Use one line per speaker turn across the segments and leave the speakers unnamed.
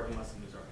parking lots in Missouri.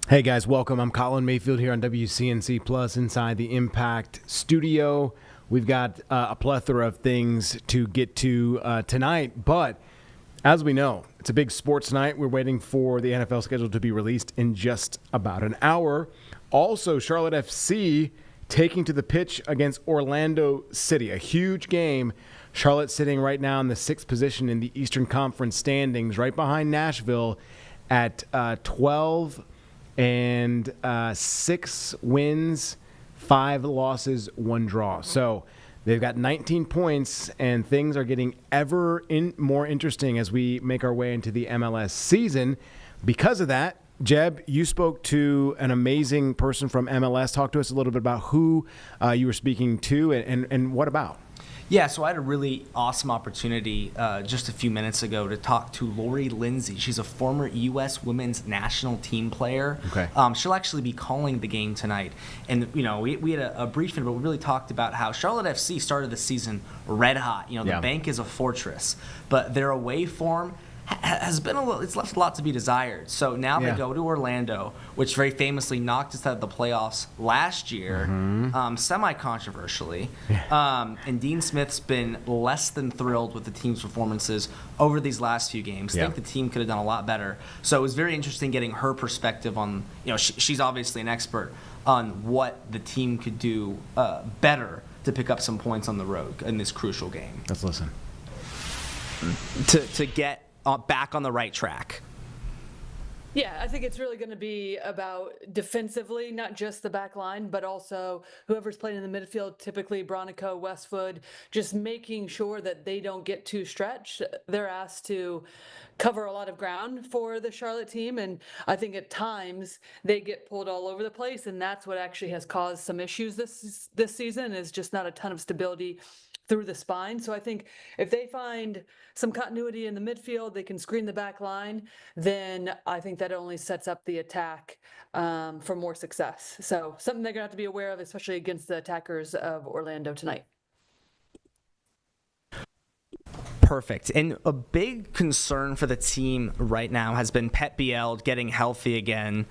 Hey guys, welcome. I'm Colin Mayfield here on WCNC Plus inside the Impact Studio. We've got a plethora of things to get to tonight, but as we know, it's a big sports night. We're waiting for the NFL schedule to be released in just about an hour. Also, Charlotte FC taking to the pitch against Orlando City, a huge game. Charlotte sitting right now in the 6th position in the Eastern Conference standings, right behind Nashville at 12 and 6 wins, 5 losses, 1 draw. So they've got 19 points, and things are getting ever more interesting as we make our way into the MLS season. Because of that, Jeb, you spoke to an amazing person from MLS. Talk to us a little bit about who you were speaking to and what about.
Yeah, so I had a really awesome opportunity just a few minutes ago to talk to Lori Lindsay. She's a former U.S. women's national team player.
Okay.
She'll actually be calling the game tonight. And, you know, we had a briefing, but we really talked about how Charlotte FC started the season red hot. You know, the bank is a fortress. But their away form has been it's left a lot to be desired. So now they go to Orlando, which very famously knocked us out of the playoffs last year, semi-controversially. And Dean Smith's been less than thrilled with the team's performances over these last few games. I think the team could have done a lot better. So it was very interesting getting her perspective on, she's obviously an expert on what the team could do better to pick up some points on the road in this crucial game.
Let's listen.
To get back on the right track.
Yeah, I think it's really going to be about defensively, not just the back line, but also whoever's playing in the midfield, typically Bronico, Westwood, just making sure that they don't get too stretched. They're asked to cover a lot of ground for the Charlotte team, and I think at times they get pulled all over the place, and that's what actually has caused some issues this season, is just not a ton of stability through the spine. So I think if they find some continuity in the midfield, they can screen the back line, then I think that only sets up the attack for more success. So something they're going to have to be aware of, especially against the attackers of Orlando tonight.
Perfect. And a big concern for the team right now has been Pep Biel getting healthy again.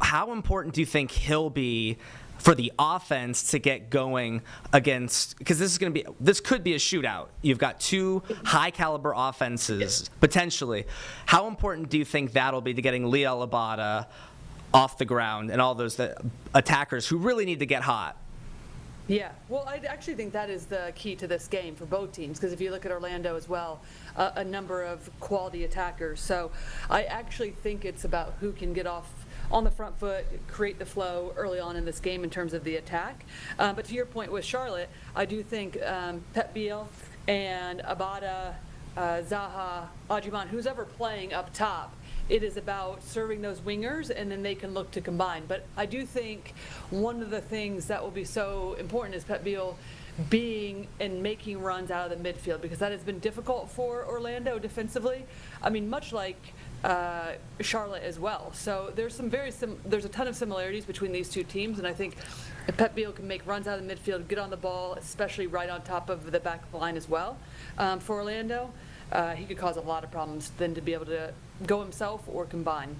How important do you think he'll be for the offense to get going against, because this could be a shootout. You've got two high caliber offenses potentially. How important do you think that'll be to getting Liel Abada off the ground and all those attackers who really need to get hot?
Yeah, well, I actually think that is the key to this game for both teams, because if you look at Orlando as well, a number of quality attackers. So I actually think it's about who can get off on the front foot, create the flow early on in this game in terms of the attack. But to your point with Charlotte, I do think Pep Biel and Abada, Zaha, Ajiman, who's ever playing up top, it is about serving those wingers, and then they can look to combine. But I do think one of the things that will be so important is Pep Biel being and making runs out of the midfield, because that has been difficult for Orlando defensively. I mean, much like Charlotte as well. So there's there's a ton of similarities between these two teams, and I think if Pep Biel can make runs out of the midfield, get on the ball, especially right on top of the back line as well, for Orlando, he could cause a lot of problems then to be able to go himself or combine.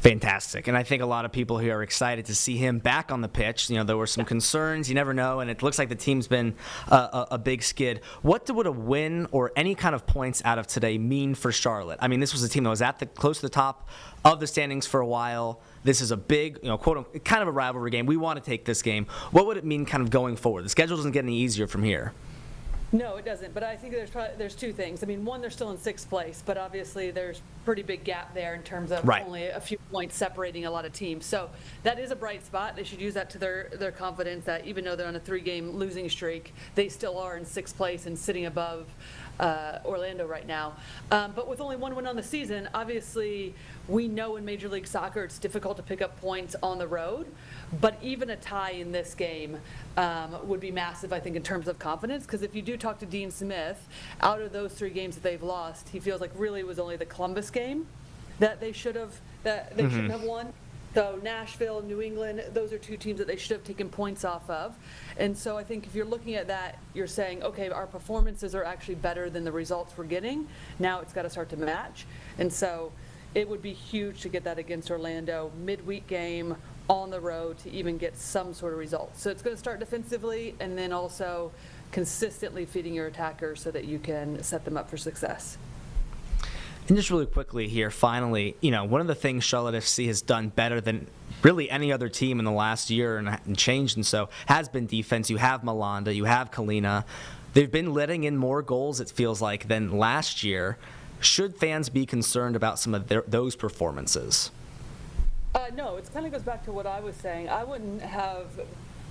Fantastic. And I think a lot of people here are excited to see him back on the pitch. There were some concerns. You never know. And it looks like the team's been a big skid. What would a win or any kind of points out of today mean for Charlotte? I mean, this was a team that was close to the top of the standings for a while. This is a big, quote, kind of a rivalry game. We want to take this game. What would it mean kind of going forward? The schedule doesn't get any easier from here.
No, it doesn't. But I think there's two things. I mean, one, they're still in sixth place, but obviously there's pretty big gap there in terms of only a few points separating a lot of teams. So that is a bright spot. They should use that to their confidence that even though they're on a 3-game losing streak, they still are in sixth place and sitting above Orlando right now. But with only one win on the season, obviously we know in Major League Soccer it's difficult to pick up points on the road. But even a tie in this game would be massive, I think, in terms of confidence. Because if you do talk to Dean Smith, out of those 3 games that they've lost, he feels like really it was only the Columbus game that they should have shouldn't have won. So Nashville, New England, those are 2 teams that they should have taken points off of. And so I think if you're looking at that, you're saying, okay, our performances are actually better than the results we're getting. Now it's got to start to match. And so it would be huge to get that against Orlando, midweek game on the road, to even get some sort of result. So it's going to start defensively and then also consistently feeding your attackers so that you can set them up for success.
And just really quickly here, finally, one of the things Charlotte FC has done better than really any other team in the last year and changed, and so has been defense. You have Malanda, you have Kalina. They've been letting in more goals, it feels like, than last year. Should fans be concerned about some of those performances?
No, it kind of goes back to what I was saying. I wouldn't have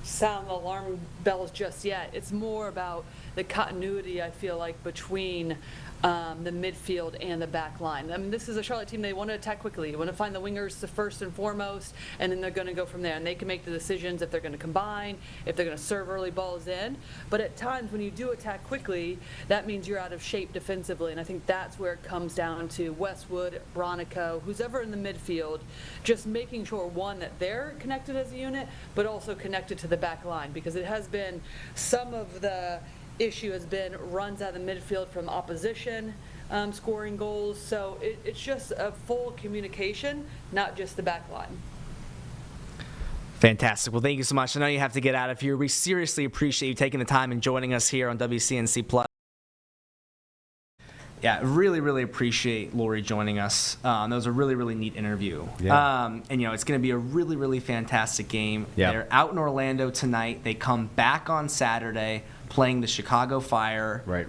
sound alarm bells just yet. It's more about the continuity, I feel like, between the midfield and the back line. I mean, this is a Charlotte team. They want to attack quickly. They want to find the wingers the first and foremost, and then they're going to go from there. And they can make the decisions if they're going to combine, if they're going to serve early balls in. But at times when you do attack quickly, that means you're out of shape defensively. And I think that's where it comes down to Westwood, Bronico, who's ever in the midfield, just making sure, one, that they're connected as a unit, but also connected to the back line, because it has been some of the issue has been runs out of the midfield from opposition scoring goals. So it's just a full communication, not just the back line.
Fantastic. Well, thank you so much. I know you have to get out of here. We seriously appreciate you taking the time and joining us here on WCNC Plus. Yeah, really, really appreciate Lori joining us. That was a really, really neat interview.
Yeah.
And, it's going to be a really, really fantastic game.
Yeah.
They're out in Orlando tonight. They come back on Saturday playing the Chicago Fire,
Right.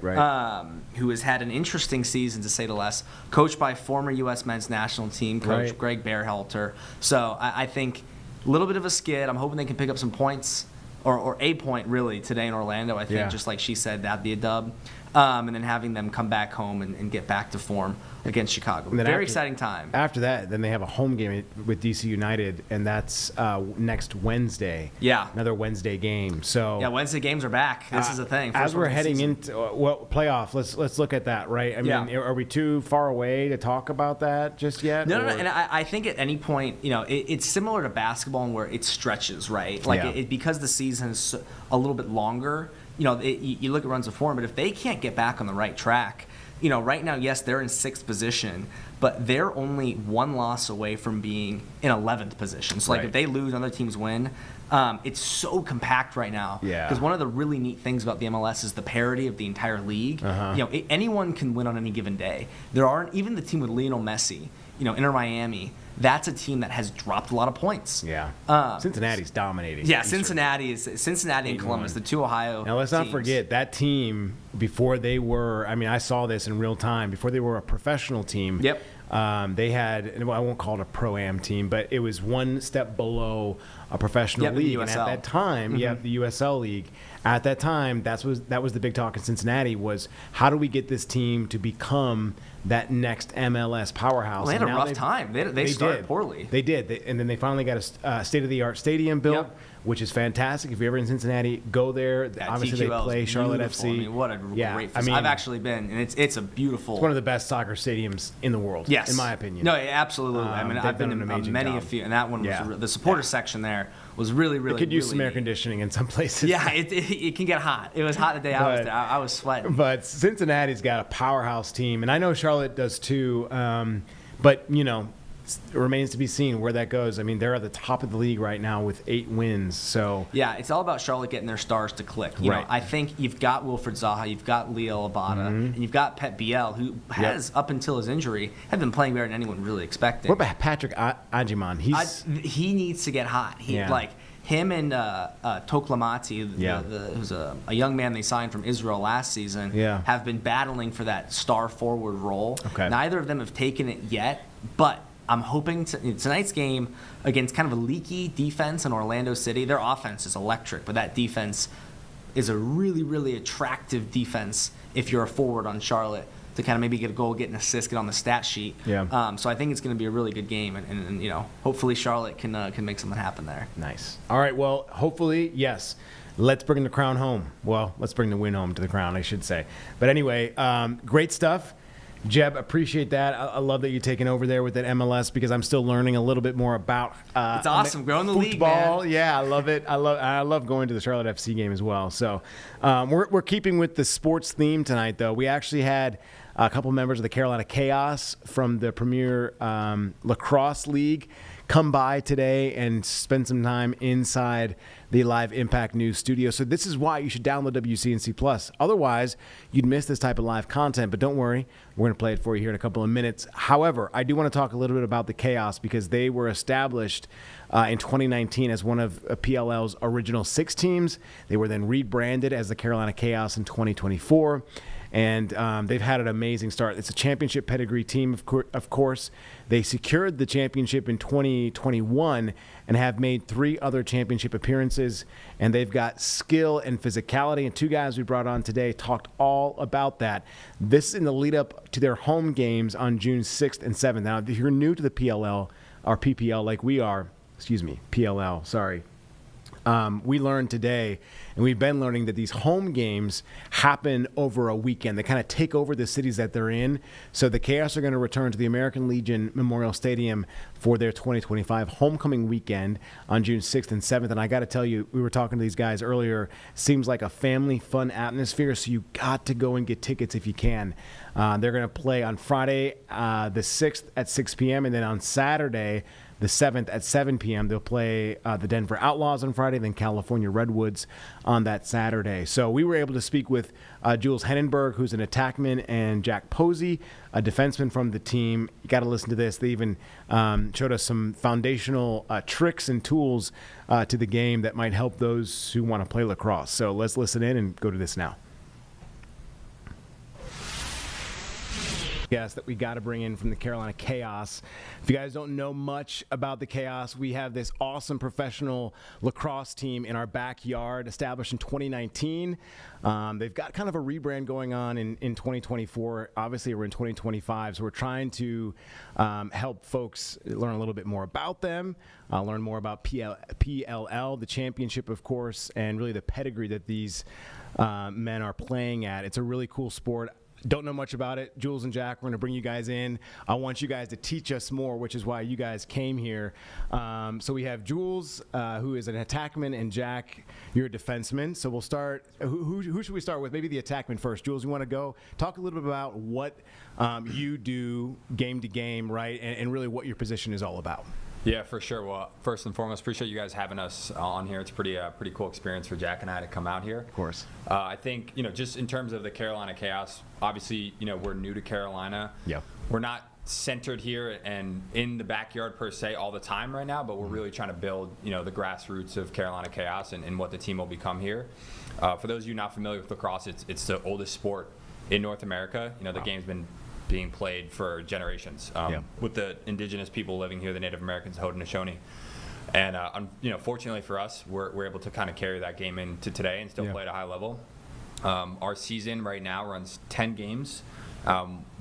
who has had an interesting season, to say the least, coached by former U.S. men's national team coach
Right.
Greg Berhalter. So I think a little bit of a skid. I'm hoping they can pick up some points, or a point, really, today in Orlando. I think, just like she said, that'd be a dub. And then having them come back home and get back to form against Chicago. Very exciting time.
After that, then they have a home game with DC United, and that's next Wednesday.
Yeah.
Another Wednesday game. So
Yeah, Wednesday games are back. This is the thing.
As we're heading
into
into playoff, let's look at that, right? I mean, are we too far away to talk about that just yet?
No. And I think at any point, it's similar to basketball in where it stretches, right? Like because the season is a little bit longer. You look at runs of form, but if they can't get back on the right track, right now, yes, they're in 6th position, but they're only one loss away from being in 11th position. So, if they lose, other teams win. It's so compact right now.
Yeah.
Because one of the really neat things about the MLS is the parity of the entire league. Anyone can win on any given day. There aren't, even the team with Lionel Messi, Inter Miami, that's a team that has dropped a lot of points.
Yeah. Cincinnati's dominating.
Yeah, Cincinnati and Columbus, the two Ohio
Now, let's not forget that team, before they were, I saw this in real time, before they were a professional team.
Yep.
They had, I won't call it a pro-am team, but it was one step below a professional league.
The USL.
And at that time, the USL League. At that time, that was the big talk in Cincinnati was, how do we get this team to become that next MLS powerhouse?
Well, they had a rough time. They started poorly.
They did. And then they finally got a state-of-the-art stadium built, which is fantastic. If you're ever in Cincinnati, go there. Obviously,
TQL
they play Charlotte FC.
What a great facility. I've actually been, and it's a beautiful.
It's one of the best soccer stadiums in the world, in my opinion.
No, absolutely. I've been in many a few, and that one was the supporter section there was really, really.
It could use
really
some air conditioning in some places.
Yeah, it can get hot. It was hot the day I was there. I was sweating.
But Cincinnati's got a powerhouse team, and I know Charlotte does too. But it remains to be seen where that goes. They're at the top of the league right now with 8 wins. So
yeah, it's all about Charlotte getting their stars to click. You know, I think you've got Wilfred Zaha, you've got Leo Abada, and you've got Pep Biel, who has up until his injury had been playing better than anyone really expected.
What about Patrick Ajiman?
He needs to get hot. Him and Toklamati, who's a young man they signed from Israel last season, have been battling for that star forward role.
Okay.
Neither of them have taken it yet, but I'm hoping tonight's game against kind of a leaky defense in Orlando City. Their offense is electric, but that defense is a really, really attractive defense if you're a forward on Charlotte to kind of maybe get a goal, get an assist, get on the stat sheet.
Yeah.
So I think it's going to be a really good game, and hopefully Charlotte can make something happen there.
Nice. All right. Well, hopefully, yes. Let's bring the crown home. Well, let's bring the win home to the crown, I should say. But anyway, great stuff. Jeb, appreciate that. I love that you're taking over there with that MLS because I'm still learning a little bit more about
it's awesome growing the league,
football.
man.
Yeah, I love it. I love going to the Charlotte FC game as well. So we're keeping with the sports theme tonight, though. We actually had a couple members of the Carolina Chaos from the Premier Lacrosse League come by today and spend some time inside the Live Impact News studio. So this is why you should download WCNC Plus. Otherwise, you'd miss this type of live content. But don't worry, we're going to play it for you here in a couple of minutes. However, I do want to talk a little bit about the Chaos because they were established in 2019 as one of PLL's original 6 teams. They were then rebranded as the Carolina Chaos in 2024. And they've had an amazing start. It's a championship pedigree team, of course. They secured the championship in 2021 and have made 3 other championship appearances. And they've got skill and physicality. And 2 guys we brought on today talked all about that. This is in the lead up to their home games on June 6th and 7th. Now, if you're new to the PLL or PPL like we are, PLL, sorry. we learned today, and we've been learning, that these home games happen over a weekend. They kind of take over the cities that they're in. So the Chaos are going to return to the American Legion Memorial Stadium for their 2025 homecoming weekend on June 6th and 7th. And I got to tell you, we were talking to these guys earlier, seems like a family fun atmosphere, so you got to go and get tickets if you can. They're going to play on Friday the 6th at 6 p.m. and then on Saturday the 7th at 7 p.m. They'll play the Denver Outlaws on Friday, then California Redwoods on that Saturday. So we were able to speak with Jules Hennenberg, who's an attackman, and Jack Posey, a defenseman from the team. You got to listen to this. They even showed us some foundational tricks and tools to the game that might help those who want to play lacrosse. So let's listen in and go to this now. Guest that we got to bring in from the Carolina Chaos. If you guys don't know much about the Chaos, we have this awesome professional lacrosse team in our backyard, established in 2019. They've got kind of a rebrand going on in 2024. Obviously, we're in 2025, so we're trying to help folks learn a little bit more about them, learn more about PLL, the championship, of course, and really the pedigree that these men are playing at. It's a really cool sport. Don't know much about it. Jules and Jack, we're going to bring you guys in. I want you guys to teach us more, which is why you guys came here. So we have Jules, who is an attackman, and Jack, you're a defenseman. So we'll start. Who should we start with? Maybe the attackman first. Jules, you want to go? Talk a little bit about what you do game to game, right, and really what your position is all about.
Yeah, for sure. Well, first and foremost, appreciate you guys having us on here. It's a pretty cool experience for Jack and I to come out here.
Of course.
I think, just in terms of the Carolina Chaos, obviously, we're new to Carolina.
Yeah.
We're not centered here and in the backyard per se all the time right now, but we're really trying to build, the grassroots of Carolina Chaos and what the team will become here. For those of you not familiar with lacrosse, it's the oldest sport in North America. The game's been being played for generations with the indigenous people living here, the Native Americans, Haudenosaunee. And fortunately for us, we're able to kind of carry that game into today and still play at a high level. Our season right now runs 10 games.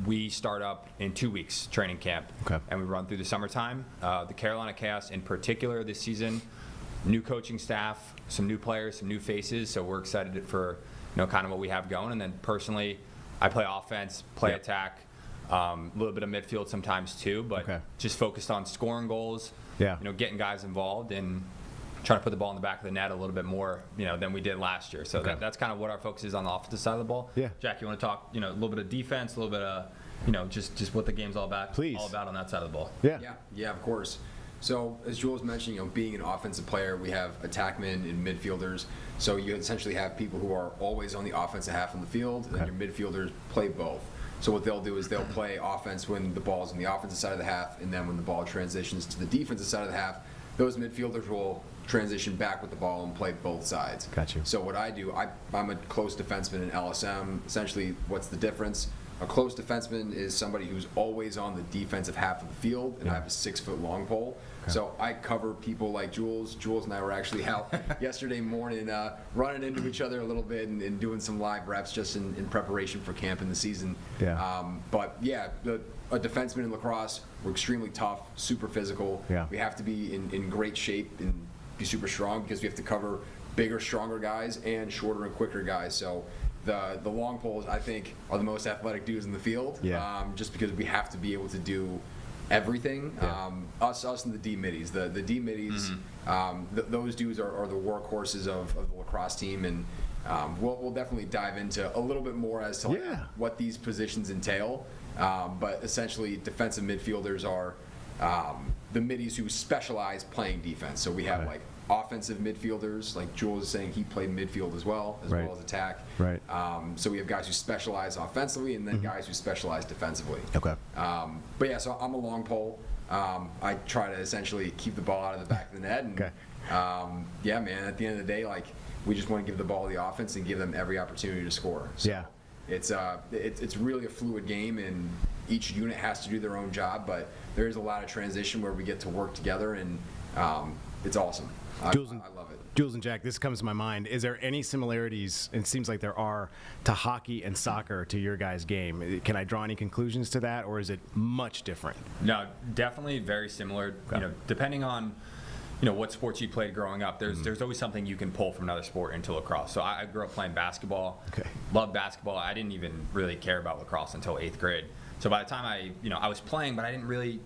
We start up in 2 weeks, training camp, and we run through the summertime. The Carolina Chaos in particular this season, new coaching staff, some new players, some new faces, so we're excited for kind of what we have going. And then personally, I play offense, play attack, a little bit of midfield sometimes too, but just focused on scoring goals, getting guys involved and trying to put the ball in the back of the net a little bit more, than we did last year. So that's kind of what our focus is on the offensive side of the ball. Yeah. Jack, you want to talk, a little bit of defense, a little bit of, just what the game's all about.
Please.
All about on that side of the ball.
Yeah, of course. So as Jules mentioned, being an offensive player, we have attackmen and midfielders. So you essentially have people who are always on the offensive half of the field, and your midfielders play both. So what they'll do is they'll play offense when the ball's on the offensive side of the half, and then when the ball transitions to the defensive side of the half, those midfielders will transition back with the ball and play both sides.
Gotcha.
So what I do, I'm a close defenseman in LSM. Essentially, what's the difference? A close defenseman is somebody who's always on the defensive half of the field, and I have a 6-foot long pole. So I cover people like Jules. Jules and I were actually out yesterday morning running into each other a little bit and doing some live reps just in preparation for camp in the season. But yeah, a defenseman in lacrosse, we're extremely tough, super physical. We have to be in great shape and be super strong because we have to cover bigger, stronger guys and shorter and quicker guys. So the long poles, I think, are the most athletic dudes in the field, just because we have to be able to do everything. Us and the D middies. The D middies, those dudes are the workhorses of the lacrosse team, and we'll definitely dive into a little bit more as to what these positions entail. But essentially, defensive midfielders are the middies who specialize playing defense. So we have like offensive midfielders, like Jules is saying, he played midfield as well as attack. So we have guys who specialize offensively, and then guys who specialize defensively. But yeah, so I'm a long pole. I try to essentially keep the ball out of the back of the net. And yeah, man, at the end of the day, like, we just want to give the ball to the offense and give them every opportunity to score. So it's really a fluid game, and each unit has to do their own job, but there is a lot of transition where we get to work together, and it's awesome. I love it.
Jules and Jack, this comes to my mind. Is there any similarities, and it seems like there are, to hockey and soccer to your guys' game? Can I draw any conclusions to that, or is it much different?
No, definitely very similar. Depending on what sports you played growing up, there's always something you can pull from another sport into lacrosse. So I grew up playing basketball.
Okay.
Loved basketball. I didn't even really care about lacrosse until 8th grade. So by the time I was playing, but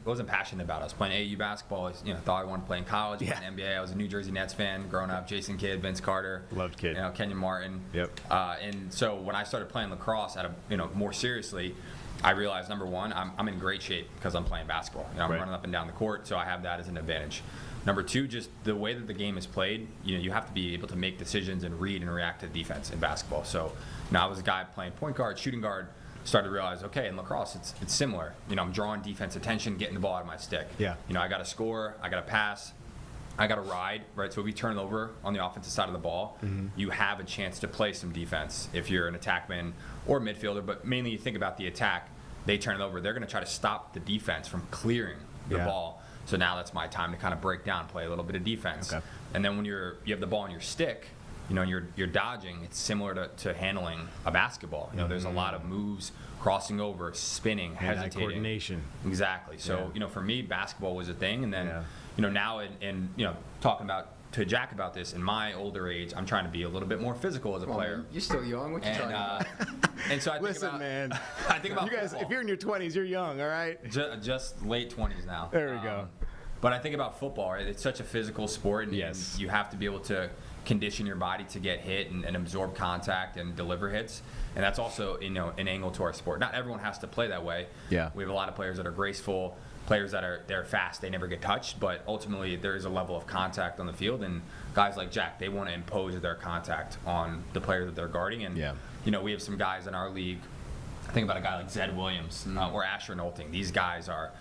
wasn't passionate about it. I was playing AAU basketball. Thought I wanted to play in college, play in NBA. I was a New Jersey Nets fan growing up. Jason Kidd, Vince Carter.
Loved Kidd.
Kenyon Martin.
Yep.
And so when I started playing lacrosse more seriously, I realized, number one, I'm in great shape because I'm playing basketball. I'm
Right.
running up and down the court, so I have that as an advantage. Number two, just the way that the game is played, you have to be able to make decisions and read and react to defense in basketball. So now I was a guy playing point guard, shooting guard, started to realize, okay, in lacrosse, it's similar. I'm drawing defense attention, getting the ball out of my stick.
Yeah.
I got to score, I got to pass, I got to ride, right? So if we turn it over on the offensive side of the ball, you have a chance to play some defense if you're an attackman or midfielder, but mainly you think about the attack, they turn it over, they're going to try to stop the defense from clearing the ball. So now that's my time to kind of break down, play a little bit of defense.
Okay.
And then when you have the ball in your stick, and you're dodging, it's similar to handling a basketball. There's a lot of moves, crossing over, spinning,
Hand-eye
hesitating.
coordination.
Exactly. So, for me, basketball was a thing. And then, now talking to Jack about this, in my older age, I'm trying to be a little bit more physical as a player.
You're still young. What you talking about?
And so I think
Listen,
about,
man.
I think about
You guys,
football.
if you're in your 20s, you're young, all right?
Just late 20s now.
There we go.
But I think about football, right? It's such a physical sport, and
Yes.
you have to be able to condition your body to get hit and absorb contact and deliver hits. And that's also, an angle to our sport. Not everyone has to play that way.
Yeah.
We have a lot of players that are graceful, players that they're fast, they never get touched, but ultimately there is a level of contact on the field, and guys like Jack, they want to impose their contact on the player that they're guarding. And we have some guys in our league. Think about a guy like Zed Williams or Asher Nolting. These guys are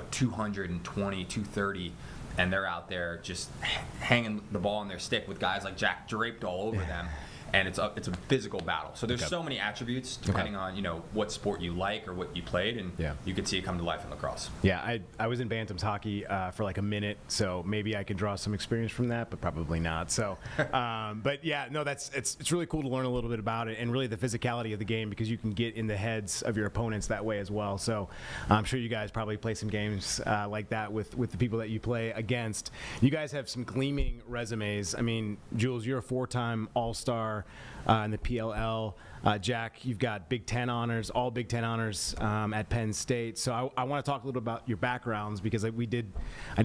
220, 230, and they're out there just hanging the ball on their stick with guys like Jack draped all over them. And it's a physical battle. So there's so many attributes depending on what sport you like or what you played, and you could see it come to life in lacrosse.
Yeah, I was in Bantams hockey for like a minute, so maybe I could draw some experience from that, but probably not. So, but yeah, no, it's really cool to learn a little bit about it and really the physicality of the game, because you can get in the heads of your opponents that way as well. So I'm sure you guys probably play some games like that with the people that you play against. You guys have some gleaming resumes. I mean, Jules, you're a 4-time All-Star in the PLL. Jack, you've got Big Ten honors, all Big Ten honors at Penn State. So I want to talk a little about your backgrounds, because I did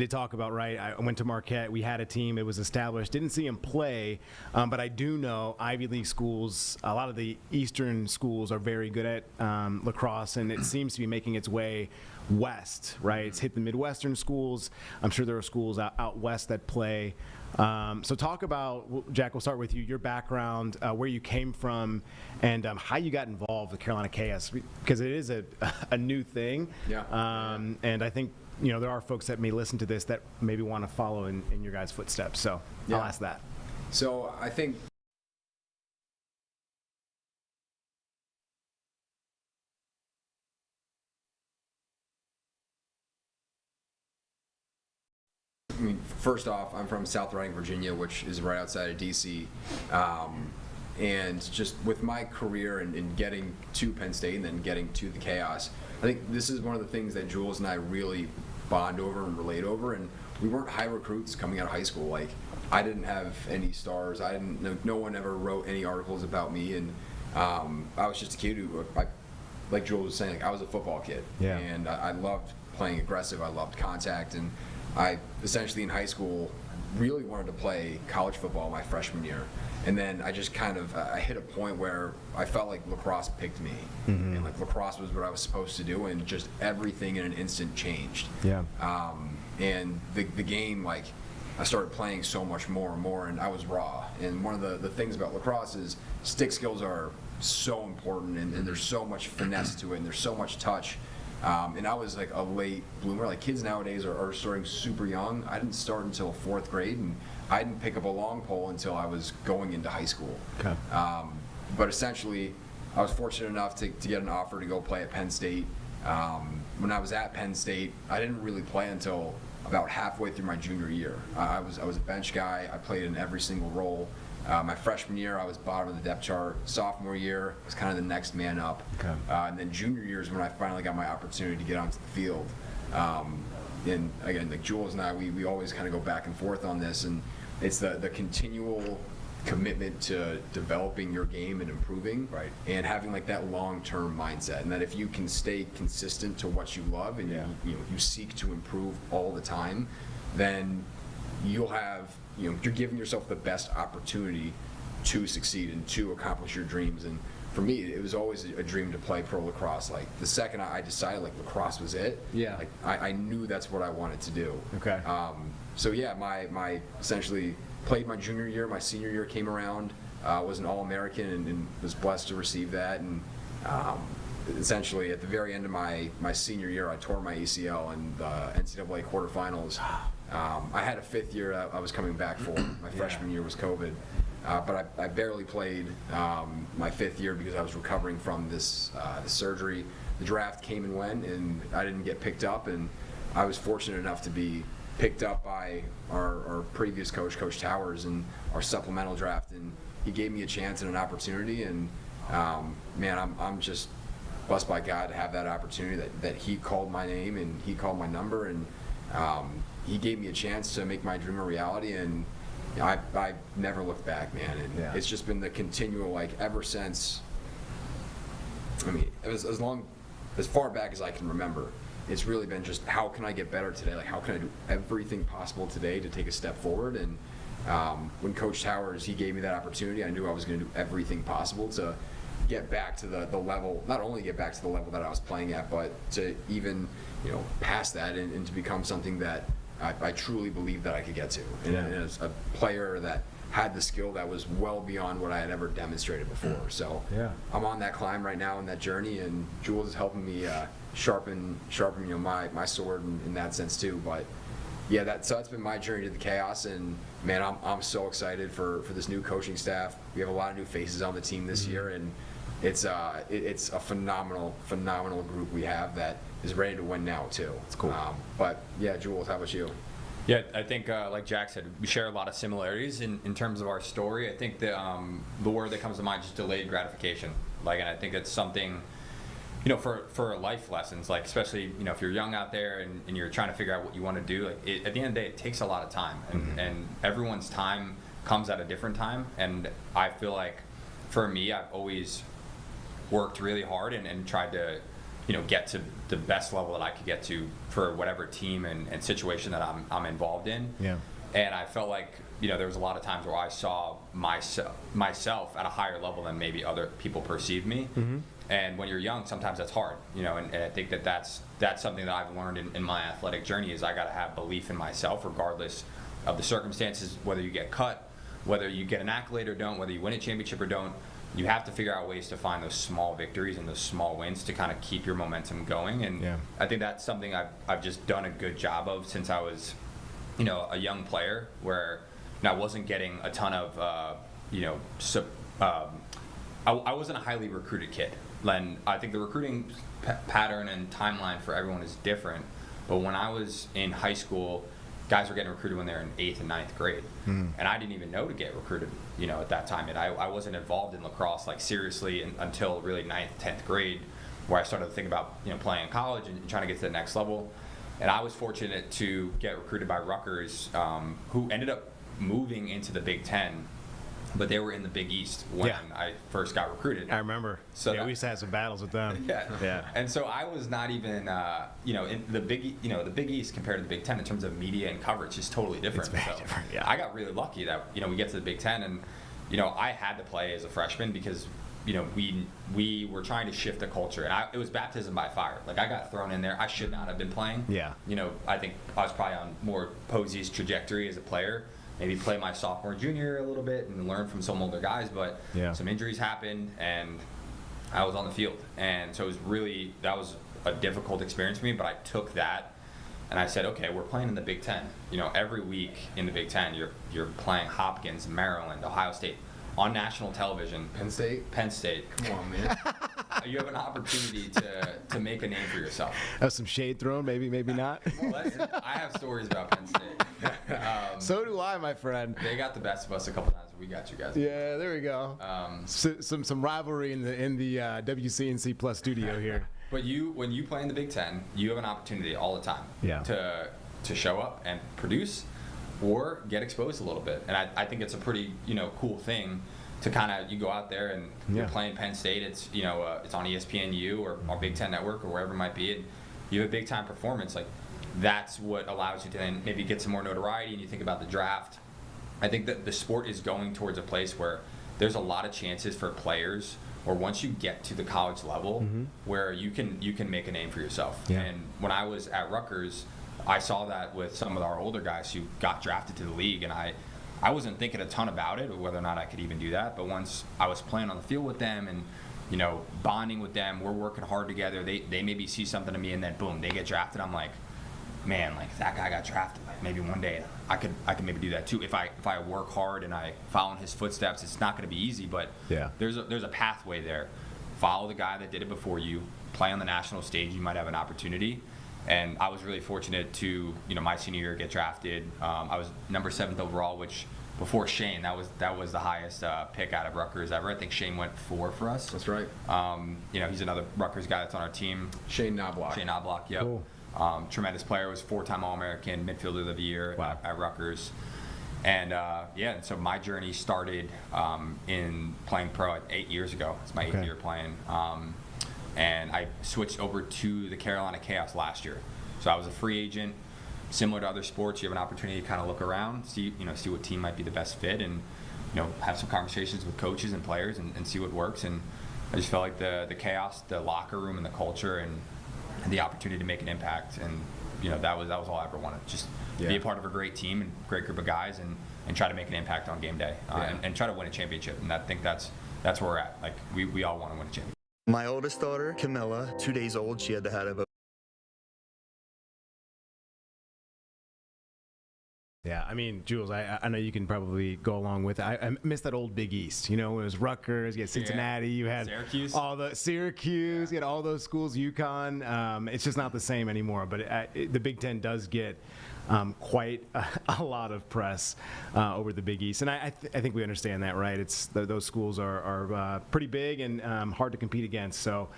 talk about, right, I went to Marquette, we had a team, it was established, didn't see him play, but I do know Ivy League schools, a lot of the Eastern schools are very good at lacrosse, and it seems to be making its way west, right? It's hit the Midwestern schools. I'm sure there are schools out west that play. So talk about, Jack, we'll start with you, your background, where you came from, and how you got involved with Carolina Chaos, because it is a new thing. And I think, there are folks that may listen to this that maybe want to follow in your guys' footsteps. So I'll ask that.
So I think first off, I'm from South Reading, Virginia, which is right outside of D.C. And just with my career and getting to Penn State and then getting to the Chaos, I think this is one of the things that Jules and I really bond over and relate over. And we weren't high recruits coming out of high school. Like, I didn't have any stars. No one ever wrote any articles about me. And I was just a kid who, like Jules was saying, I was a football kid.
Yeah.
And I loved playing aggressive. I loved contact. And I essentially in high school really wanted to play college football my freshman year. And then I just kind of, I hit a point where I felt like lacrosse picked me. And like lacrosse was what I was supposed to do, and just everything in an instant changed.
Yeah.
And the game, like, I started playing so much more and more, and I was raw. And one of the things about lacrosse is stick skills are so important, and there's so much finesse to it, and there's so much touch. And I was like a late bloomer. Like, kids nowadays are starting super young. I didn't start until 4th grade, and I didn't pick up a long pole until I was going into high school.
Okay.
But essentially, I was fortunate enough to get an offer to go play at Penn State. When I was at Penn State, I didn't really play until about halfway through my junior year. I was a bench guy. I played in every single role. My freshman year, I was bottom of the depth chart. Sophomore year, I was kind of the next man up.
Okay.
And then junior year is when I finally got my opportunity to get onto the field. and again, like Jules and I, we always kind of go back and forth on this, and it's the continual commitment to developing your game and improving,
right,
and having like that long-term mindset, and that if you can stay consistent to what you love and you seek to improve all the time, then you'll have, you're giving yourself the best opportunity to succeed and to accomplish your dreams. And for me, it was always a dream to play pro lacrosse. Like the second I decided like lacrosse was it, like I knew that's what I wanted to do.
Okay.
So yeah, my essentially played my junior year. My senior year came around, was an All-American and was blessed to receive that. And essentially at the very end of my senior year, I tore my ACL in the NCAA quarterfinals. I had a fifth year I was coming back for. My freshman year was COVID. But I barely played my fifth year because I was recovering from this surgery. The draft came and went, and I didn't get picked up, and I was fortunate enough to be picked up by our previous coach, Coach Towers, in our supplemental draft, and he gave me a chance and an opportunity, and man, I'm just blessed by God to have that opportunity, that he called my name and he called my number, and he gave me a chance to make my dream a reality, and I never looked back, man, and it's just been the continual, like, ever since, I mean, it was as far back as I can remember, it's really been just how can I get better today, like how can I do everything possible today to take a step forward. And when Coach Towers, he gave me that opportunity, I knew I was going to do everything possible to get back to the level, not only get back to the level that I was playing at, but to even, pass that and to become something that I truly believed that I could get to, and as a player that had the skill that was well beyond what I had ever demonstrated before. So I'm on that climb right now, in that journey, and Jules is helping me sharpen my sword in that sense too. But yeah, that's been my journey to the chaos, and man, I'm so excited for this new coaching staff. We have a lot of new faces on the team this year, and it's a phenomenal group we have that is ready to win now too. It's cool. But yeah, Jules, how about you?
Yeah, I think like Jack said, we share a lot of similarities in terms of our story. I think the word that comes to mind is just delayed gratification. Like, and I think it's something, for life lessons, like especially if you're young out there and you're trying to figure out what you want to do. Like at the end of the day, it takes a lot of time, and everyone's time comes at a different time. And I feel like for me, I've always worked really hard and tried to get to the best level that I could get to for whatever team and situation that I'm involved in. Yeah. And I felt like there was a lot of times where I saw myself at a higher level than maybe other people perceived me. Mm-hmm. And when you're young, sometimes that's hard, and I think that's something that I've learned in my athletic journey, is I got to have belief in myself regardless of the circumstances, whether you get cut, whether you get an accolade or don't, whether you win a championship or don't. You have to figure out ways to find those small victories and those small wins to kind of keep your momentum going. And I think that's something I've just done a good job of since I was, a young player, where I wasn't getting a ton of, I wasn't a highly recruited kid. And I think the recruiting pattern and timeline for everyone is different. But when I was in high school, guys were getting recruited when they're in 8th and 9th grade. And I didn't even know to get recruited, at that time. And I wasn't involved in lacrosse, like, seriously until really 9th, 10th grade, where I started to think about, playing in college and trying to get to the next level. And I was fortunate to get recruited by Rutgers, who ended up moving into the Big Ten, but they were in the Big East when I first got recruited.
I remember. So we used to have some battles with them.
Yeah. And so I was not even, in the Big East compared to the Big Ten in terms of media and coverage is totally different.
It's very different. Yeah.
I got really lucky that we get to the Big Ten, and I had to play as a freshman because we were trying to shift the culture, and it was baptism by fire. Like, I got thrown in there. I should not have been playing.
Yeah.
I think I was probably on more Posey's trajectory as a player. Maybe play my sophomore, junior a little bit and learn from some older guys, but some injuries happened and I was on the field. And so that was a difficult experience for me, but I took that and I said, okay, we're playing in the Big Ten. Every week in the Big Ten, you're playing Hopkins, Maryland, Ohio State on national television.
Penn State.
Come on, man. You have an opportunity to make a name for yourself.
Have some shade thrown, maybe not.
Well, I have stories about Penn State.
So do I, my friend.
They got the best of us a couple times, but we got you guys.
Yeah, there we go. Some rivalry in the WCNC Plus studio here.
But when you play in the Big Ten, you have an opportunity all the time to show up and produce or get exposed a little bit. And I think it's a pretty cool thing to kind of, you go out there and you're playing Penn State. It's it's on ESPNU or Big Ten Network or wherever it might be, and you have a big time performance. Like, that's what allows you to then maybe get some more notoriety. And you think about the draft. I think that the sport is going towards a place where there's a lot of chances for players, or once you get to the college level, where you can make a name for yourself. And when I was at Rutgers, I saw that with some of our older guys who got drafted to the league, and I wasn't thinking a ton about it or whether or not I could even do that. But once I was playing on the field with them and bonding with them, we're working hard together. They maybe see something in me, and then boom, they get drafted. I'm like, man, like, that guy got drafted. Like, maybe one day I could maybe do that too. If I work hard and I follow in his footsteps, it's not going to be easy, but there's a pathway there. Follow the guy that did it before you. Play on the national stage. You might have an opportunity. And I was really fortunate to, my senior year, get drafted. I was number 7th overall, which before Shane, that was the highest pick out of Rutgers ever. I think Shane went 4 for us.
That's right.
He's another Rutgers guy that's on our team.
Shane Knobloch.
Yep.
Cool.
Tremendous player, was 4-time All-American, midfielder of the year at Rutgers. And so my journey started in playing pro 8 years ago. It's my 8th year playing. And I switched over to the Carolina Chaos last year. So I was a free agent. Similar to other sports, you have an opportunity to kind of look around, see what team might be the best fit, and have some conversations with coaches and players and see what works. And I just felt like the Chaos, the locker room, and the culture, and the opportunity to make an impact, and that was all I ever wanted. Just be a part of a great team and great group of guys, and try to make an impact on game day, and try to win a championship. And I think that's where we're at. Like, we all want to win a championship.
My oldest daughter, Camilla, 2 days old, she had had a
Yeah, I mean, Jules, I know you can probably go along with it. I miss that old Big East. When it was Rutgers, you had Cincinnati, you had
Syracuse.
You had all those schools, UConn. It's just not the same anymore. But the Big Ten does get quite a lot of press over the Big East, and I think we understand that, right? It's those schools are pretty big and hard to compete against. So,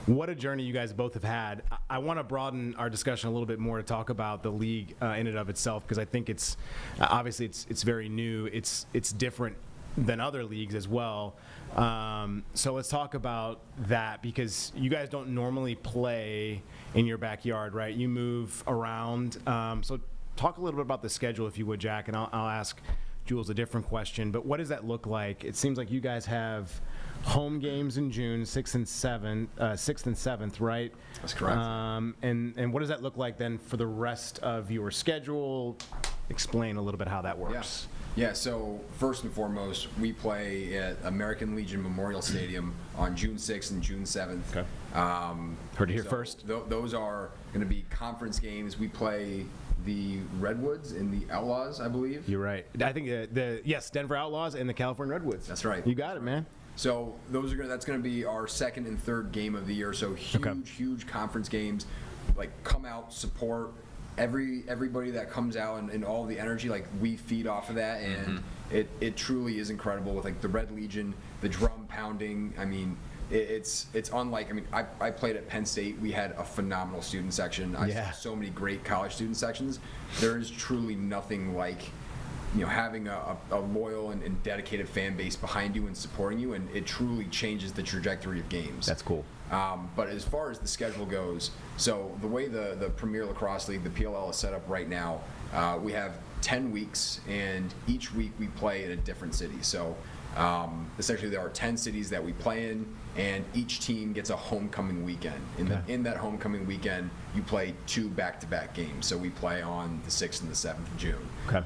what a journey you guys both have had. I want to broaden our discussion a little bit more to talk about the league in and of itself, because I think it's obviously it's very new. It's different than other leagues as well. So let's talk about that, because you guys don't normally play in your backyard, right? You move around. So talk a little bit about the schedule, if you would, Jack, and I'll ask Jules a different question. But what does that look like? It seems like you guys have home games in June, 6th and 7th, right?
That's correct.
And what does that look like then for the rest of your schedule? Explain a little bit how that works.
Yeah, so first and foremost, we play at American Legion Memorial Stadium on June 6th and June 7th.
Okay. Heard it here first.
Those are going to be conference games. We play the Redwoods and the Outlaws, I believe.
You're right. I think yes, Denver Outlaws and the California Redwoods.
That's right.
You got it, man.
So that's going to be our second and third game of the year. So huge conference games. Like, come out, support. Everybody that comes out and all the energy, like, we feed off of that, and it truly is incredible with, like, the Red Legion, the drum pounding. I mean, it's unlike. I mean, I played at Penn State. We had a phenomenal student section. I saw so many great college student sections. There is truly nothing like, having a loyal and dedicated fan base behind you and supporting you, and it truly changes the trajectory of games.
That's cool.
But as far as the schedule goes, so the way the Premier Lacrosse League, the PLL, is set up right now, we have 10 weeks, and each week we play in a different city. So essentially there are 10 cities that we play in, and each team gets a homecoming weekend. In that homecoming weekend, you play 2 back-to-back games. So we play on the 6th and the 7th of June. Okay.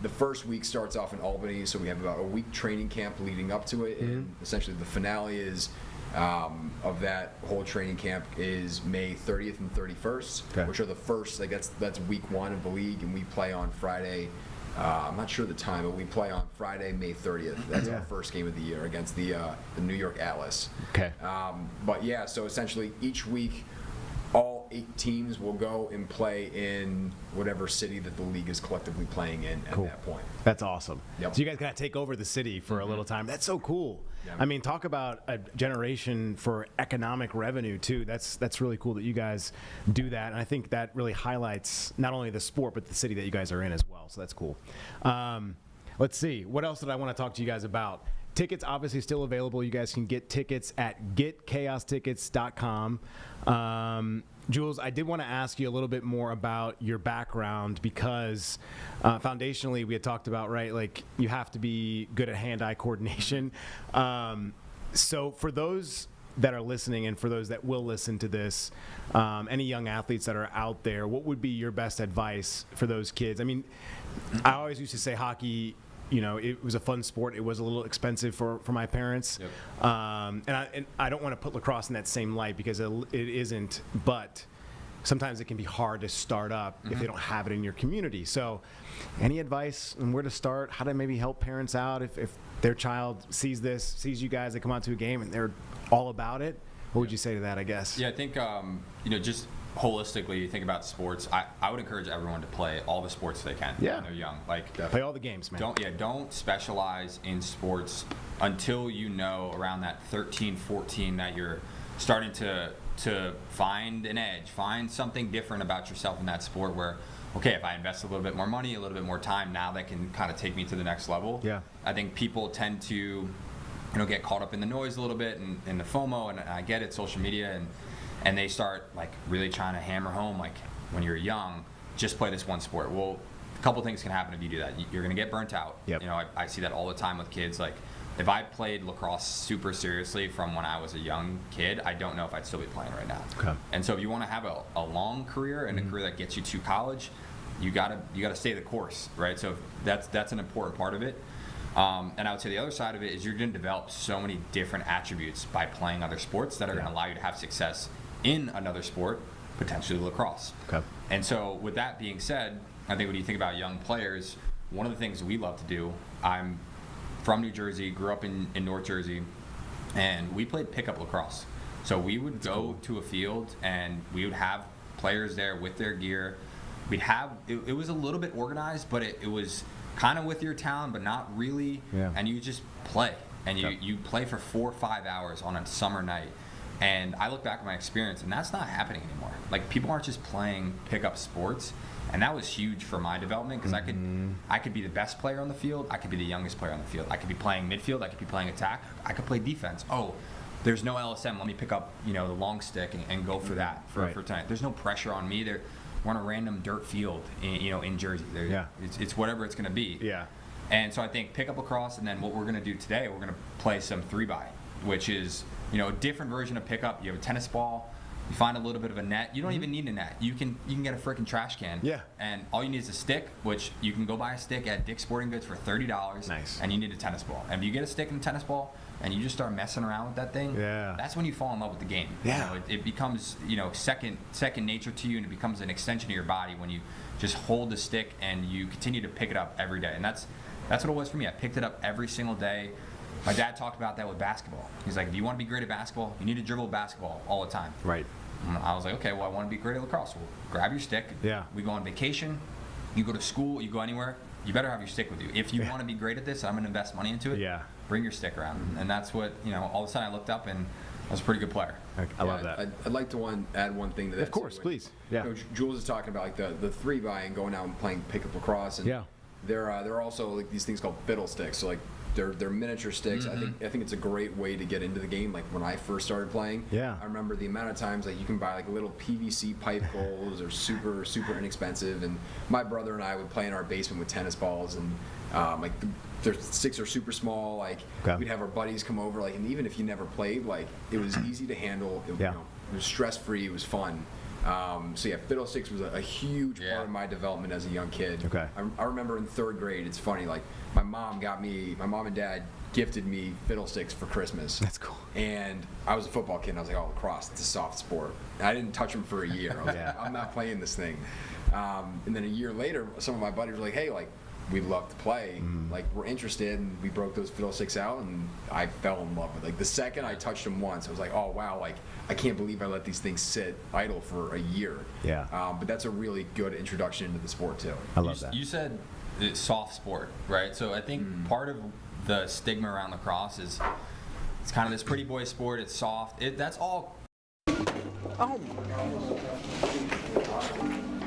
The first week starts off in Albany, so we have about a week training camp leading up to it, and essentially the finale is of that whole training camp is May 30th and 31st, which are the first, like, that's week 1 of the league, and we play on Friday. I'm not sure the time, but we play on Friday, May 30th. That's our first game of the year against the New York Atlas.
Okay.
But yeah, so essentially each week, all 8 teams will go and play in whatever city that the league is collectively playing in at that point.
That's awesome.
Yep.
So you guys got to take over the city for a little time. That's so cool.
Yeah.
I mean, talk about a generation for economic revenue too. That's really cool that you guys do that, and I think that really highlights not only the sport but the city that you guys are in as well. So that's cool. Let's see. What else did I want to talk to you guys about? Tickets obviously still available. You guys can get tickets at getchaostickets.com. Jules, I did want to ask you a little bit more about your background because foundationally we had talked about, right, like you have to be good at hand-eye coordination. So for those that are listening and for those that will listen to this, any young athletes that are out there, what would be your best advice for those kids? I mean, I always used to say hockey, you know, it was a fun sport. It was a little expensive for my parents.
Yep.
And I don't want to put lacrosse in that same light because it isn't, but sometimes it can be hard to start up if they don't have it in your community. So any advice on where to start, how to maybe help parents out if their child sees you guys, they come out to a game and they're all about it? What would you say to that, I guess?
Yeah, I think, just holistically, you think about sports, I would encourage everyone to play all the sports they can when they're young. Like,
play all the games, man.
Don't specialize in sports until you know around that 13, 14 that you're starting to find an edge, find something different about yourself in that sport where, okay, if I invest a little bit more money, a little bit more time, now that can kind of take me to the next level.
Yeah.
I think people tend to, get caught up in the noise a little bit and the FOMO, and I get it, social media, and they start like really trying to hammer home, like when you're young, just play this one sport. Well, a couple things can happen if you do that. You're going to get burnt out.
Yep.
I see that all the time with kids. Like if I played lacrosse super seriously from when I was a young kid, I don't know if I'd still be playing right now.
Okay.
And so if you want to have a long career and a career that gets you to college, you gotta stay the course, right? So that's an important part of it. And I would say the other side of it is you're going to develop so many different attributes by playing other sports that are going to allow you to have success in another sport, potentially lacrosse.
Okay.
And so with that being said, I think when you think about young players, one of the things we love to do, I'm from New Jersey, grew up in North Jersey, and we played pickup lacrosse. So we would go to a field and we would have players there with their gear. We'd have, it was a little bit organized, but it was kind of with your talent, but not really.
Yeah.
And you just play. And you play for 4 or 5 hours on a summer night. And I look back at my experience, and that's not happening anymore. Like, people aren't just playing pickup sports, and that was huge for my development because I could be the best player on the field, I could be the youngest player on the field, I could be playing midfield, I could be playing attack, I could play defense. Oh, there's no LSM, let me pick up the long stick and go for that for tonight. There's no pressure on me. We're on a random dirt field in Jersey. It's whatever it's going to be.
Yeah.
And so I think pick up lacrosse, and then what we're going to do today, we're going to play some 3x, which is a different version of pickup. You have a tennis ball, you find a little bit of a net. You don't even need a net. You can get a freaking trash can.
Yeah.
And all you need is a stick, which you can go buy a stick at Dick's Sporting Goods for $30.
Nice.
And you need a tennis ball. And if you get a stick and a tennis ball, and you just start messing around with that thing, that's when you fall in love with the game.
Yeah.
It becomes second nature to you, and it becomes an extension of your body when you just hold the stick and you continue to pick it up every day. And that's what it was for me. I picked it up every single day. My dad talked about that with basketball. He's like, if you want to be great at basketball, you need to dribble basketball all the time.
Right.
And I was like, okay, well, I want to be great at lacrosse. Well, grab your stick.
Yeah.
We go on vacation. You go to school. You go anywhere. You better have your stick with you. If you want to be great at this, and I'm going to invest money into it, bring your stick around. And that's what, all of a sudden I looked up and I was a pretty good player.
I love that.
I'd like to add one thing to that.
Of course, please. Yeah.
Jules is talking about like the 3x and going out and playing pickup lacrosse. And there are also like these things called fiddlesticks. So like they're miniature sticks. I think it's a great way to get into the game. Like when I first started playing, I remember the amount of times like you can buy like little PVC pipe goals or super inexpensive. And my brother and I would play in our basement with tennis balls, and their sticks are super small. Like we'd have our buddies come over. Like, and even if you never played, like it was easy to handle. It was stress free. It was fun. Fiddlesticks was a huge part of my development as a young kid.
Okay.
I remember in 3rd grade, it's funny, like my mom and dad gifted me fiddlesticks for Christmas.
That's cool.
And I was a football kid, and I was like, oh, lacrosse, it's a soft sport. And I didn't touch them for a year. I was like, I'm not playing this thing. And then a year later, some of my buddies were like, hey, like, we'd love to play. Like, we're interested, and we broke those fiddlesticks out, and I fell in love with it. Like, the second I touched them once, I was like, oh, wow, like, I can't believe I let these things sit idle for a year.
Yeah.
But that's a really good introduction into the sport, too.
I love that.
You said it's soft sport, right? So I think part of the stigma around lacrosse is it's kind of this pretty boy sport. It's soft. That's all.
Oh.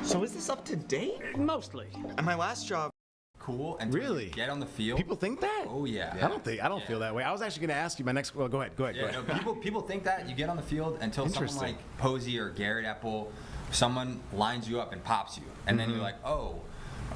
So is this up to date?
Mostly.
At my last job.
Cool. And
Really?
get on the field.
People think that?
Oh yeah.
I don't feel that way. I was actually going to ask you my next. Well, go ahead.
Yeah, no, people think that you get on the field until someone
Interesting.
like Posey or Garrett Epple, someone lines you up and pops you, and then you're like, oh,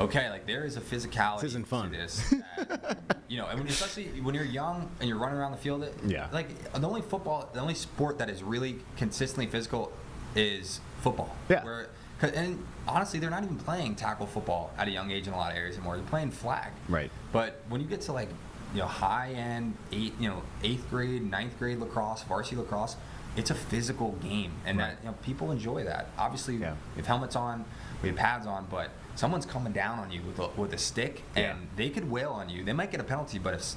okay, like there is a physicality
This isn't fun.
to this. That, and especially when you're young and you're running around the field, like the only sport that is really consistently physical is football.
Yeah.
And honestly, they're not even playing tackle football at a young age in a lot of areas anymore. They're playing flag.
Right.
But when you get to like, high end 8th grade, 9th grade lacrosse, varsity lacrosse, it's a physical game, and that people enjoy that. Obviously, we have helmets on, we have pads on, but someone's coming down on you with a stick, and they could wail on you. They might get a penalty, but if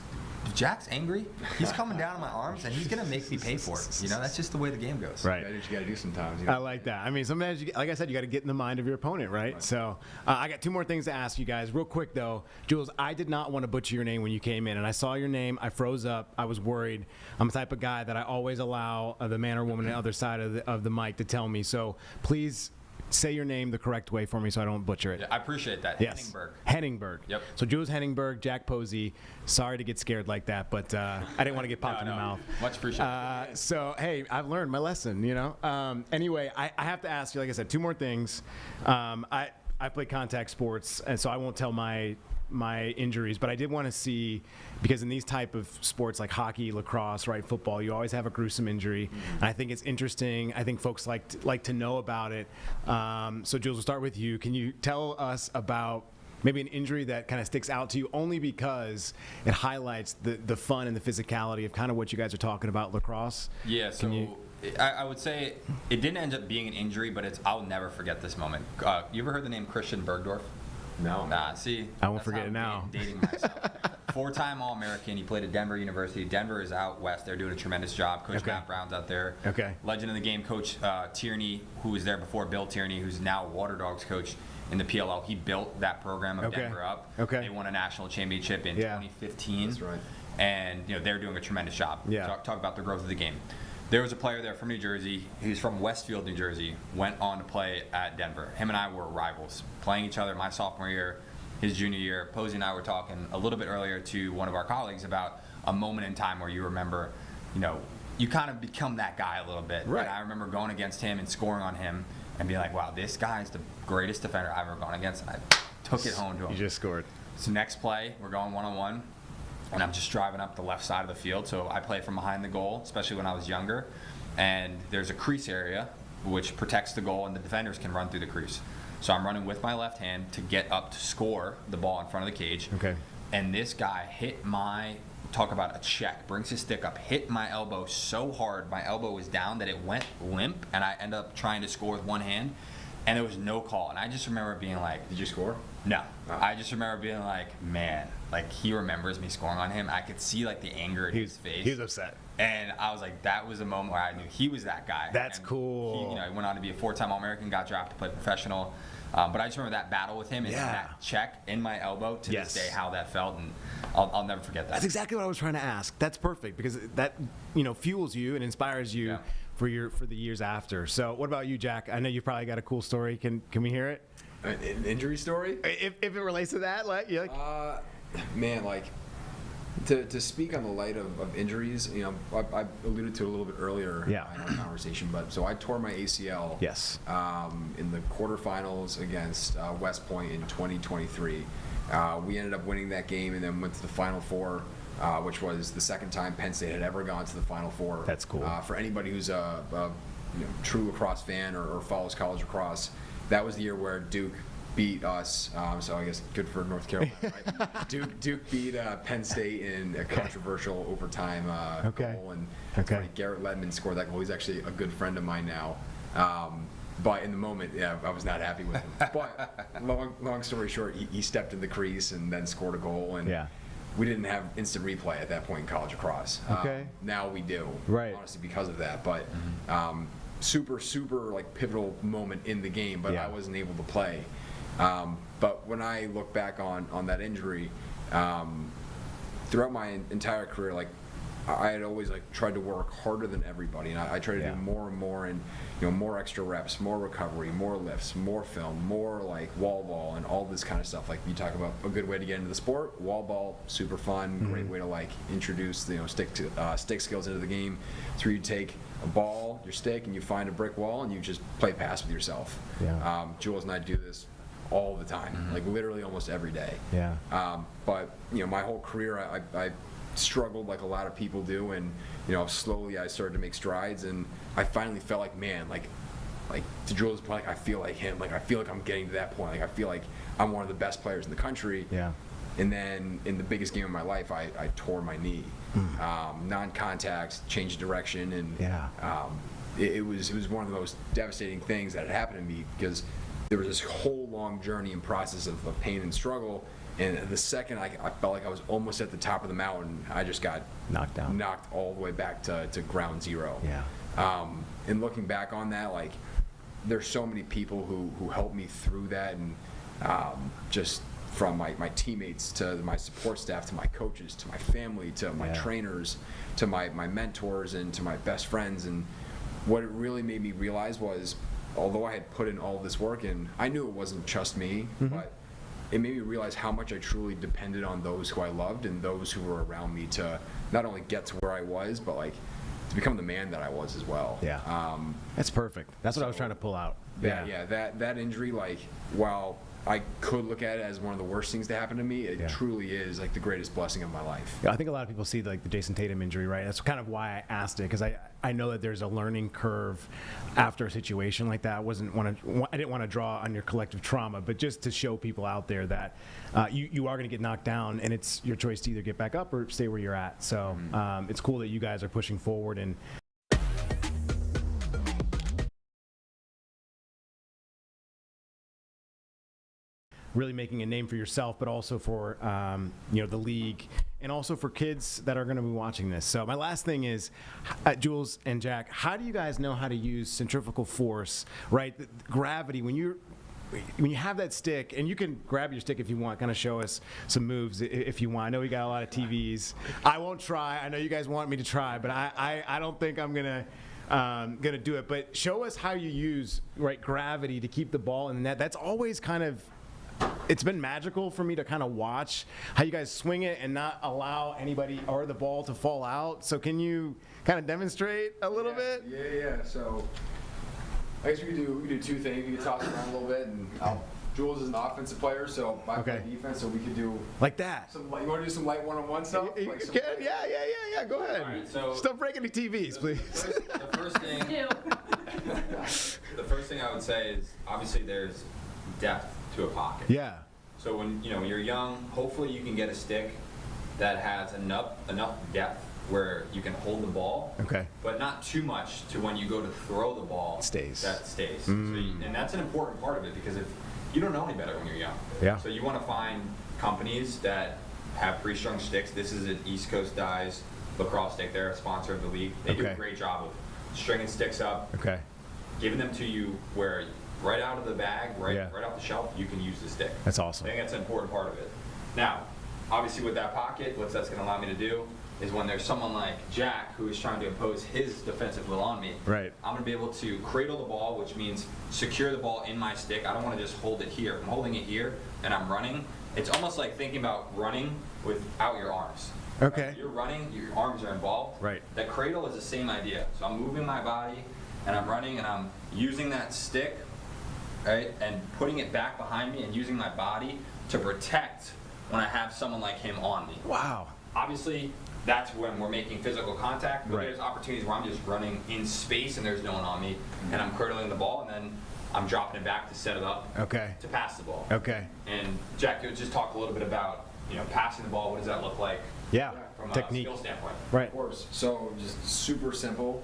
Jack's angry, he's coming down on my arms, and he's gonna make me pay for it. That's just the way the game goes.
Right.
That's what you got to do sometimes.
I like that. I mean, sometimes, like I said, you got to get in the mind of your opponent, right? So I got 2 more things to ask you guys. Real quick, though. Jules, I did not want to butcher your name when you came in, and I saw your name. I froze up. I was worried. I'm the type of guy that I always allow the man or woman on the other side of the mic to tell me. So please say your name the correct way for me so I don't butcher it.
Yeah, I appreciate that.
Yes.
Henningberg.
Yep. So Jules Henningberg, Jack Posey. Sorry to get scared like that, but I didn't want to get popped in the mouth.
Much appreciated.
So, hey, I've learned my lesson, Anyway, I have to ask you, like I said, 2 more things. I play contact sports, and so I won't tell my injuries, but I did want to see, because in these type of sports like hockey, lacrosse, right, football, you always have a gruesome injury, and I think it's interesting. I think folks like to know about it. So Jules, we'll start with you. Can you tell us about maybe an injury that kind of sticks out to you, only because it highlights the fun and the physicality of kind of what you guys are talking about, lacrosse?
Yeah, so I would say it didn't end up being an injury, but I'll never forget this moment. You ever heard the name Christian Bergdorf?
No.
Nah, see?
I won't forget it now.
Dating myself. 4-time All-American. He played at Denver University. Denver is out west. They're doing a tremendous job. Coach Matt Brown's out there.
Okay.
Legend of the game, Coach Tierney, who was there before, Bill Tierney, who's now Water Dogs coach in the PLL. He built that program of Denver up.
Okay.
They won a national championship in 2015.
That's right.
And they're doing a tremendous job.
Yeah.
Talk about the growth of the game. There was a player there from New Jersey. He was from Westfield, New Jersey. Went on to play at Denver. Him and I were rivals, playing each other my sophomore year, his junior year. Posey and I were talking a little bit earlier to one of our colleagues about a moment in time where you remember, you kind of become that guy a little bit.
Right.
And I remember going against him and scoring on him and being like, wow, this guy is the greatest defender I've ever gone against. And I took it home to him.
You just scored.
So next play, we're going one-on-one. And I'm just driving up the left side of the field. So I play from behind the goal, especially when I was younger. And there's a crease area which protects the goal, and the defenders can run through the crease. So I'm running with my left hand to get up to score the ball in front of the cage.
Okay.
And this guy hit talk about a check, brings his stick up, hit my elbow so hard, my elbow was down that it went limp, and I ended up trying to score with one hand, and there was no call. And I just remember being like,
Did you score?
no. I just remember being like, man, like he remembers me scoring on him. I could see like the anger in his face.
He was upset.
And I was like, that was a moment where I knew he was that guy.
That's
And
cool.
He went on to be a 4-time All-American, got drafted, played professional. But I just remember that battle with him and that check in my elbow to this day, how that felt, and I'll never forget that.
That's exactly what I was trying to ask. That's perfect, because that fuels you and inspires you for the years after. So what about you, Jack? I know you probably got a cool story. Can we hear it?
An injury story?
If it relates to that,
Man, to speak on the light of injuries, I alluded to it a little bit earlier in our conversation, but so I tore my ACL in the quarterfinals against West Point in 2023. We ended up winning that game and then went to the Final Four, which was the second time Penn State had ever gone to the Final Four.
That's cool.
For anybody who's a true lacrosse fan or follows college lacrosse, that was the year where Duke beat us, so I guess good for North Carolina. Right? Duke beat Penn State in a controversial overtime goal, and Garrett Ledman scored that goal. He's actually a good friend of mine now. But in the moment, yeah, I was not happy with him. But long story short, he stepped in the crease and then scored a goal. And we didn't have instant replay at that point in college lacrosse.
Okay.
Now we do, honestly, because of that. But super like pivotal moment in the game, but I wasn't able to play. But when I look back on that injury, throughout my entire career, like I had always like tried to work harder than everybody, and I tried to do more and more, and more extra reps, more recovery, more lifts, more film, more like wall ball, and all this kind of stuff. Like you talk about a good way to get into the sport, wall ball, super fun, great way to like introduce stick skills into the game. So you take a ball, your stick, and you find a brick wall, and you just play pass with yourself. Jules and I do this all the time, like literally almost every day. But my whole career, I struggled like a lot of people do, and slowly I started to make strides, and I finally felt like, man, like to Jules' point, like, I feel like him, like I feel like I'm getting to that point, like I feel like I'm one of the best players in the country. And then in the biggest game of my life, I tore my knee, non-contact, changed direction, and it was one of the most devastating things that had happened to me, because there was this whole long journey and process of pain and struggle. And the second I felt like I was almost at the top of the mountain, I just got knocked all the way back to ground zero. And looking back on that, like there's so many people who helped me through that, and just from my teammates to my support staff to my coaches to my family to my trainers to my mentors and to my best friends. And what it really made me realize was, although I had put in all this work, and I knew it wasn't just me, but it made me realize how much I truly depended on those who I loved and those who were around me to not only get to where I was, but like to become the man that I was as well.
That's perfect. That's what I was trying to pull out.
That injury, like, while I could look at it as one of the worst things to happen to me, it truly is like the greatest blessing of my life.
I think a lot of people see like the Jason Tatum injury, right? That's kind of why I asked it, because I know that there's a learning curve after a situation like that. I didn't want to draw on your collective trauma, but just to show people out there that you are going to get knocked down, and it's your choice to either get back up or stay where you're at. So it's cool that you guys are pushing forward and really making a name for yourself, but also for the league, and also for kids that are going to be watching this. So my last thing is, Jules and Jack, how do you guys know how to use centrifugal force, right? The gravity, when you have that stick, and you can grab your stick if you want, kind of show us some moves if you want. I know we got a lot of TVs. I won't try. I know you guys want me to try, but I don't think I'm gonna do it. But show us how you use gravity to keep the ball in the net. That's always kind of, it's been magical for me to kind of watch how you guys swing it and not allow anybody or the ball to fall out. So can you kind of demonstrate a little bit?
Yeah. So I guess we could do two things. We could toss it around a little bit, and Jules is an offensive player, so I play defense, so we could do
like that.
You want to do some light one-on-one stuff?
Yeah. Go ahead.
All right, so
just don't break any TVs, please.
The first thing I would say is, obviously there's depth to a pocket. So when you're young, hopefully you can get a stick that has enough depth where you can hold the ball, but not too much to when you go to throw the ball,
stays.
That stays. So and that's an important part of it, because if you don't know any better when you're young. So you want to find companies that have pre-strung sticks. This is an East Coast Dyes lacrosse stick. They're a sponsor of the league. They do a great job of stringing sticks up, giving them to you where right out of the bag, right off the shelf, you can use the stick.
That's awesome.
I think that's an important part of it. Now, obviously with that pocket, what that's going to allow me to do is when there's someone like Jack who is trying to impose his defensive will on me, I'm going to be able to cradle the ball, which means secure the ball in my stick. I don't want to just hold it here. I'm holding it here and I'm running. It's almost like thinking about running without your arms. Right? You're running, your arms are involved. That cradle is the same idea. So I'm moving my body and I'm running and I'm using that stick, and putting it back behind me and using my body to protect when I have someone like him on me.
Wow.
Obviously, that's when we're making physical contact, but there's opportunities where I'm just running in space and there's no one on me, and I'm cradling the ball, and then I'm dropping it back to set it up to pass the ball. And Jack, you just talk a little bit about passing the ball. What does that look like? From
Technique.
A skill standpoint?
Of course. So just super simple.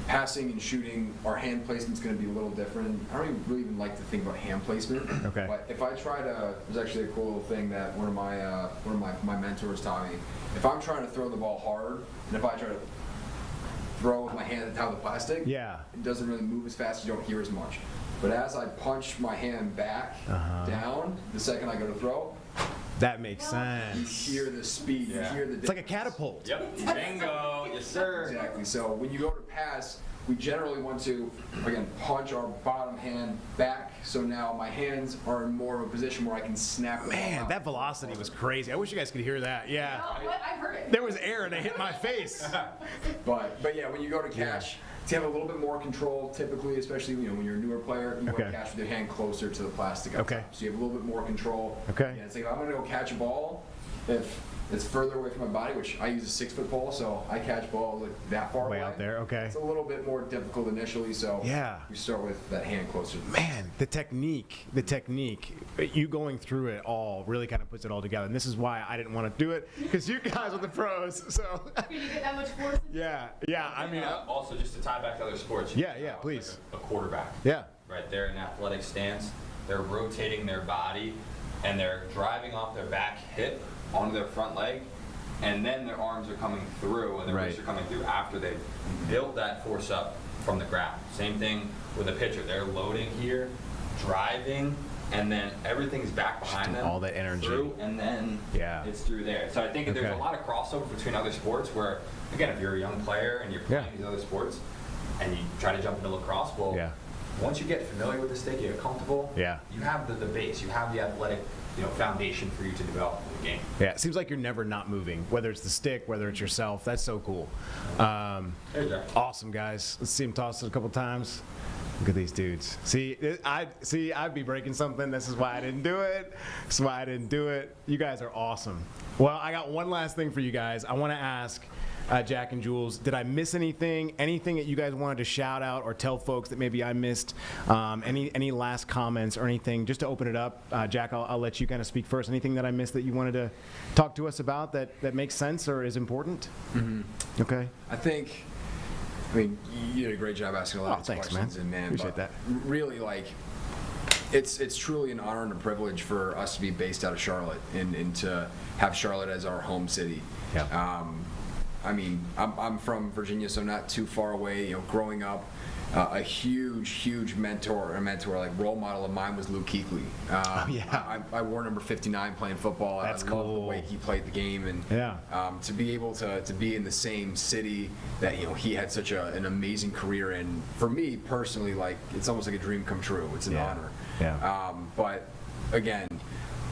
passing and shooting, our hand placement's going to be a little different. I don't really even like to think about hand placement.
Okay.
But if I try to, there's actually a cool little thing that one of my mentors taught me. If I'm trying to throw the ball hard, and if I try to throw with my hand on top of the plastic, it doesn't really move as fast. You don't hear as much. But as I punch my hand back down, the second I go to throw,
that makes
you
sense.
hear the speed. You hear the difference.
It's like a catapult.
Yep. Bingo. Yes, sir.
Exactly. So when you go to pass, we generally want to, again, punch our bottom hand back. So now my hands are in more of a position where I can snap the ball
Man,
out.
that velocity was crazy. I wish you guys could hear that. Yeah.
I heard it.
There was air and it hit my face.
But yeah, when you go to catch, to have a little bit more control, typically, especially when you're a newer player, you want to catch with your hand closer to the plastic up top. So you have a little bit more control.
Okay.
Yeah, it's like if I'm going to go catch a ball, if it's further away from my body, which I use a 6-foot pole, so I catch balls like that far away.
Way out there, okay.
It's a little bit more difficult initially, so we start with that hand closer to the
Man, the technique, you going through it all really kind of puts it all together. And this is why I didn't want to do it, because you guys are the pros. So
Can you get that much force?
yeah. I mean,
also just to tie back to other sports.
please.
Like a quarterback.
Yeah.
Right there in athletic stance, they're rotating their body, and they're driving off their back hip onto their front leg, and then their arms are coming through, and their wrists are coming through after they've built that force up from the ground. Same thing with a pitcher. They're loading here, driving, and then everything's back behind them.
All that energy.
Through, and then it's through there. So I think there's a lot of crossover between other sports where, again, if you're a young player and you're playing these other sports, and you try to jump into lacrosse, once you get familiar with the stick, you get comfortable, you have the base, you have the athletic foundation for you to develop in the game.
Yeah, it seems like you're never not moving, whether it's the stick, whether it's yourself. That's so cool. Awesome, guys. Let's see him toss it a couple times. Look at these dudes. I'd be breaking something. This is why I didn't do it. This is why I didn't do it. You guys are awesome. Well, I got one last thing for you guys. I want to ask Jack and Jules, did I miss anything? Anything that you guys wanted to shout out or tell folks that maybe I missed? Any last comments or anything? Just to open it up, Jack, I'll let you kind of speak first. Anything that I missed that you wanted to talk to us about that makes sense or is important? Mm-hmm. Okay.
I mean, you did a great job asking a lot of these questions,
man. Appreciate that.
Really, it's truly an honor and a privilege for us to be based out of Charlotte and to have Charlotte as our home city.
Yeah.
I mean, I'm from Virginia, so not too far away. Growing up, a huge mentor, like role model of mine was Luke Kuechly. I wore number 59 playing football.
That's
I
cool.
love the way he played the game, and to be able to be in the same city that he had such an amazing career in. For me personally, it's almost like a dream come true. It's an honor.
Yeah.
But again,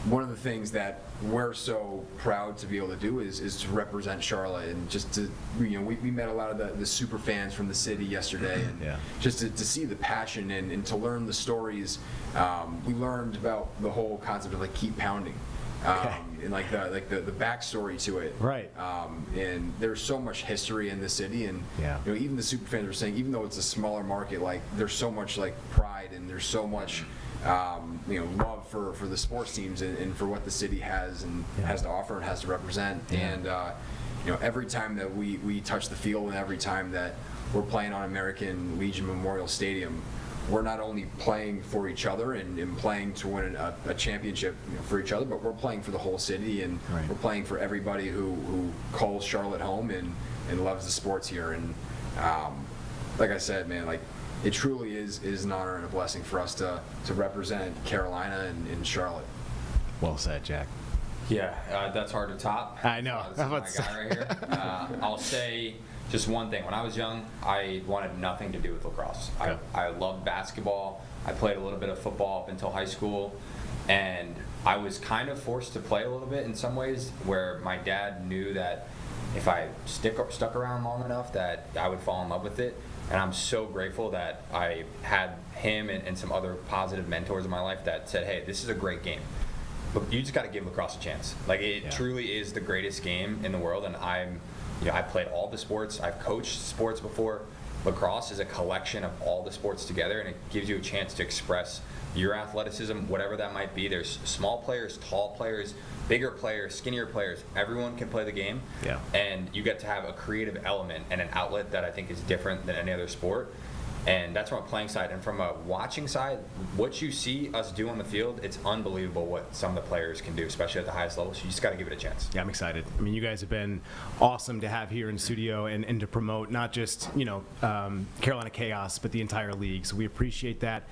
one of the things that we're so proud to be able to do is to represent Charlotte, and just to we met a lot of the super fans from the city yesterday, and just to see the passion and to learn the stories. We learned about the whole concept of keep pounding, and the backstory to it.
Right.
And there's so much history in the city, and even the super fans were saying, even though it's a smaller market, there's so much pride, and there's so much love for the sports teams and for what the city has and has to offer and has to represent. And every time that we touch the field, and every time that we're playing on American Legion Memorial Stadium, we're not only playing for each other and playing to win a championship for each other, but we're playing for the whole city, and we're playing for everybody who calls Charlotte home and loves the sports here. And like I said, man, it truly is an honor and a blessing for us to represent Carolina and Charlotte.
Well said, Jack.
Yeah, that's hard to top.
I know.
This is my guy right here. I'll say just one thing. When I was young, I wanted nothing to do with lacrosse. I loved basketball. I played a little bit of football up until high school, and I was kind of forced to play a little bit in some ways, where my dad knew that if I stuck around long enough that I would fall in love with it. And I'm so grateful that I had him and some other positive mentors in my life that said, hey, this is a great game. Look, you just got to give lacrosse a chance. It truly is the greatest game in the world. And I played all the sports. I've coached sports before. lacrosse is a collection of all the sports together, and it gives you a chance to express your athleticism, whatever that might be. There's small players, tall players, bigger players, skinnier players. Everyone can play the game, and you get to have a creative element and an outlet that I think is different than any other sport. And that's from a playing side. And from a watching side, what you see us do on the field, it's unbelievable what some of the players can do, especially at the highest level. So you just got to give it a chance.
Yeah, I'm excited. I mean, you guys have been awesome to have here in the studio and to promote not just, Carolina Chaos, but the entire league. So we appreciate that.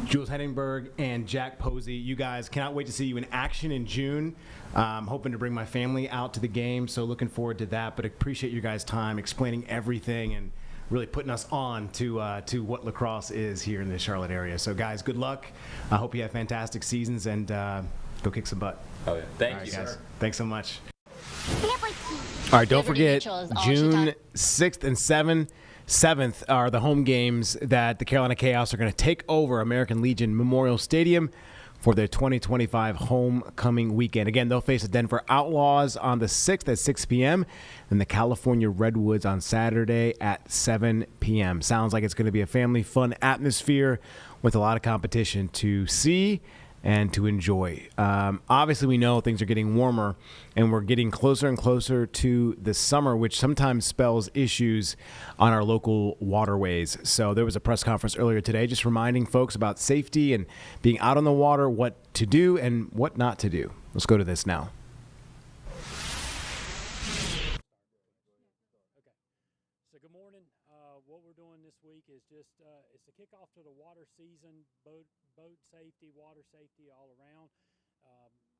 Jules Henningberg and Jack Posey, you guys, cannot wait to see you in action in June. I'm hoping to bring my family out to the game, so looking forward to that. But appreciate your guys' time explaining everything and really putting us on to what lacrosse is here in the Charlotte area. So, guys, good luck. I hope you have fantastic seasons, and go kick some butt.
Oh, yeah. Thank you,
guys.
sir.
Thanks so much. All right, don't forget, June 6th and 7th are the home games that the Carolina Chaos are going to take over American Legion Memorial Stadium for their 2025 homecoming weekend. Again, they'll face the Denver Outlaws on the 6th at 6 p.m. and the California Redwoods on Saturday at 7 p.m. Sounds like it's going to be a family fun atmosphere with a lot of competition to see and to enjoy. Obviously, we know things are getting warmer, and we're getting closer and closer to the summer, which sometimes spells issues on our local waterways. So there was a press conference earlier today just reminding folks about safety and being out on the water, what to do and what not to do. Let's go to this now.
So good morning. What we're doing this week is just it's a kickoff to the water season, boat safety, water safety all around.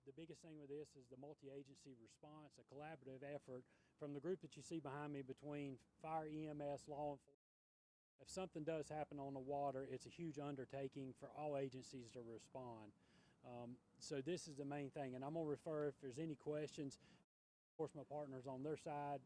The biggest thing with this is the multi-agency response, a collaborative effort from the group that you see behind me between fire, EMS, law enforcement. If something does happen on the water, it's a huge undertaking for all agencies to respond. So this is the main thing, and I'm going to refer, if there's any questions, enforcement partners on their side.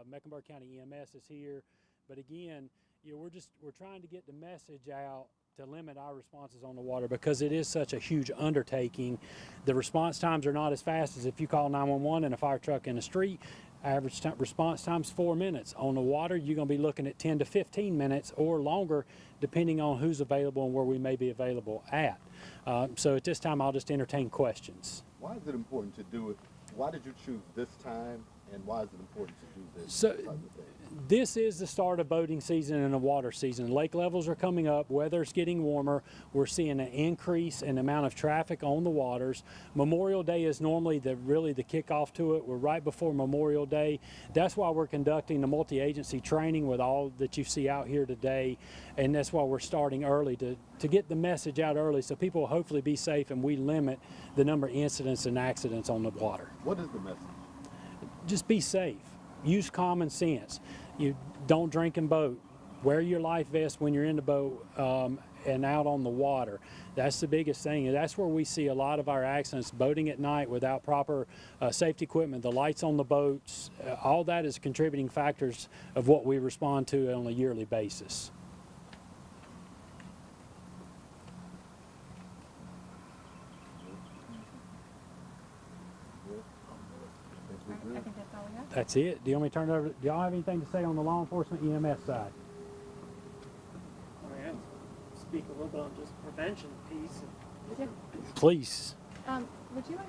Mecklenburg County EMS is here, but again, we're trying to get the message out to limit our responses on the water because it is such a huge undertaking. The response times are not as fast as if you call 911 in a fire truck in the street. Average response time's 4 minutes. On the water, you're going to be looking at 10 to 15 minutes or longer, depending on who's available and where we may be available at. So at this time, I'll just entertain questions.
Why is it important to do it? Why did you choose this time, and why is it important to do this?
So this is the start of boating season and the water season. Lake levels are coming up, weather's getting warmer. We're seeing an increase in the amount of traffic on the waters. Memorial Day is normally really the kickoff to it. We're right before Memorial Day. That's why we're conducting the multi-agency training with all that you see out here today, and that's why we're starting early to get the message out early so people will hopefully be safe and we limit the number of incidents and accidents on the water.
What is the message?
Just be safe. Use common sense. You don't drink and boat. Wear your life vest when you're in the boat and out on the water. That's the biggest thing. And that's where we see a lot of our accidents, boating at night without proper safety equipment, the lights on the boats. All that is contributing factors of what we respond to on a yearly basis.
I think that's all we have.
That's it. Do you want me to turn it over? Do y'all have anything to say on the law enforcement EMS side?
I mean, speak a little bit on just prevention piece.
Please.
Would you mind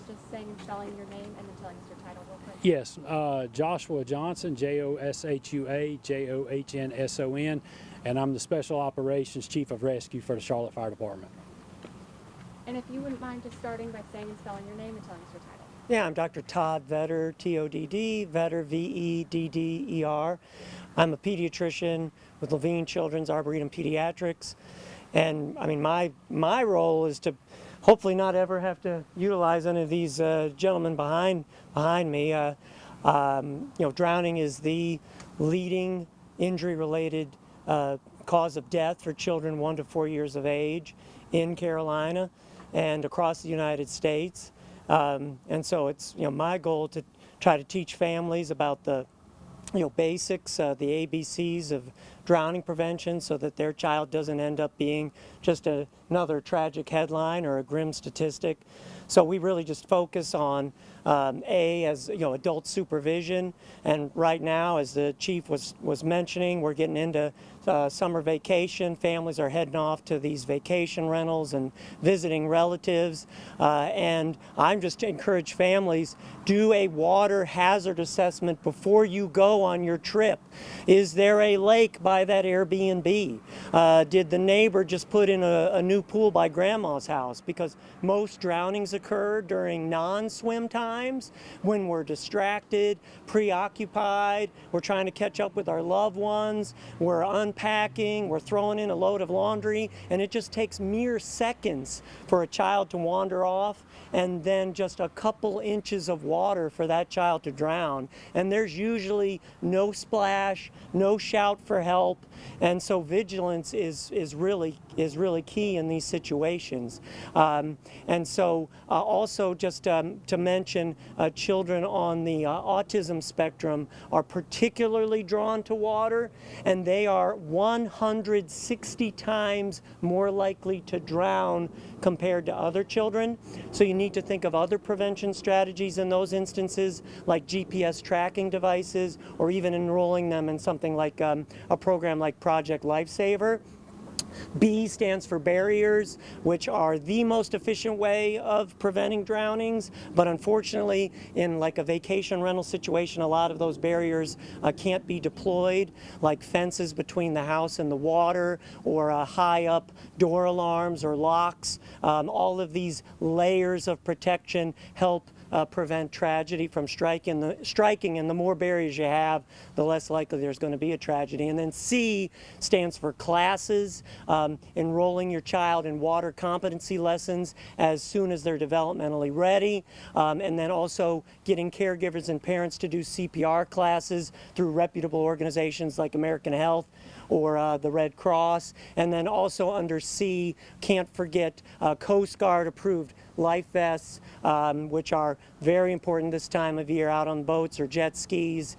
just saying and spelling your name and then telling us your title real quick?
Yes, Joshua Johnson, Joshua Johnson, and I'm the Special Operations Chief of Rescue for the Charlotte Fire Department.
And if you wouldn't mind just starting by saying and spelling your name and telling us your title.
Yeah, I'm Dr. Todd Vedder, T-O-D-D, Vedder, V-E-D-D-E-R. I'm a pediatrician with Levine Children's Arboretum Pediatrics. And I mean, my role is to hopefully not ever have to utilize any of these gentlemen behind me. Drowning is the leading injury-related cause of death for children 1 to 4 years of age in Carolina and across the United States. And so it's my goal to try to teach families about the basics, the ABCs of drowning prevention so that their child doesn't end up being just another tragic headline or a grim statistic. So we really just focus on as adult supervision, and right now, as the chief was mentioning, we're getting into summer vacation. Families are heading off to these vacation rentals and visiting relatives, and I'm just to encourage families, do a water hazard assessment before you go on your trip. Is there a lake by that Airbnb? Did the neighbor just put in a new pool by grandma's house? Because most drownings occur during non-swim times when we're distracted, preoccupied, we're trying to catch up with our loved ones, we're unpacking, we're throwing in a load of laundry, and it just takes mere seconds for a child to wander off, and then just a couple inches of water for that child to drown. And there's usually no splash, no shout for help, and so vigilance is really key in these situations. And so also just to mention, children on the autism spectrum are particularly drawn to water, and they are 160 times more likely to drown compared to other children. So you need to think of other prevention strategies in those instances, like GPS tracking devices, or even enrolling them in something like a program like Project Lifesaver. B stands for barriers, which are the most efficient way of preventing drownings, but unfortunately in like a vacation rental situation, a lot of those barriers can't be deployed, like fences between the house and the water, or high up door alarms or locks. All of these layers of protection help prevent tragedy from striking, and the more barriers you have, the less likely there's going to be a tragedy. And then C stands for classes, enrolling your child in water competency lessons as soon as they're developmentally ready, and then also getting caregivers and parents to do CPR classes through reputable organizations like American Health or the Red Cross. And then also under C, can't forget Coast Guard approved life vests, which are very important this time of year out on boats or jet skis,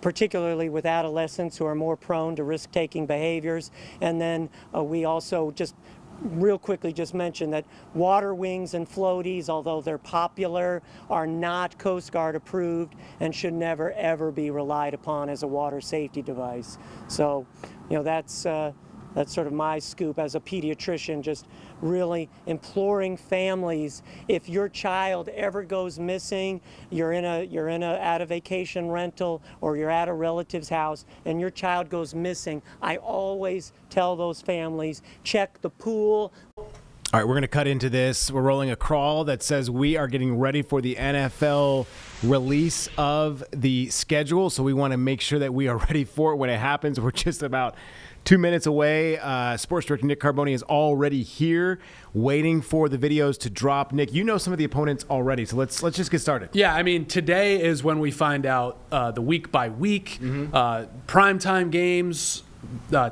particularly with adolescents who are more prone to risk-taking behaviors. And then we also just real quickly just mention that water wings and floaties, although they're popular, are not Coast Guard approved and should never ever be relied upon as a water safety device. So, that's sort of my scoop as a pediatrician, just really imploring families, if your child ever goes missing, you're at a vacation rental or you're at a relative's house and your child goes missing, I always tell those families, check the pool.
All right, we're going to cut into this. We're rolling a crawl that says we are getting ready for the NFL release of the schedule, so we want to make sure that we are ready for it when it happens. We're just about 2 minutes away. Sports director Nick Carboni is already here, waiting for the videos to drop. Nick, you know some of the opponents already, so let's just get started.
Yeah, I mean, today is when we find out the week by week, primetime games,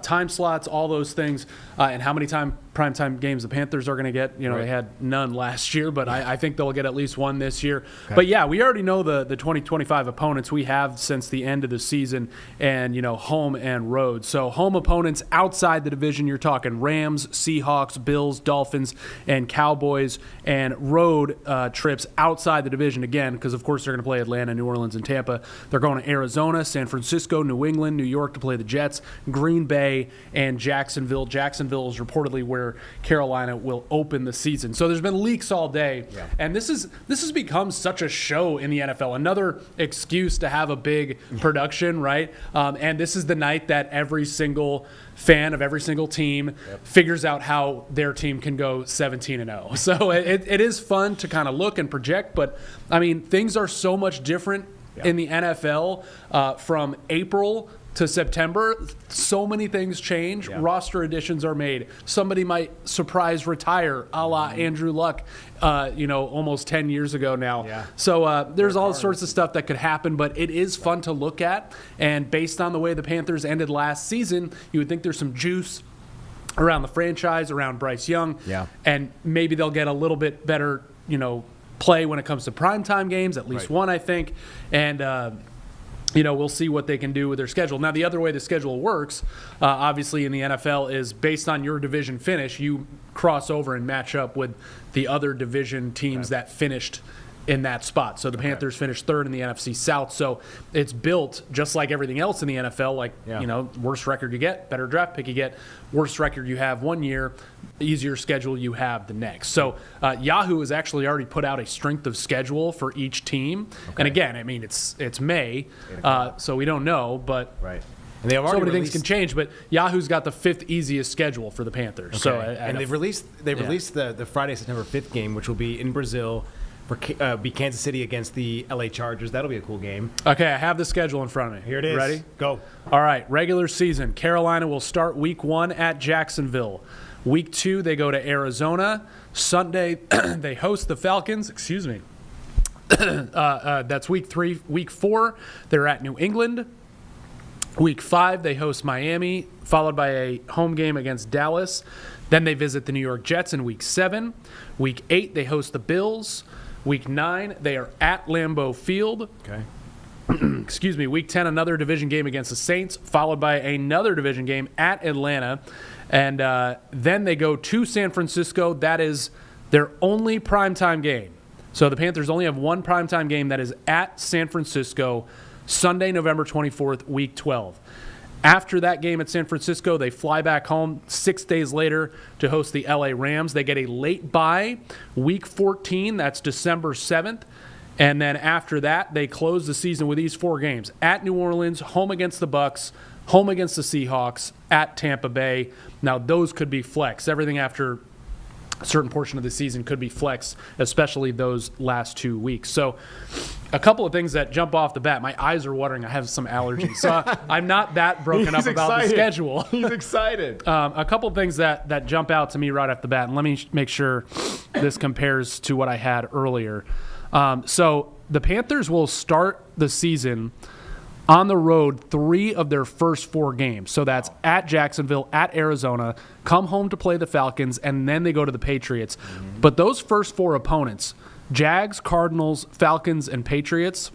time slots, all those things, and how many primetime games the Panthers are going to get. Right. They had none last year, but I think they'll get at least one this year. Okay. But yeah, we already know the 2025 opponents we have since the end of the season, and home and road. So home opponents outside the division, you're talking Rams, Seahawks, Bills, Dolphins, and Cowboys, and road trips outside the division again, because of course they're going to play Atlanta, New Orleans, and Tampa. They're going to Arizona, San Francisco, New England, New York to play the Jets, Green Bay, and Jacksonville. Jacksonville is reportedly where Carolina will open the season. So there's been leaks all day, and this has become such a show in the NFL. Another excuse to have a big production, right? And this is the night that every single fan of every single team figures out how their team can go 17-0. So it is fun to kind of look and project, but I mean, things are so much different in the NFL from April to September. So many things change. Roster additions are made. Somebody might surprise retire, a la Andrew Luck, almost 10 years ago now. So there's all sorts of stuff that could happen, but it is fun to look at. And based on the way the Panthers ended last season, you would think there's some juice around the franchise, around Bryce Young. And maybe they'll get a little bit better, play when it comes to primetime games, at least one, I think. And we'll see what they can do with their schedule. Now, the other way the schedule works, obviously in the NFL, is based on your division finish, you cross over and match up with the other division teams that finished in that spot. So the Panthers finished third in the NFC South. So it's built just like everything else in the NFL, like, worst record you get, better draft pick you get, worst record you have one year, easier schedule you have the next. So Yahoo has actually already put out a strength of schedule for each team. And again, I mean, it's May, so we don't know, but
and they've already
so many things can change, but Yahoo's got the 5th easiest schedule for the Panthers. So
and they've released the Friday, September 5th game, which will be in Brazil. Be Kansas City against the LA Chargers. That'll be a cool game.
Okay, I have the schedule in front of me.
Here it is.
Ready?
Go.
All right, regular season. Carolina will start week 1 at Jacksonville. Week 2, they go to Arizona. Sunday, they host the Falcons. Excuse me. That's week 3. Week 4, they're at New England. Week 5, they host Miami, followed by a home game against Dallas. Then they visit the New York Jets in week 7. Week 8, they host the Bills. Week 9, they are at Lambeau Field.
Okay.
Excuse me. Week 10, another division game against the Saints, followed by another division game at Atlanta. And then they go to San Francisco. That is their only primetime game. So the Panthers only have one primetime game that is at San Francisco, Sunday, November 24th, week 12. After that game at San Francisco, they fly back home 6 days later to host the LA Rams. They get a late bye, week 14, that's December 7th. And then after that, they close the season with these 4 games. At New Orleans, home against the Bucks, home against the Seahawks, at Tampa Bay. Now, those could be flex. Everything after a certain portion of the season could be flex, especially those last 2 weeks. So a couple of things that jump off the bat. My eyes are watering. I have some allergies. So I'm not that broken up about the schedule.
He's excited.
A couple of things that jump out to me right off the bat. And let me make sure this compares to what I had earlier. So the Panthers will start the season on the road 3 of their first 4 games. So that's at Jacksonville, at Arizona, come home to play the Falcons, and then they go to the Patriots. But those first 4 opponents, Jags, Cardinals, Falcons, and Patriots,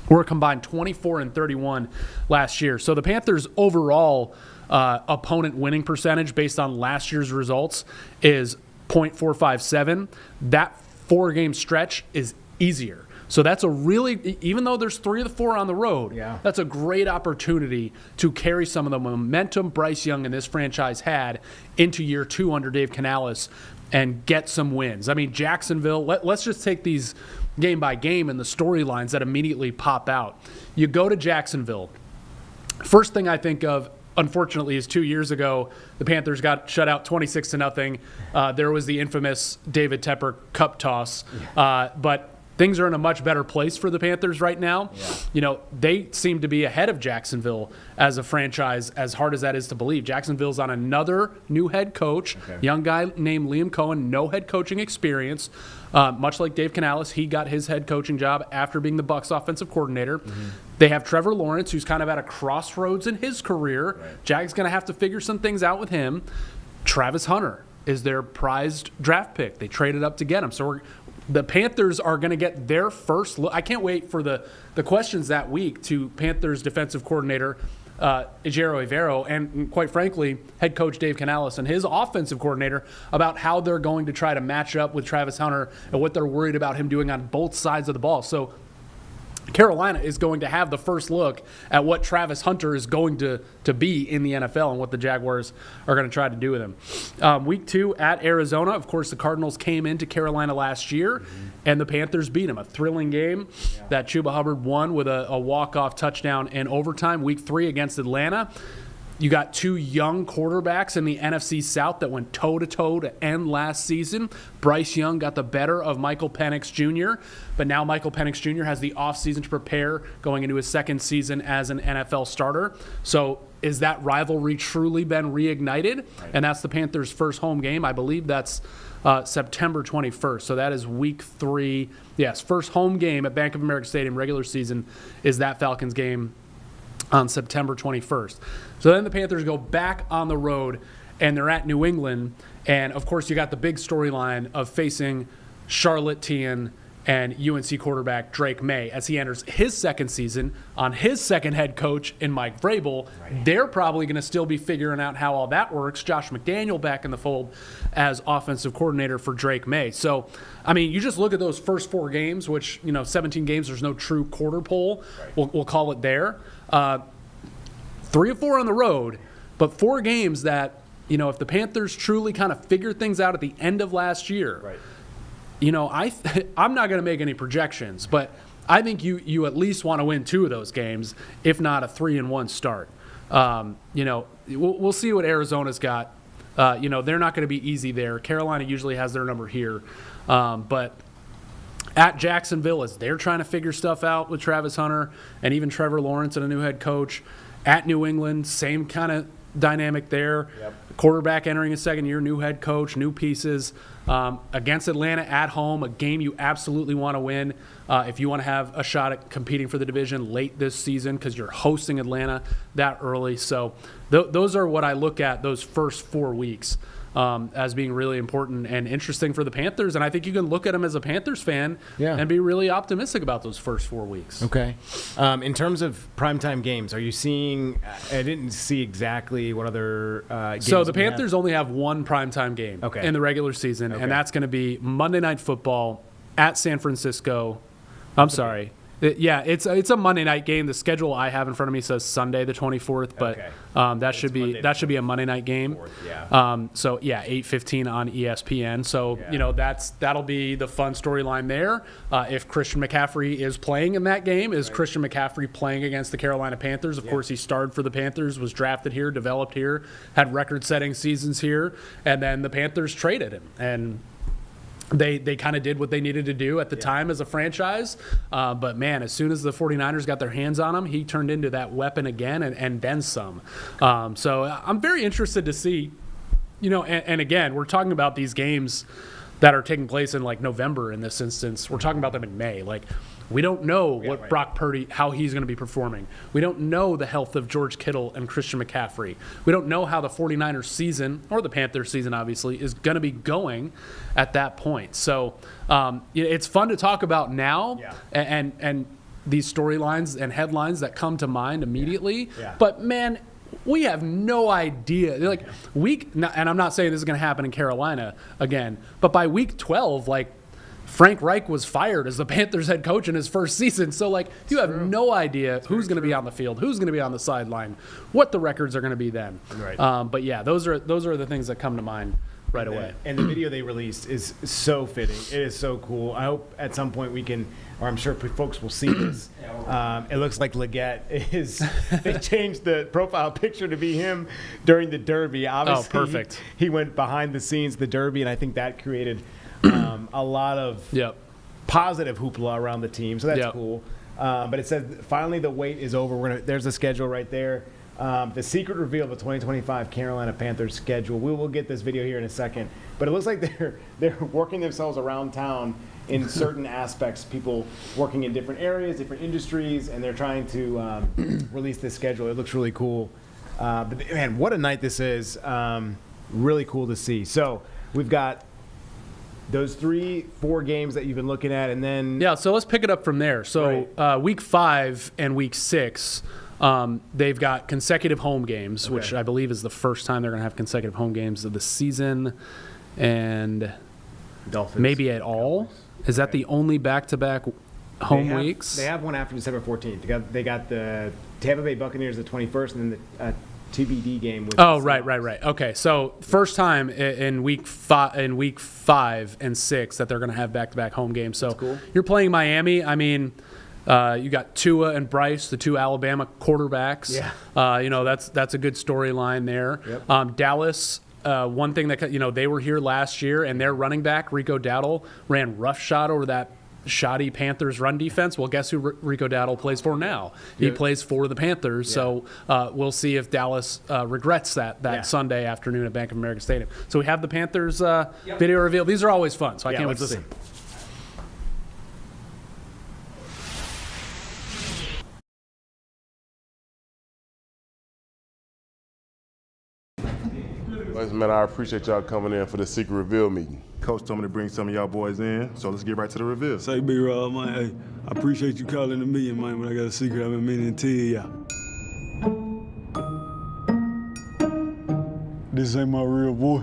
were combined 24-31 last year. So the Panthers' overall opponent winning percentage based on last year's results is .457. That 4-game stretch is easier. So that's a really, even though there's 3 of the 4 on the road, that's a great opportunity to carry some of the momentum Bryce Young and this franchise had into year 2 under Dave Canales and get some wins. I mean, Jacksonville, let's just take these game by game and the storylines that immediately pop out. You go to Jacksonville. First thing I think of, unfortunately, is 2 years ago, the Panthers got shut out 26-0. There was the infamous David Tepper cup toss. But things are in a much better place for the Panthers right now. They seem to be ahead of Jacksonville as a franchise, as hard as that is to believe. Jacksonville's on another new head coach, young guy named Liam Cohen, no head coaching experience. Much like Dave Canales, he got his head coaching job after being the Bucs offensive coordinator. They have Trevor Lawrence, who's kind of at a crossroads in his career. Jag's going to have to figure some things out with him. Travis Hunter is their prized draft pick. They traded up to get him. So the Panthers are going to get their first look. I can't wait for the questions that week to Panthers defensive coordinator Ejiro Evero and, quite frankly, head coach Dave Canales and his offensive coordinator about how they're going to try to match up with Travis Hunter and what they're worried about him doing on both sides of the ball. So Carolina is going to have the first look at what Travis Hunter is going to be in the NFL and what the Jaguars are going to try to do with him. Week 2 at Arizona. Of course, the Cardinals came into Carolina last year, and the Panthers beat them. A thrilling game that Chuba Hubbard won with a walk-off touchdown in overtime. Week 3 against Atlanta. You got 2 young quarterbacks in the NFC South that went toe-to-toe to end last season. Bryce Young got the better of Michael Penix Jr., but now Michael Penix Jr. has the offseason to prepare going into his second season as an NFL starter. So is that rivalry truly been reignited? And that's the Panthers' first home game. I believe that's September 21st. So that is week 3. Yes, first home game at Bank of America Stadium, regular season, is that Falcons game on September 21st. So then the Panthers go back on the road, and they're at New England. And, of course, you got the big storyline of facing Charlotte and UNC quarterback Drake May as he enters his second season on his second head coach in Mike Vrabel. Right. They're probably going to still be figuring out how all that works. Josh McDaniel back in the fold as offensive coordinator for Drake May. So, I mean, you just look at those first 4 games, which, 17 games, there's no true quarter poll. Right. We'll call it there. 3 or 4 on the road, but 4 games that, if the Panthers truly kind of figured things out at the end of last year, right. I'm not going to make any projections, but I think you at least want to win 2 of those games, if not a 3-1 start. We'll see what Arizona's got. They're not going to be easy there. Carolina usually has their number here, but at Jacksonville, as they're trying to figure stuff out with Travis Hunter and even Trevor Lawrence and a new head coach. At New England, same kind of dynamic there. Yep. Quarterback entering his second year, new head coach, new pieces. Against Atlanta at home, a game you absolutely want to win if you want to have a shot at competing for the division late this season because you're hosting Atlanta that early. So those are what I look at those first 4 weeks as being really important and interesting for the Panthers. And I think you can look at them as a Panthers fan and be really optimistic about those first 4 weeks.
Okay. In terms of primetime games, are you seeing – I didn't see exactly what other games.
So the Panthers only have 1 primetime game in the regular season, and that's going to be Monday Night Football at San Francisco. I'm sorry. It's a Monday night game. The schedule I have in front of me says Sunday the 24th, but that should be a Monday night game. 8:15 on ESPN. So that'll be the fun storyline there. If Christian McCaffrey is playing in that game, is Christian McCaffrey playing against the Carolina Panthers? Of course, he started for the Panthers, was drafted here, developed here, had record-setting seasons here, and then the Panthers traded him and. They kind of did what they needed to do at the time as a franchise. But, man, as soon as the 49ers got their hands on him, he turned into that weapon again and then some. So I'm very interested to see, and again, we're talking about these games that are taking place in, like, November in this instance. We're talking about them in May. Like, we don't know what Brock Purdy, how he's going to be performing. We don't know the health of George Kittle and Christian McCaffrey. We don't know how the 49ers season, or the Panthers season, obviously, is going to be going at that point. So it's fun to talk about now and these storylines and headlines that come to mind immediately. But, man, we have no idea. Like and I'm not saying this is going to happen in Carolina again, but by week 12, like, Frank Reich was fired as the Panthers head coach in his first season. So, like, you have no idea who's going to be on the field, who's going to be on the sideline, what the records are going to be then. Right. But, yeah, those are the things that come to mind right away.
And the video they released is so fitting. It is so cool. I hope at some point we can, or I'm sure folks will see this. It looks like Leggett is – they changed the profile picture to be him during the Derby. Obviously,
perfect.
He went behind the scenes, the Derby, and I think that created – a lot of positive hoopla around the team, so that's cool. But it says finally the wait is over. There's a schedule right there. The secret reveal of the 2025 Carolina Panthers schedule. We will get this video here in a second, but it looks like they're working themselves around town in certain aspects. People working in different areas, different industries, and they're trying to release this schedule. It looks really cool. But man, what a night this is! Really cool to see. So we've got those 3-4 games that you've been looking at, and then
so let's pick it up from there. So week 5 and week 6, they've got consecutive home games, which I believe is the first time they're going to have consecutive home games of the season, and
Dolphins
maybe at all. Is that the only back-to-back home weeks?
They have one after December 14th. They got the Tampa Bay Buccaneers the 21st, and then the TBD game with
right. Okay, so first time in week 5 and 6 that they're going to have back-to-back home games. So
cool.
You're playing Miami. I mean, you got Tua and Bryce, the 2 Alabama quarterbacks. That's a good storyline there.
Yep.
Dallas. One thing that they were here last year, and their running back Rico Dowdle ran roughshod over that shoddy Panthers run defense. Well, guess who Rico Dowdle plays for now? He plays for the Panthers. So we'll see if Dallas regrets that Sunday afternoon at Bank of America Stadium. So we have the Panthers video reveal. These are always fun, so I can't wait to see.
Listen, man, I appreciate y'all coming in for the secret reveal meeting. Coach told me to bring some of y'all boys in, so let's get right to the reveal.
Say, B-Rob, man, hey, I appreciate you calling the meeting, man, but I got a secret I've been meaning to tell y'all. This ain't my real voice.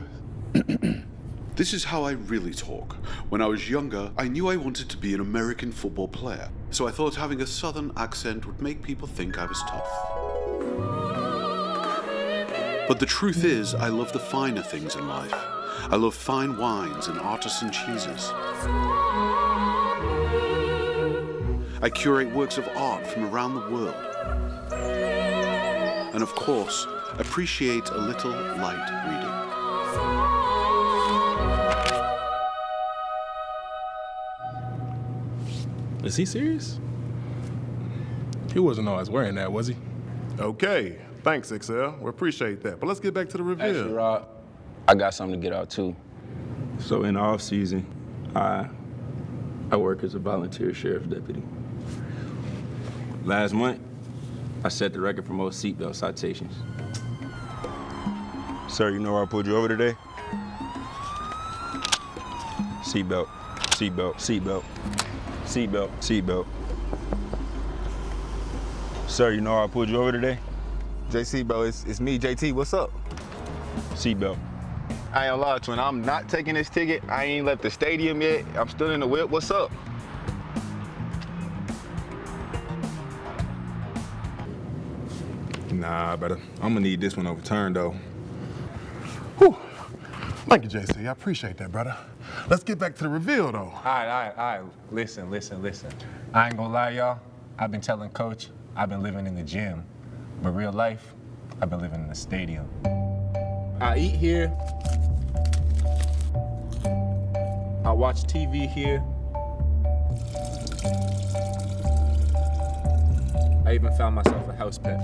This is how I really talk. When I was younger, I knew I wanted to be an American football player, so I thought having a southern accent would make people think I was tough. But the truth is, I love the finer things in life. I love fine wines and artisan cheeses. I curate works of art from around the world. And of course, appreciate a little light reading.
Is he serious? He wasn't always wearing that, was he?
Okay, thanks, XL. We appreciate that. But let's get back to the reveal.
Actually, Rob, I got something to get out too.
So in the off season, I work as a volunteer sheriff deputy. Last month, I set the record for most seatbelt citations.
Sir, you know where I pulled you over today? Seatbelt, seatbelt, seatbelt, seatbelt, seatbelt. Sir, you know where I pulled you over today?
JC, bro, it's me, JT. What's up?
Seatbelt.
I ain't gonna lie, twin. I'm not taking this ticket. I ain't left the stadium yet. I'm still in the whip. What's up?
Nah, brother. I'm gonna need this one overturned, though.
Whew. Thank you, JC. I appreciate that, brother. Let's get back to the reveal, though.
All right. Listen. I ain't gonna lie, y'all. I've been telling Coach I've been living in the gym, but real life, I've been living in the stadium. I eat here. I watch TV here. I even found myself a house pet.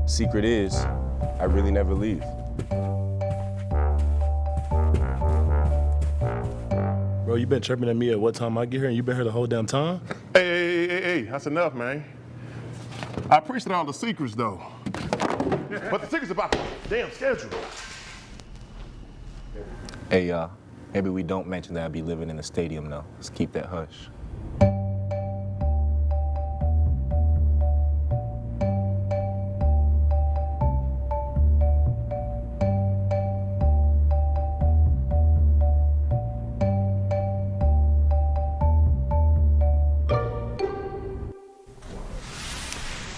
Secret is, I really never leave.
Bro, you been chirping at me at what time I get here, and you been here the whole damn time?
Hey, that's enough, man. I appreciate all the secrets, though. But the secret's about the damn schedule.
Hey, maybe we don't mention that I'd be living in the stadium, though. Let's keep that hush.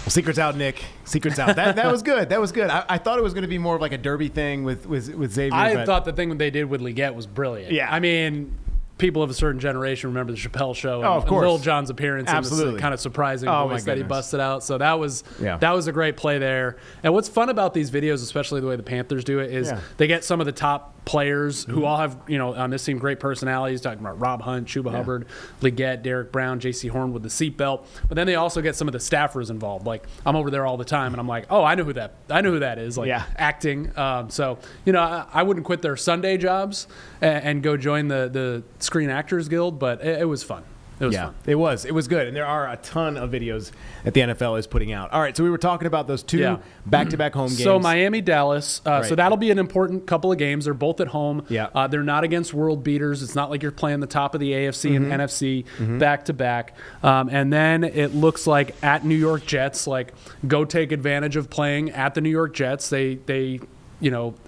Secret's out, Nick. Secret's out. That was good. That was good. I thought it was going to be more of like a derby thing with Xavier.
I thought the thing they did with Leggett was brilliant.
Yeah.
I mean, people of a certain generation remember the Chappelle Show and,
of course.
and Lil Jon's appearance.
Absolutely.
And the kind of surprising voice that he busted out. So that was a great play there. And what's fun about these videos, especially the way the Panthers do it, is they get some of the top players who all have, on this team, great personalities, talking about Rob Hunt, Chuba Hubbard, Leggett, Derek Brown, J.C. Horn with the seatbelt. But then they also get some of the staffers involved. Like, I'm over there all the time, and I'm like, oh, I know who that is, like acting. So, I wouldn't quit their Sunday jobs and go join the Screen Actors Guild, but it was fun. It was fun.
It was good. And there are a ton of videos that the NFL is putting out. All right, so we were talking about those two back-to-back home games.
So Miami, Dallas. So that'll be an important couple of games. They're both at home.
Yeah.
They're not against world beaters. It's not like you're playing the top of the AFC and NFC back-to-back. And then it looks like at New York Jets, like go take advantage of playing at the New York Jets. They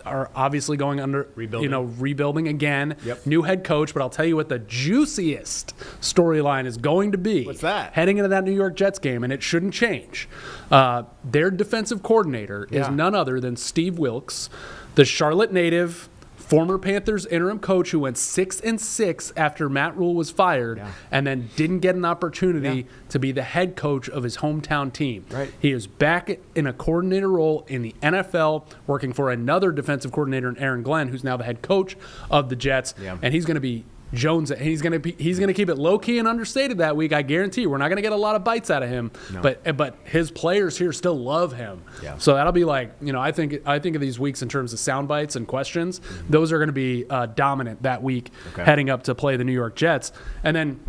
are obviously going under, rebuilding again.
Yep.
New head coach, but I'll tell you what the juiciest storyline is going to be.
What's that?
Heading into that New York Jets game, and it shouldn't change. Their defensive coordinator is none other than Steve Wilkes, the Charlotte native, former Panthers interim coach who went 6-6 after Matt Rule was fired and then didn't get an opportunity to be the head coach of his hometown team.
Right.
He is back in a coordinator role in the NFL, working for another defensive coordinator in Aaron Glenn, who's now the head coach of the Jets.
Yeah.
And he's going to be Jones, and he's going to keep it low key and understated that week. I guarantee you, we're not going to get a lot of bites out of him.
No.
But his players here still love him.
Yeah.
So that'll be like, I think of these weeks in terms of sound bites and questions. Those are going to be dominant that week, heading up to play the New York Jets. And then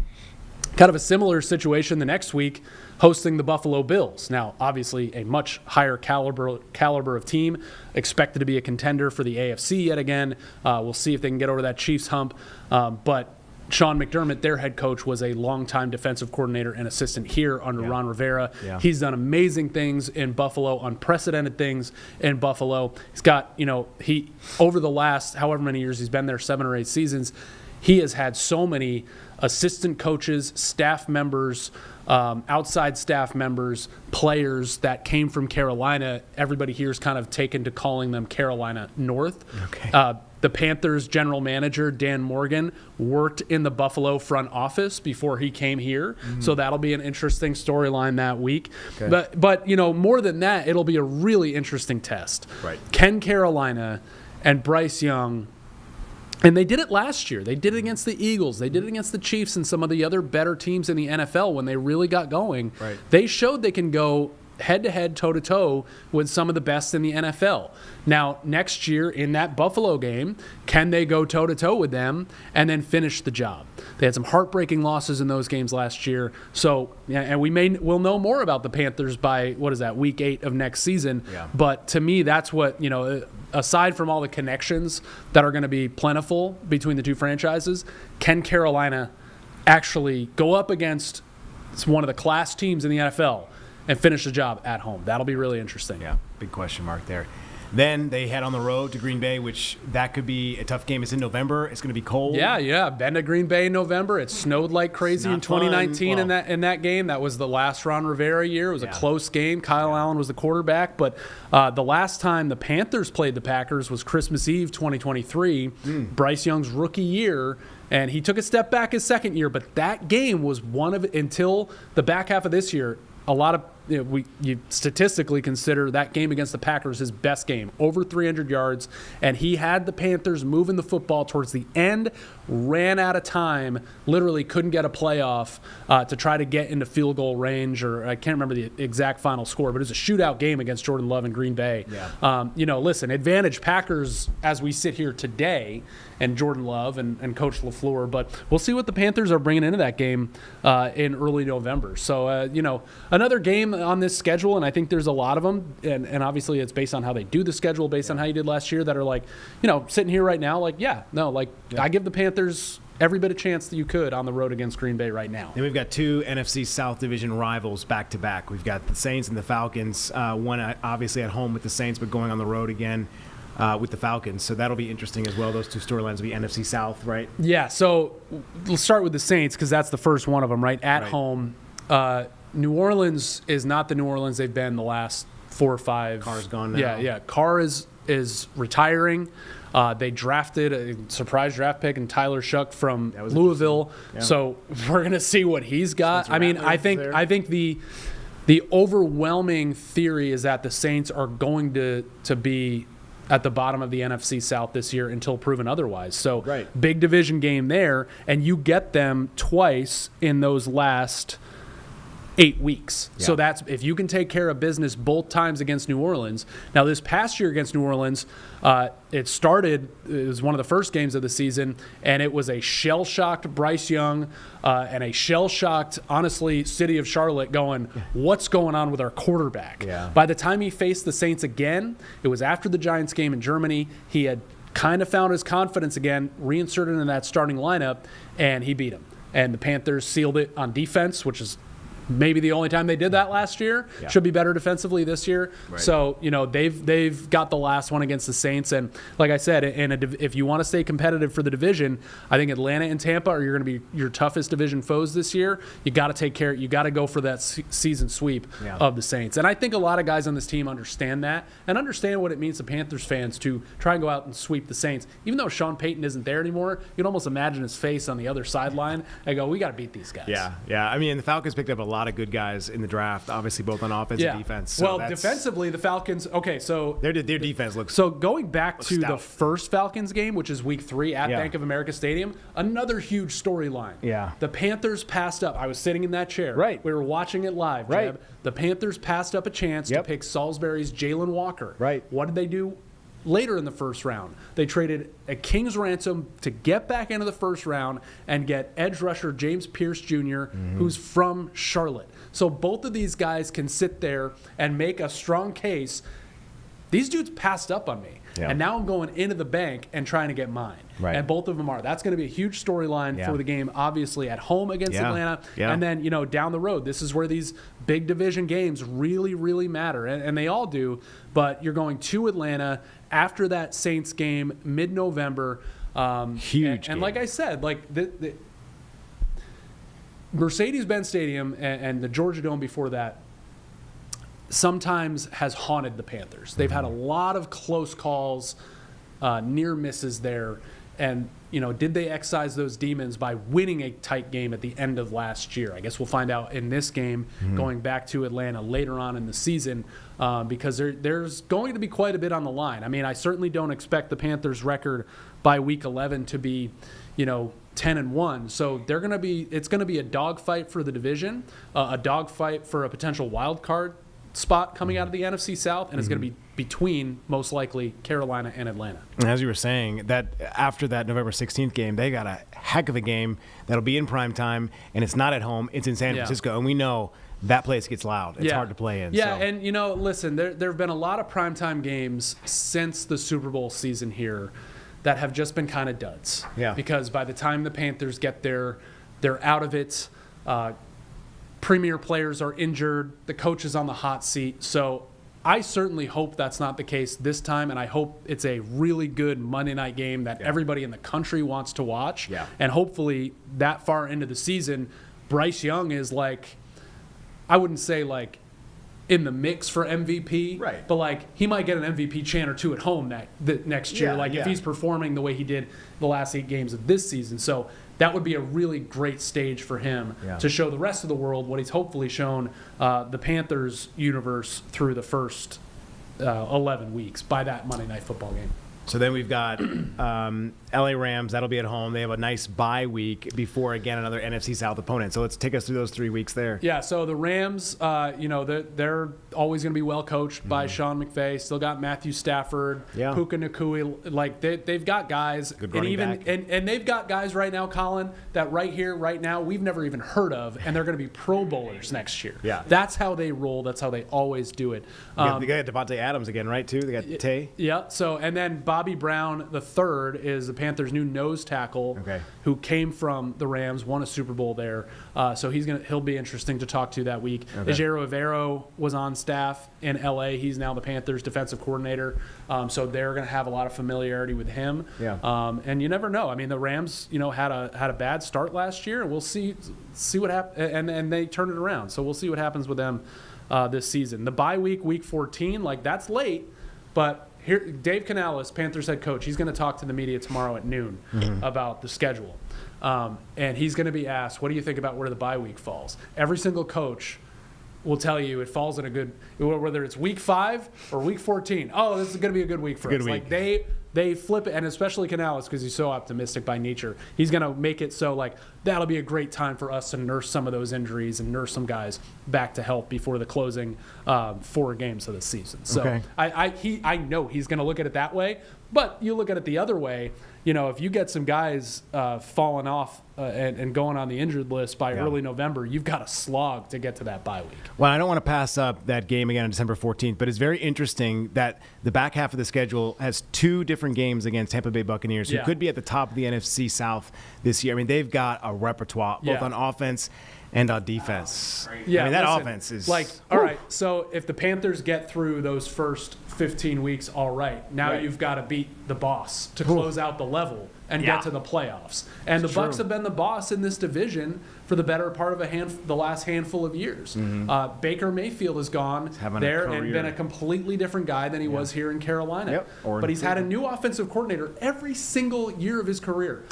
kind of a similar situation the next week, hosting the Buffalo Bills. Now, obviously, a much higher caliber of team, expected to be a contender for the AFC yet again. We'll see if they can get over that Chiefs hump. But Sean McDermott, their head coach, was a longtime defensive coordinator and assistant here under Ron Rivera. Yeah. He's done amazing things in Buffalo, unprecedented things in Buffalo. He's got, he over the last however many years he's been there, 7 or 8 seasons, he has had so many assistant coaches, staff members, outside staff members, players that came from Carolina. Everybody here is kind of taken to calling them Carolina North. Okay. The Panthers general manager, Dan Morgan, worked in the Buffalo front office before he came here. Mm-hmm. So that'll be an interesting storyline that week. Okay. But more than that, it'll be a really interesting test. Right. Can Carolina and Bryce Young, and they did it last year. They did it against the Eagles. They did it against the Chiefs and some of the other better teams in the NFL when they really got going. Right. They showed they can go head-to-head, toe-to-toe with some of the best in the NFL. Now, next year in that Buffalo game, can they go toe-to-toe with them and then finish the job? They had some heartbreaking losses in those games last year. So, and we'll know more about the Panthers by, week 8 of next season. Yeah. But to me, that's what, aside from all the connections that are going to be plentiful between the two franchises, can Carolina actually go up against one of the class teams in the NFL and finish the job at home? That'll be really interesting.
Yeah, big question mark there. Then they head on the road to Green Bay, which that could be a tough game. It's in November. It's going to be cold.
Yeah. Been to Green Bay in November. It snowed like crazy in 2019 in that game. That was the last Ron Rivera year. It was a close game. Kyle Allen was the quarterback. But the last time the Panthers played the Packers was Christmas Eve 2023, Bryce Young's rookie year. And he took a step back his second year. But that game was until the back half of this year, a lot of you statistically consider that game against the Packers his best game, over 300 yards, and he had the Panthers moving the football towards the end, ran out of time, literally couldn't get a playoff to try to get into field goal range, or I can't remember the exact final score, but it was a shootout game against Jordan Love in Green Bay. Yeah. Listen, advantage Packers as we sit here today, and Jordan Love and Coach LaFleur, but we'll see what the Panthers are bringing into that game in early November. So, another game on this schedule, and I think there's a lot of them, and obviously it's based on how they do the schedule, based on how you did last year, that are like, sitting here right now, I give the Panthers every bit of chance that you could on the road against Green Bay right now.
And we've got 2 NFC South Division rivals back-to-back. We've got the Saints and the Falcons, one obviously at home with the Saints, but going on the road again with the Falcons. So that'll be interesting as well. Those 2 storylines will be NFC South, right?
Yeah, so let's start with the Saints because that's the first one of them, right? At home. New Orleans is not the New Orleans they've been the last 4 or 5.
Carr's gone now.
Yeah. Carr is retiring. They drafted a surprise draft pick in Tyler Shuck from Louisville. Yeah. So we're going to see what he's got. I think the overwhelming theory is that the Saints are going to be at the bottom of the NFC South this year until proven otherwise. So big division game there, and you get them twice in those last 8 weeks. Yeah. So that's if you can take care of business both times against New Orleans. Now, this past year against New Orleans, it was one of the first games of the season, and it was a shell-shocked Bryce Young and a shell-shocked, honestly, city of Charlotte going, what's going on with our quarterback? Yeah. By the time he faced the Saints again, it was after the Giants game in Germany. He had kind of found his confidence again, reinserted in that starting lineup, and he beat him. And the Panthers sealed it on defense, which is maybe the only time they did that last year. Yeah. Should be better defensively this year. Right. So, they've got the last one against the Saints. And like I said, if you want to stay competitive for the division, I think Atlanta and Tampa are going to be your toughest division foes this year. You got to take care. You got to go for that season sweep of the Saints. And I think a lot of guys on this team understand that and understand what it means to Panthers fans to try and go out and sweep the Saints. Even though Sean Payton isn't there anymore, you can almost imagine his face on the other sideline and go, we got to beat these guys.
Yeah. The Falcons picked up a lot of good guys in the draft, obviously both on offense and defense.
So defensively, the Falcons. Okay, so
their defense looks.
So going back to the first Falcons game, which is Week 3 at Bank of America Stadium, another huge storyline.
Yeah,
the Panthers passed up. I was sitting in that chair.
Right,
we were watching it live. Right, Jeb. The Panthers passed up a chance to pick Salisbury's Jalen Walker.
Right,
what did they do? later in the first round. They traded a king's ransom to get back into the first round and get edge rusher James Pierce Jr., who's from Charlotte. So both of these guys can sit there and make a strong case. These dudes passed up on me.
Yeah.
And now I'm going into the bank and trying to get mine.
Right.
And both of them are. That's going to be a huge storyline for the game, obviously, at home against Atlanta.
Yeah.
And then, down the road, this is where these big division games really, really matter. And they all do. But you're going to Atlanta after that Saints game, mid-November.
Huge
And like I said, like the Mercedes-Benz Stadium and the Georgia Dome before that sometimes has haunted the Panthers. They've had a lot of close calls, near misses there. And, did they excise those demons by winning a tight game at the end of last year? I guess we'll find out in this game going back to Atlanta later on in the season because there's going to be quite a bit on the line. I mean, I certainly don't expect the Panthers' record by week 11 to be, 10-1. So it's going to be a dogfight for the division, a dogfight for a potential wild card spot coming out of the NFC South, and it's going to be between, most likely, Carolina and Atlanta.
And as you were saying, that after that November 16th game, they got a heck of a game that'll be in prime time, and it's not at home. It's in San Francisco, and we know that place gets loud. It's hard to play in.
Yeah,
so.
and, listen, there have been a lot of primetime games since the Super Bowl season here that have just been kind of duds.
Yeah.
Because by the time the Panthers get there, they're out of it. Premier players are injured. The coach is on the hot seat. So I certainly hope that's not the case this time, and I hope it's a really good Monday night game that everybody in the country wants to watch.
Yeah.
And hopefully that far into the season, Bryce Young is I wouldn't say in the mix for MVP,
right?
But he might get an MVP chant or two at home next year, if he's performing the way he did the last 8 games of this season. So that would be a really great stage for him to show the rest of the world what he's hopefully shown the Panthers universe through the first 11 weeks by that Monday Night Football game.
So then we've got LA Rams. That'll be at home. They have a nice bye week before, again, another NFC South opponent. So let's take us through those 3 weeks there.
Yeah, so the Rams, they're always going to be well coached by Sean McVay. Still got Matthew Stafford, Puka Nacua. They've got guys.
Good running back.
And they've got guys right now, Colin, that right here, right now, we've never even heard of, and they're going to be Pro Bowlers next year.
Yeah.
That's how they roll. That's how they always do it.
They got Devontae Adams again, right, too? They got Tay.
Yeah, so, and then Bobby Brown III is the Panthers' new nose tackle who came from the Rams, won a Super Bowl there. So he'll be interesting to talk to that week. Ejiro Evero was on staff in LA. He's now the Panthers' defensive coordinator. So they're going to have a lot of familiarity with him.
Yeah.
And you never know. I mean, the Rams, had a bad start last year, and we'll see what happens. And they turned it around. So we'll see what happens with them this season. The bye week, week 14, that's late, but here, Dave Canales, Panthers head coach, he's going to talk to the media tomorrow at noon about the schedule. And he's going to be asked, what do you think about where the bye week falls? Every single coach will tell you it falls in a good, whether it's week 5 or week 14. Oh, this is going to be a good week for us.
Week.
They flip it, and especially Canales, because he's so optimistic by nature. He's going to make it so that'll be a great time for us to nurse some of those injuries and nurse some guys back to health before the closing 4 games of the season. So I know he's going to look at it that way, but you look at it the other way. If you get some guys falling off and going on the injured list by early November, you've got a slog to get to that bye week.
Well, I don't want to pass up that game again on December 14th, but it's very interesting that the back half of the schedule has 2 different games against Tampa Bay Buccaneers, who could be at the top of the NFC South this year. I mean, they've got a repertoire, both on offense and on defense.
Yeah,
I mean, that offense is
all right. So if the Panthers get through those first 15 weeks, all right. Now you've got to beat the boss to close out the level and get to the playoffs. And the Bucs have been the boss in this division for the better part of the last handful of years. Baker Mayfield has gone there and been a completely different guy than he was here in Carolina. But he's had a new offensive coordinator every single year of his career.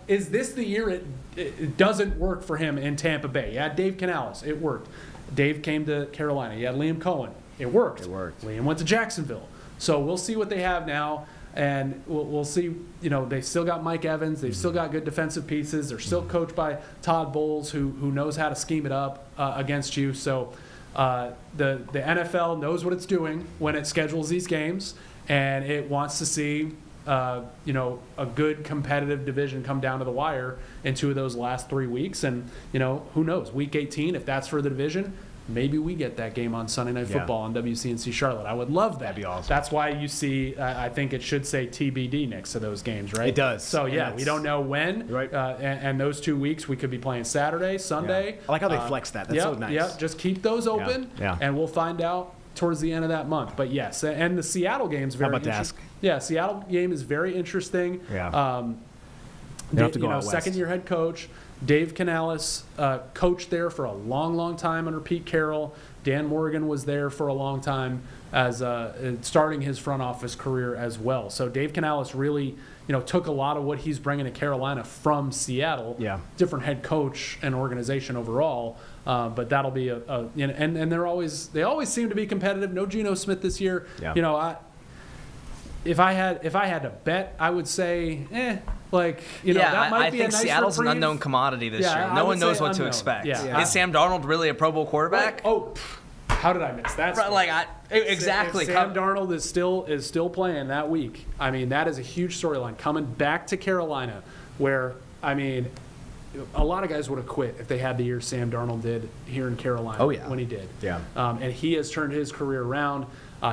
Is this the year it doesn't work for him in Tampa Bay? Yeah, Dave Canales, it worked. Dave came to Carolina. You had Liam Cohen. It worked. Liam went to Jacksonville. So we'll see what they have now. And we'll see, they still got Mike Evans. They've still got good defensive pieces. They're still coached by Todd Bowles, who knows how to scheme it up against you. So the NFL knows what it's doing when it schedules these games. and it wants to see a good competitive division come down to the wire in 2 of those last 3 weeks. And, who knows, week 18, if that's for the division, maybe we get that game on Sunday Night Football on WCNC Charlotte. I would love that.
That'd be awesome.
That's why you see, I think it should say TBD next to those games, right?
It does.
So, yeah, we don't know when.
Right.
And those 2 weeks, we could be playing Saturday, Sunday.
I like how they flex that. That's so nice.
Yeah, just keep those open, and we'll find out towards the end of that month. But, yes, and the Seattle game's very
interesting. How about to ask?
Yeah, Seattle game is very interesting.
Yeah. They have to go out west.
Second-year head coach. Dave Canales coached there for a long, long time under Pete Carroll. Dan Morgan was there for a long time as starting his front office career as well. So Dave Canales really, took a lot of what he's bringing to Carolina from Seattle.
Yeah.
Different head coach and organization overall. But that'll be and they always seem to be competitive. No Geno Smith this year.
Yeah.
If I had to bet, I would say, that might be a
think
nice
Seattle's
reprieve.
an unknown commodity this year. No one knows what to expect.
Yeah.
Is Sam Darnold really a Pro Bowl quarterback?
How did I miss that?
Exactly.
Sam Darnold is still playing that week. I mean, that is a huge storyline coming back to Carolina, where a lot of guys would have quit if they had the year Sam Darnold did here in Carolina. When he did.
Yeah.
And he has turned his career around.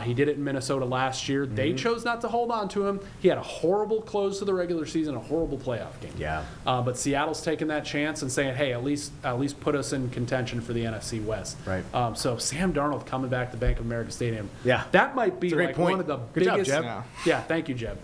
He did it in Minnesota last year. They chose not to hold on to him. He had a horrible close to the regular season, a horrible playoff game.
Yeah.
But Seattle's taking that chance and saying, hey, at least put us in contention for the NFC West.
Right.
So Sam Darnold coming back to Bank of America Stadium.
Yeah.
That might be
That's a great point.
one of the
Good
biggest.
job, Jeb.
Yeah, thank you, Jeb.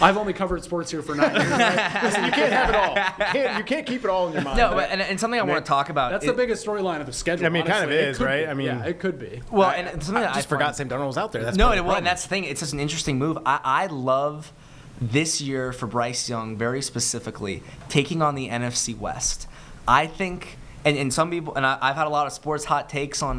I've only covered sports here for 9 years. Right?
Listen, you can't have it all. You can't keep it all in your mind.
No, and something I want to talk about.
That's the biggest storyline of the schedule.
I mean, it kind of
honestly.
is, right? I mean,
yeah, it could be.
Well, and something that
I just forgot Sam Darnold was out there. That's
and that's the thing. It's just an interesting move. I love this year for Bryce Young very specifically taking on the NFC West. I think, and some people, and I've had a lot of sports hot takes on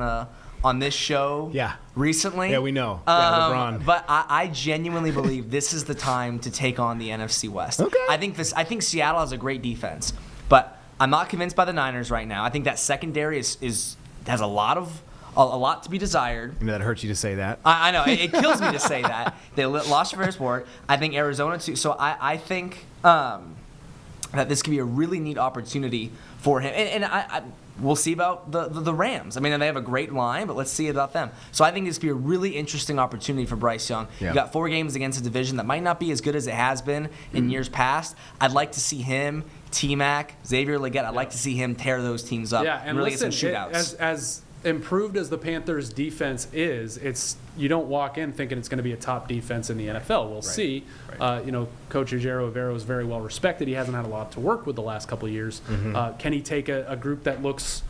this show recently.
Yeah, we know. LeBron.
But I genuinely believe this is the time to take on the NFC West.
Okay.
I think Seattle has a great defense, but I'm not convinced by the Niners right now. I think that secondary has a lot to be desired.
That hurts you to say that.
I know. It kills me to say that. They lost Ferris Ward. I think Arizona too. So I think that this could be a really neat opportunity for him. And we'll see about the Rams. I mean, they have a great line, but let's see about them. So I think this could be a really interesting opportunity for Bryce Young.
Yeah.
You got 4 games against a division that might not be as good as it has been in years past. I'd like to see him, T-Mac, Xavier Legette, I'd like to see him tear those teams up and really
listen,
get some shootouts.
As improved as the Panthers' defense is, you don't walk in thinking it's going to be a top defense in the NFL. We'll see. Right. Coach Ujero Avero is very well respected. He hasn't had a lot to work with the last couple of years. Can he take a group that looks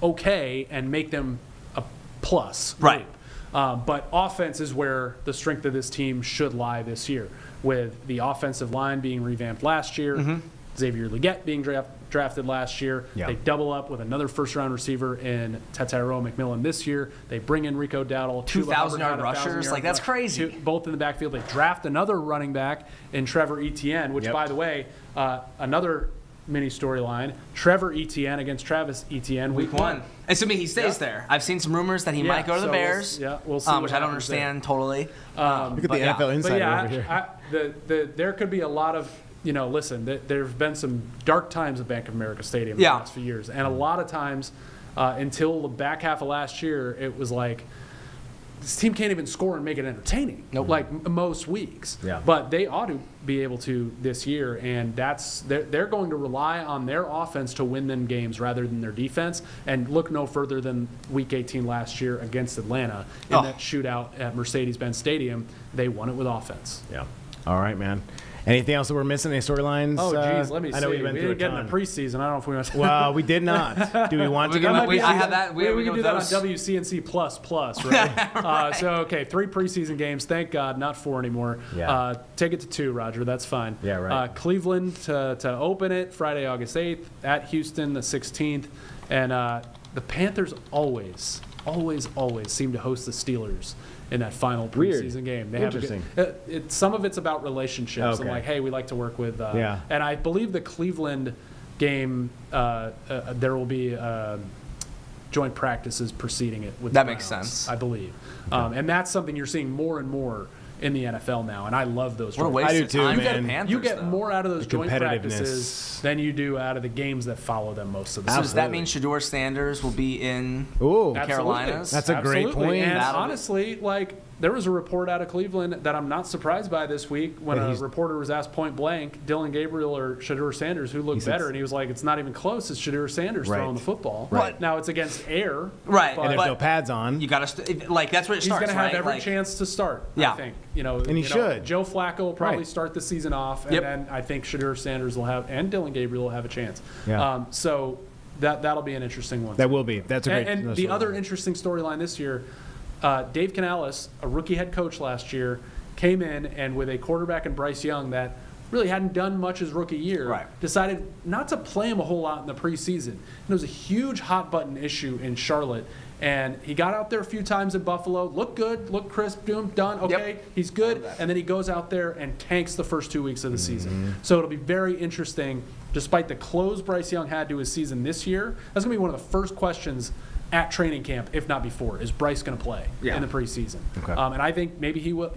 okay and make them a plus group?
Right.
But offense is where the strength of this team should lie this year, with the offensive line being revamped last year, Xavier Legette being drafted last year.
Yeah.
They double up with another first-round receiver in Tetairoa McMillan this year. They bring in Rico Dowdle.
2,000-yard rushers. That's crazy.
Both in the backfield. They draft another running back in Trevor Etienne, which, by the way, another mini storyline. Trevor Etienne against Travis Etienne.
Week 1. Assuming he stays there. I've seen some rumors that he might go to the Bears.
We'll see.
Which I don't understand totally.
Look at the NFL insider over here.
There could be a lot of, listen, there have been some dark times at Bank of America Stadium in the last few years. And a lot of times, until the back half of last year, it was like, this team can't even score and make it entertaining, like most weeks.
Yeah.
But they ought to be able to this year, and they're going to rely on their offense to win them games rather than their defense. And look no further than Week 18 last year against Atlanta in that shootout at Mercedes-Benz Stadium. They won it with offense.
Yeah. All right, man. Anything else that we're missing? Any storylines?
Oh, geez, let me see.
I know we
didn't get in the preseason. I don't know if we want to.
Well, we did not. Do we want to?
I have that.
We can do that on WCNC plus, right? Right. So, 3 preseason games. Thank God, not 4 anymore.
Yeah.
Take it to 2, Roger. That's fine.
Yeah, right.
Cleveland to open it Friday, August 8th, at Houston the 16th. And the Panthers always seem to host the Steelers in that final preseason game. They
Interesting.
Some of it's about relationships and hey, we like to work with. And I believe the Cleveland game, there will be joint practices preceding it with
that
the
makes
Browns,
sense.
I believe. And that's something you're seeing more and more in the NFL now, and I love those.
What a waste of time.
You get more out of those joint practices than you do out of the games that follow them most of the time.
So does that mean Shedeur Sanders will be in the Carolinas?
That's a great point.
And honestly, like, there was a report out of Cleveland that I'm not surprised by this week when a reporter was asked point blank, Dylan Gabriel or Shedeur Sanders, who looked better, and he was like, it's not even close. It's Shedeur Sanders throwing the football.
Right.
Now it's against air.
Right.
And there's no pads on.
You got to like that's where it starts.
He's going to have
right?
every chance to start.
Yeah.
I think. You know,
and he should.
Joe Flacco will probably start the season off, and then I think Shedeur Sanders will have, and Dylan Gabriel will have a chance.
Yeah.
So that'll be an interesting one.
That will be. That's a great.
And the other interesting storyline this year. Dave Canales, a rookie head coach last year, came in and with a quarterback in Bryce Young that really hadn't done much his rookie year, decided not to play him a whole lot in the preseason. And it was a huge hot button issue in Charlotte. And he got out there a few times in Buffalo, looked good, looked crisp, done, okay, he's good. And then he goes out there and tanks the first 2 weeks of the season. So it'll be very interesting, despite the close Bryce Young had to his season this year. That's going to be one of the first questions at training camp, if not before, is Bryce going to play in the preseason?
Okay.
And I think maybe he will,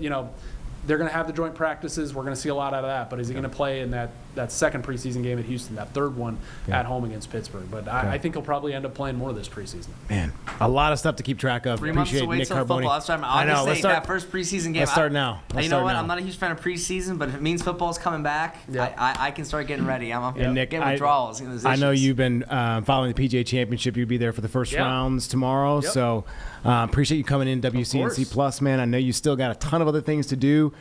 they're going to have the joint practices. We're going to see a lot out of that. But is he going to play in that second preseason game at Houston, that third one at home against Pittsburgh? But I think he'll probably end up playing more this preseason.
Man, a lot of stuff to keep track of.
3 months
Appreciate
away
Nick
till
Carboni.
football. That's why I'm honestly that first preseason game.
Let's start now.
You know what? I'm not a huge fan of preseason, but if it means football's coming back, I can start getting ready. I'm
Nick,
getting withdrawals.
I know you've been following the PGA Championship. You'll be there for the first rounds tomorrow. So appreciate you coming in, WCNC Plus, man. I know you still got a ton of other things to do.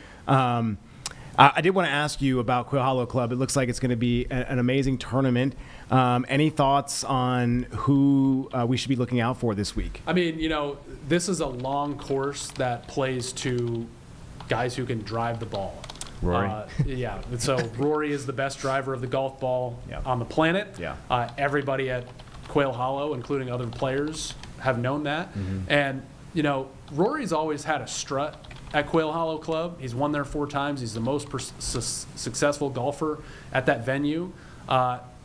I did want to ask you about Quail Hollow Club. It looks like it's going to be an amazing tournament. Any thoughts on who we should be looking out for this week?
I mean, this is a long course that plays to guys who can drive the ball.
Rory.
So Rory is the best driver of the golf ball on the planet.
Yeah.
Everybody at Quail Hollow, including other players, have known that. And, Rory's always had a strut at Quail Hollow Club. He's won there 4 times. He's the most successful golfer at that venue.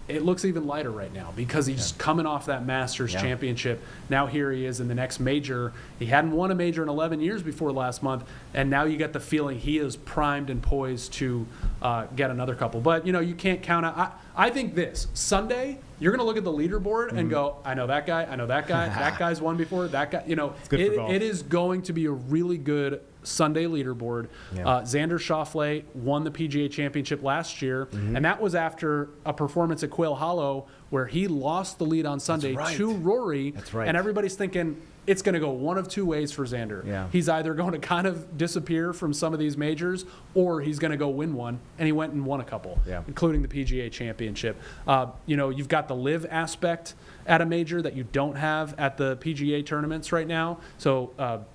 It looks even lighter right now because he's coming off that Masters championship. Now here he is in the next major. He hadn't won a major in 11 years before last month, and now you get the feeling he is primed and poised to get another couple. But, you can't count out. I think this Sunday, you're going to look at the leaderboard and go, I know that guy, that guy's won before, that guy. It is going to be a really good Sunday leaderboard. Xander Schauffele won the PGA Championship last year, and that was after a performance at Quail Hollow where he lost the lead on Sunday to Rory.
That's right.
And everybody's thinking it's going to go one of 2 ways for Xander.
Yeah.
He's either going to kind of disappear from some of these majors, or he's going to go win one, and he went and won a couple, including the PGA Championship. You've got the live aspect at a major that you don't have at the PGA tournaments right now. So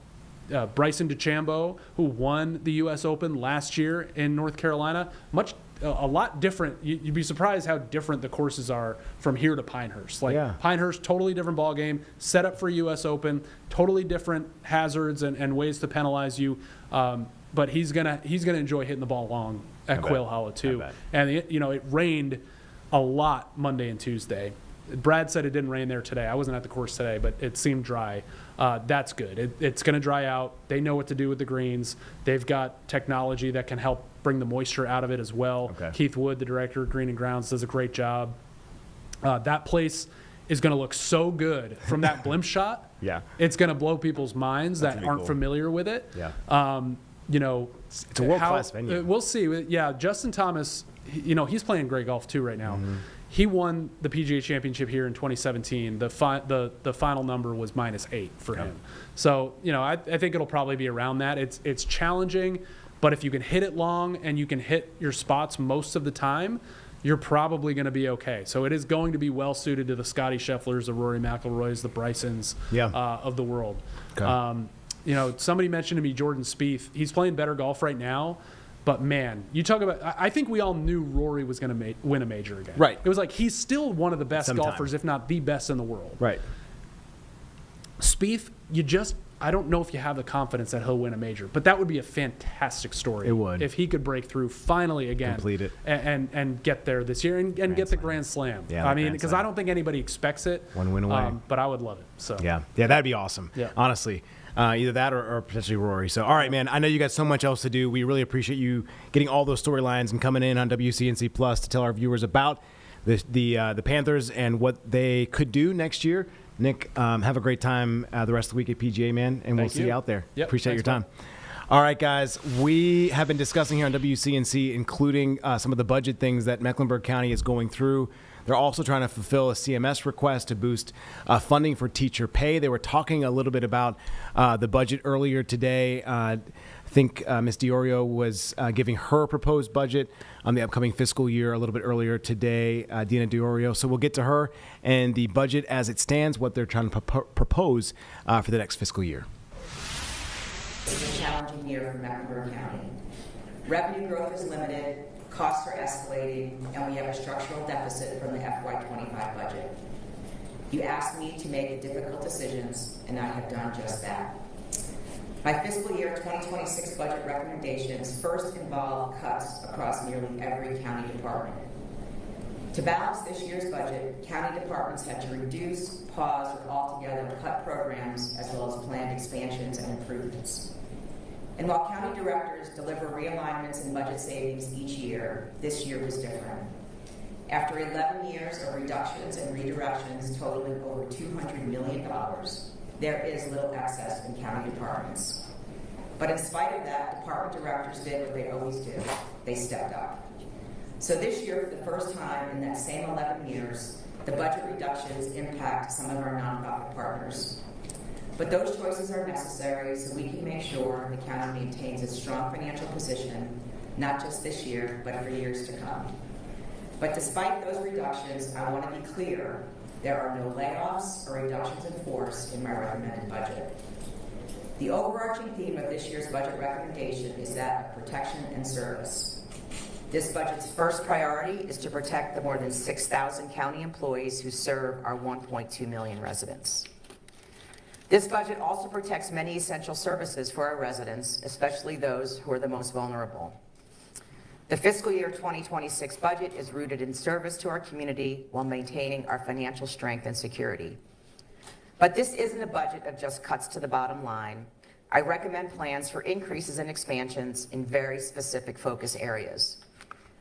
Bryson DeChambeau, who won the U.S. Open last year in North Carolina, a lot different. You'd be surprised how different the courses are from here to Pinehurst. Pinehurst, totally different ball game, set up for U.S. Open, totally different hazards and ways to penalize you. But he's gonna enjoy hitting the ball long at Quail Hollow too. And it rained a lot Monday and Tuesday. Brad said it didn't rain there today. I wasn't at the course today, but it seemed dry. That's good. It's going to dry out. They know what to do with the greens. They've got technology that can help bring the moisture out of it as well.
Okay.
Keith Wood, the director of Green and Grounds, does a great job. That place is going to look so good from that blimp shot.
Yeah.
It's going to blow people's minds that aren't familiar with it.
Yeah.
It's
a world-class venue.
We'll see. Yeah, Justin Thomas, he's playing great golf too right now. He won the PGA Championship here in 2017. The final number was -8 for him. So, I think it'll probably be around that. It's challenging, but if you can hit it long and you can hit your spots most of the time, you're probably going to be okay. So it is going to be well suited to the Scotty Schefflers, the Rory McIlroys, the Brysons of the world.
Okay.
Somebody mentioned to me Jordan Spieth. He's playing better golf right now. But, man, you talk about – I think we all knew Rory was going to win a major again.
Right.
It was like he's still one of the best golfers, if not the best in the world.
Right.
Spieth, I don't know if you have the confidence that he'll win a major. But that would be a fantastic story.
It would.
If he could break through finally again.
Complete it.
And get there this year and get the Grand Slam.
Yeah,
I mean, because I don't think anybody expects it.
One win away.
But I would love it. So
Yeah, that'd be awesome, honestly. Either that or potentially Rory. So, all right, man, I know you got so much else to do. We really appreciate you getting all those storylines and coming in on WCNC Plus to tell our viewers about the Panthers and what they could do next year. Nick, have a great time the rest of the week at PGA, man, and we'll see you out there.
Yep,
appreciate your
thanks,
time. All right, guys, we have been discussing here on WCNC, including some of the budget things that Mecklenburg County is going through. They're also trying to fulfill a CMS request to boost funding for teacher pay. They were talking a little bit about the budget earlier today. I think Ms. Diorio was giving her proposed budget on the upcoming fiscal year a little bit earlier today, Dina Diorio. So we'll get to her and the budget as it stands, what they're trying to propose for the next fiscal year.
It's a challenging year for Mecklenburg County. Revenue growth is limited, costs are escalating, and we have a structural deficit from the FY25 budget. You asked me to make difficult decisions, and I have done just that. My fiscal year 2026 budget recommendations first involve cuts across nearly every county department. To balance this year's budget, county departments had to reduce, pause, or altogether cut programs as well as planned expansions and improvements. And while county directors deliver realignments and budget savings each year, this year was different. After 11 years of reductions and redirections totaling over $200 million, there is little excess in county departments. But in spite of that, department directors did what they always do. They stepped up. So this year, for the first time in that same 11 years, the budget reductions impact some of our nonprofit partners. But those choices are necessary so we can make sure the county maintains its strong financial position, not just this year, but for years to come. But despite those reductions, I want to be clear, there are no layoffs or reductions in force in my recommended budget. The overarching theme of this year's budget recommendation is that of protection and service. This budget's first priority is to protect the more than 6,000 county employees who serve our 1.2 million residents. This budget also protects many essential services for our residents, especially those who are the most vulnerable. The fiscal year 2026 budget is rooted in service to our community while maintaining our financial strength and security. But this isn't a budget of just cuts to the bottom line. I recommend plans for increases and expansions in very specific focus areas.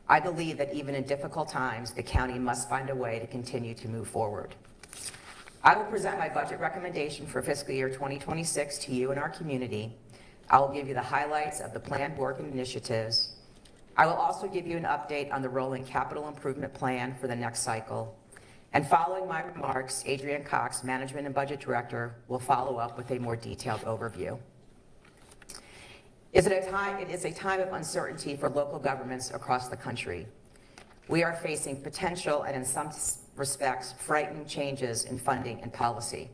I believe that even in difficult times, the county must find a way to continue to move forward. I will present my budget recommendation for fiscal year 2026 to you and our community. I will give you the highlights of the planned work and initiatives. I will also give you an update on the rolling capital improvement plan for the next cycle. And following my remarks, Adrienne Cox, Management and Budget Director, will follow up with a more detailed overview. It is a time of uncertainty for local governments across the country. We are facing potential and in some respects frightening changes in funding and policy.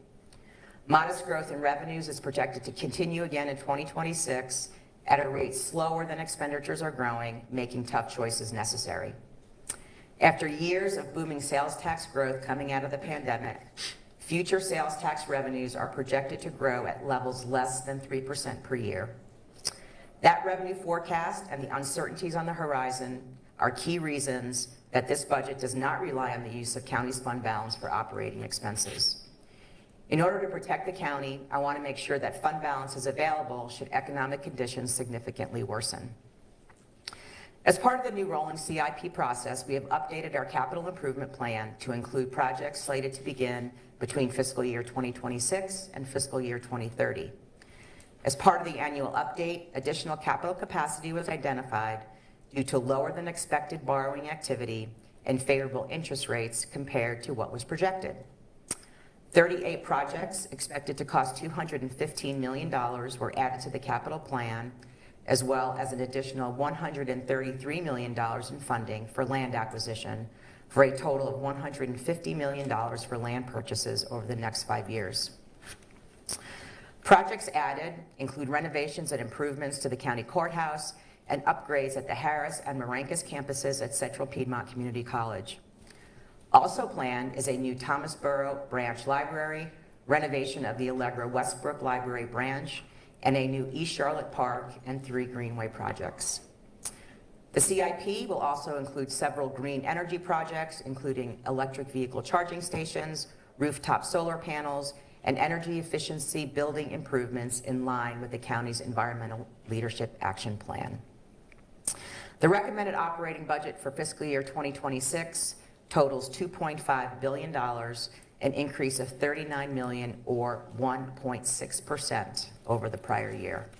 Modest growth in revenues is projected to continue again in 2026 at a rate slower than expenditures are growing, making tough choices necessary. After years of booming sales tax growth coming out of the pandemic, future sales tax revenues are projected to grow at levels less than 3% per year. That revenue forecast and the uncertainties on the horizon are key reasons that this budget does not rely on the use of county's fund balance for operating expenses. In order to protect the county, I want to make sure that fund balance is available should economic conditions significantly worsen. As part of the new rolling CIP process, we have updated our capital improvement plan to include projects slated to begin between fiscal year 2026 and fiscal year 2030. As part of the annual update, additional capital capacity was identified due to lower than expected borrowing activity and favorable interest rates compared to what was projected. 38 projects expected to cost $215 million were added to the capital plan, as well as an additional $133 million in funding for land acquisition, for a total of $150 million for land purchases over the next 5 years. Projects added include renovations and improvements to the county courthouse and upgrades at the Harris and Marankas campuses at Central Piedmont Community College. Also planned is a new Thomasboro branch library, renovation of the Allegra Westbrook Library branch, and a new East Charlotte Park and 3 Greenway projects. The CIP will also include several green energy projects, including electric vehicle charging stations, rooftop solar panels, and energy efficiency building improvements in line with the county's Environmental Leadership Action Plan. The recommended operating budget for fiscal year 2026 totals $2.5 billion, an increase of $39 million or 1.6% over the prior year.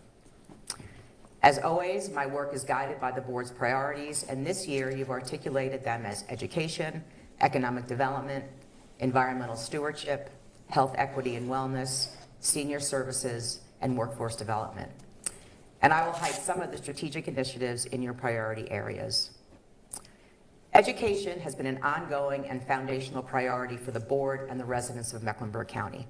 As always, my work is guided by the board's priorities, and this year you've articulated them as education, economic development, environmental stewardship, health equity and wellness, senior services, and workforce development. And I will highlight some of the strategic initiatives in your priority areas. Education has been an ongoing and foundational priority for the board and the residents of Mecklenburg County.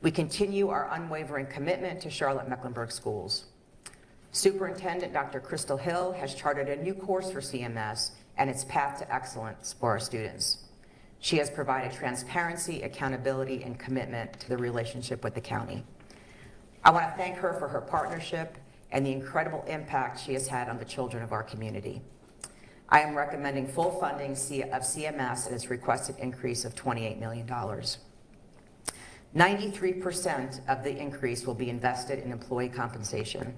We continue our unwavering commitment to Charlotte-Mecklenburg schools. Superintendent Dr. Crystal Hill has charted a new course for CMS and its path to excellence for our students. She has provided transparency, accountability, and commitment to the relationship with the county. I want to thank her for her partnership and the incredible impact she has had on the children of our community. I am recommending full funding of CMS at its requested increase of $28 million. 93% of the increase will be invested in employee compensation.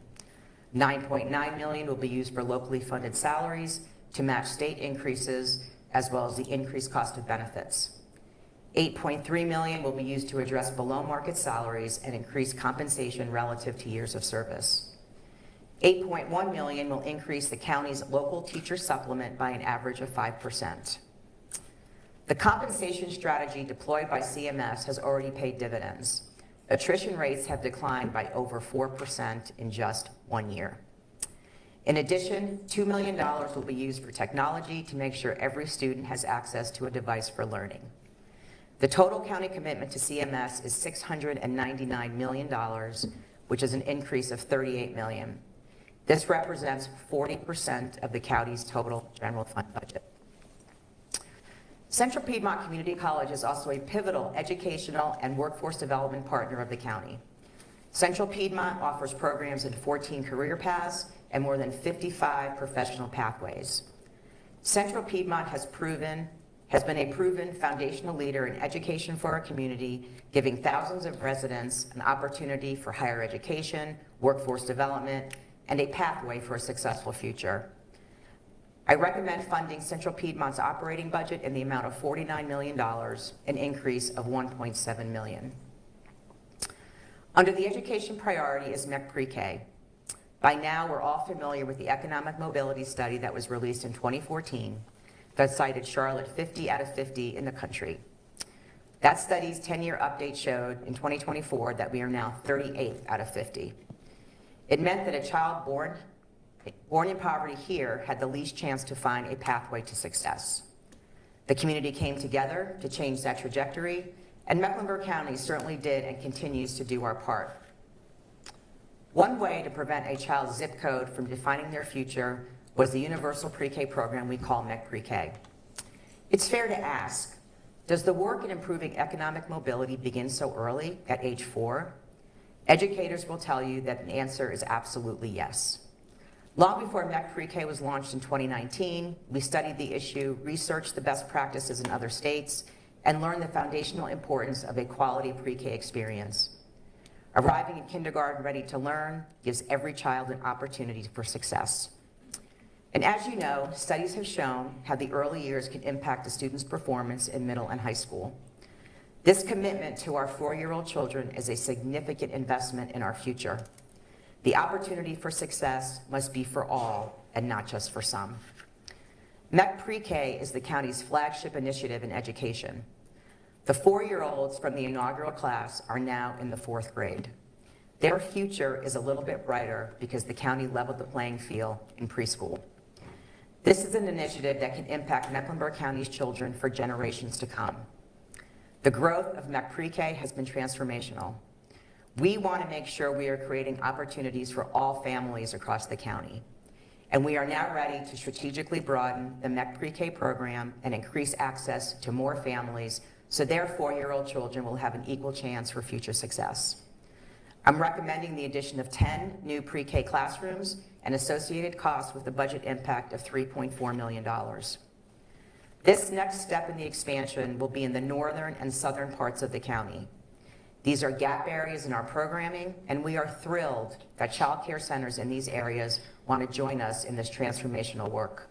$9.9 million will be used for locally funded salaries to match state increases, as well as the increased cost of benefits. $8.3 million will be used to address below-market salaries and increase compensation relative to years of service. $8.1 million will increase the county's local teacher supplement by an average of 5%. The compensation strategy deployed by CMS has already paid dividends. Attrition rates have declined by over 4% in just 1 year. In addition, $2 million will be used for technology to make sure every student has access to a device for learning. The total county commitment to CMS is $699 million, which is an increase of $38 million. This represents 40% of the county's total general fund budget. Central Piedmont Community College is also a pivotal educational and workforce development partner of the county. Central Piedmont offers programs in 14 career paths and more than 55 professional pathways. Central Piedmont has been a proven foundational leader in education for our community, giving thousands of residents an opportunity for higher education, workforce development, and a pathway for a successful future. I recommend funding Central Piedmont's operating budget in the amount of $49 million, an increase of $1.7 million. Under the education priority is MEC Pre-K. By now, we're all familiar with the economic mobility study that was released in 2014 that cited Charlotte 50 out of 50 in the country. That study's 10-year update showed in 2024 that we are now 38 out of 50. It meant that a child born in poverty here had the least chance to find a pathway to success. The community came together to change that trajectory, and Mecklenburg County certainly did and continues to do our part. One way to prevent a child's zip code from defining their future was the universal pre-K program we call MEC Pre-K. It's fair to ask, does the work in improving economic mobility begin so early, at age 4? Educators will tell you that the answer is absolutely yes. Long before MEC Pre-K was launched in 2019, we studied the issue, researched the best practices in other states, and learned the foundational importance of a quality pre-K experience. Arriving in kindergarten ready to learn gives every child an opportunity for success. And as you know, studies have shown how the early years can impact a student's performance in middle and high school. This commitment to our 4-year-old children is a significant investment in our future. The opportunity for success must be for all and not just for some. MEC Pre-K is the county's flagship initiative in education. The 4-year-olds from the inaugural class are now in the 4th grade. Their future is a little bit brighter because the county leveled the playing field in preschool. This is an initiative that can impact Mecklenburg County's children for generations to come. The growth of MEC Pre-K has been transformational. We want to make sure we are creating opportunities for all families across the county. And we are now ready to strategically broaden the MEC Pre-K program and increase access to more families so their 4-year-old children will have an equal chance for future success. I'm recommending the addition of 10 new pre-K classrooms and associated costs with a budget impact of $3.4 million. This next step in the expansion will be in the northern and southern parts of the county. These are gap areas in our programming, and we are thrilled that child care centers in these areas want to join us in this transformational work.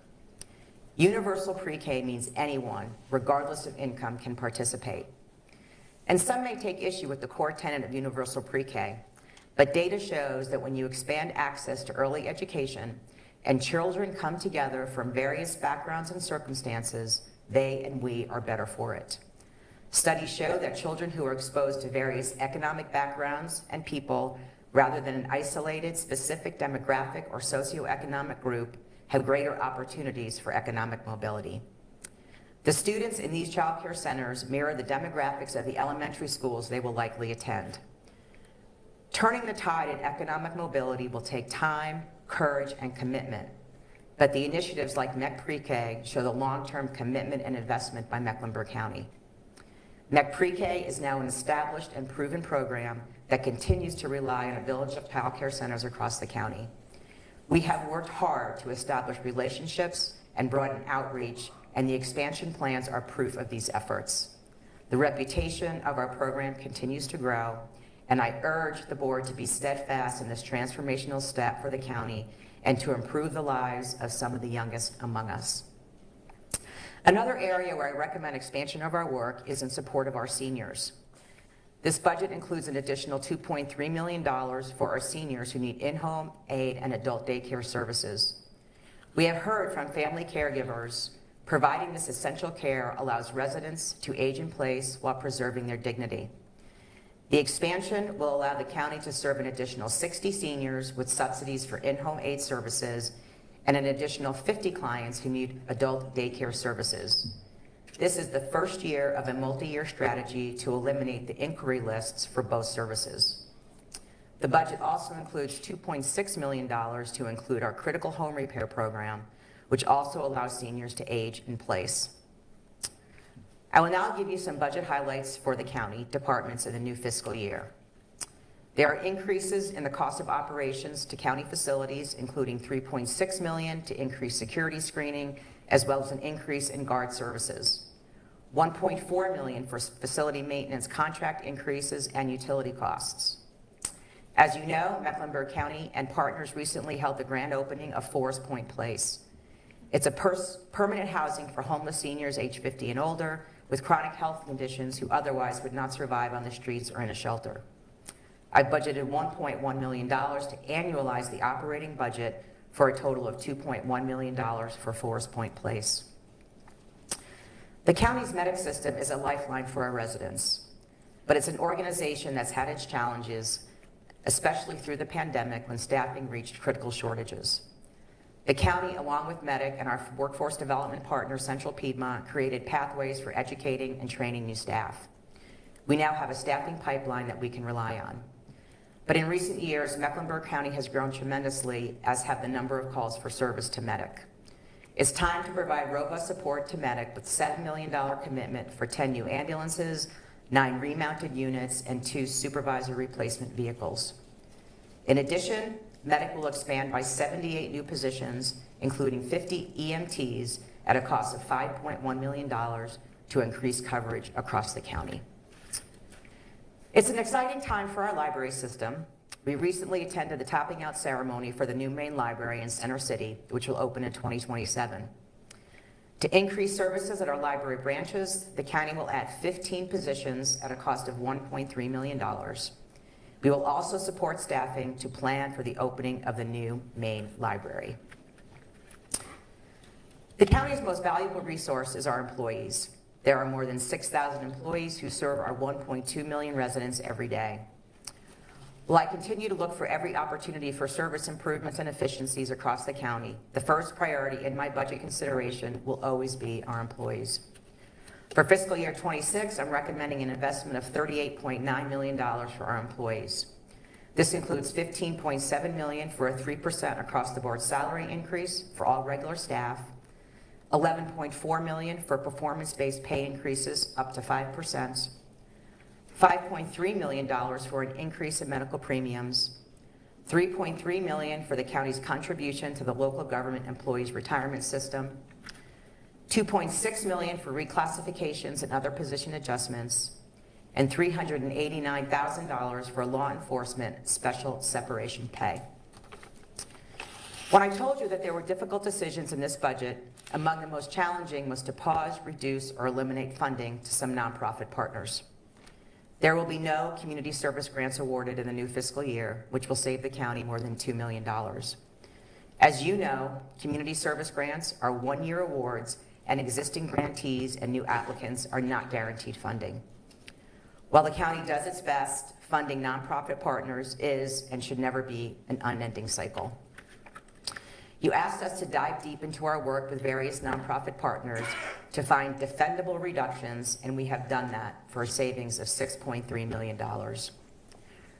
Universal pre-K means anyone, regardless of income, can participate. And some may take issue with the core tenet of universal pre-K, but data shows that when you expand access to early education and children come together from various backgrounds and circumstances, they and we are better for it. Studies show that children who are exposed to various economic backgrounds and people, rather than an isolated, specific demographic or socioeconomic group, have greater opportunities for economic mobility. The students in these child care centers mirror the demographics of the elementary schools they will likely attend. Turning the tide in economic mobility will take time, courage, and commitment, but the initiatives like MEC Pre-K show the long-term commitment and investment by Mecklenburg County. MEC Pre-K is now an established and proven program that continues to rely on a village of child care centers across the county. We have worked hard to establish relationships and broaden outreach, and the expansion plans are proof of these efforts. The reputation of our program continues to grow, and I urge the board to be steadfast in this transformational step for the county and to improve the lives of some of the youngest among us. Another area where I recommend expansion of our work is in support of our seniors. This budget includes an additional $2.3 million for our seniors who need in-home, aid, and adult daycare services. We have heard from family caregivers providing this essential care allows residents to age in place while preserving their dignity. The expansion will allow the county to serve an additional 60 seniors with subsidies for in-home aid services and an additional 50 clients who need adult daycare services. This is the first year of a multi-year strategy to eliminate the inquiry lists for both services. The budget also includes $2.6 million to include our critical home repair program, which also allows seniors to age in place. I will now give you some budget highlights for the county departments in the new fiscal year. There are increases in the cost of operations to county facilities, including $3.6 million to increase security screening, as well as an increase in guard services. $1.4 million for facility maintenance contract increases and utility costs. As you know, Mecklenburg County and partners recently held the grand opening of Forest Point Place. It's a permanent housing for homeless seniors age 50 and older with chronic health conditions who otherwise would not survive on the streets or in a shelter. I budgeted $1.1 million to annualize the operating budget for a total of $2.1 million for Forest Point Place. The county's medic system is a lifeline for our residents, but it's an organization that's had its challenges, especially through the pandemic when staffing reached critical shortages. The county, along with MEDIC and our workforce development partner, Central Piedmont, created pathways for educating and training new staff. We now have a staffing pipeline that we can rely on. But in recent years, Mecklenburg County has grown tremendously, as have the number of calls for service to MEDIC. It's time to provide robust support to MEDIC with $7 million commitment for 10 new ambulances, 9 remounted units, and 2 supervisor replacement vehicles. In addition, MEDIC will expand by 78 new positions, including 50 EMTs at a cost of $5.1 million to increase coverage across the county. It's an exciting time for our library system. We recently attended the topping out ceremony for the new main library in Center City, which will open in 2027. To increase services at our library branches, the county will add 15 positions at a cost of $1.3 million. We will also support staffing to plan for the opening of the new main library. The county's most valuable resource is our employees. There are more than 6,000 employees who serve our 1.2 million residents every day. While I continue to look for every opportunity for service improvements and efficiencies across the county, the first priority in my budget consideration will always be our employees. For fiscal year 26, I'm recommending an investment of $38.9 million for our employees. This includes $15.7 million for a 3% across-the-board salary increase for all regular staff, $11.4 million for performance-based pay increases up to 5%, $5.3 million for an increase in medical premiums, $3.3 million for the county's contribution to the local government employees retirement system, $2.6 million for reclassifications and other position adjustments, and $389,000 for law enforcement special separation pay. When I told you that there were difficult decisions in this budget, among the most challenging was to pause, reduce, or eliminate funding to some nonprofit partners. There will be no community service grants awarded in the new fiscal year, which will save the county more than $2 million. As you know, community service grants are one-year awards, and existing grantees and new applicants are not guaranteed funding. While the county does its best, funding nonprofit partners is and should never be an unending cycle. You asked us to dive deep into our work with various nonprofit partners to find defendable reductions, and we have done that for a savings of $6.3 million.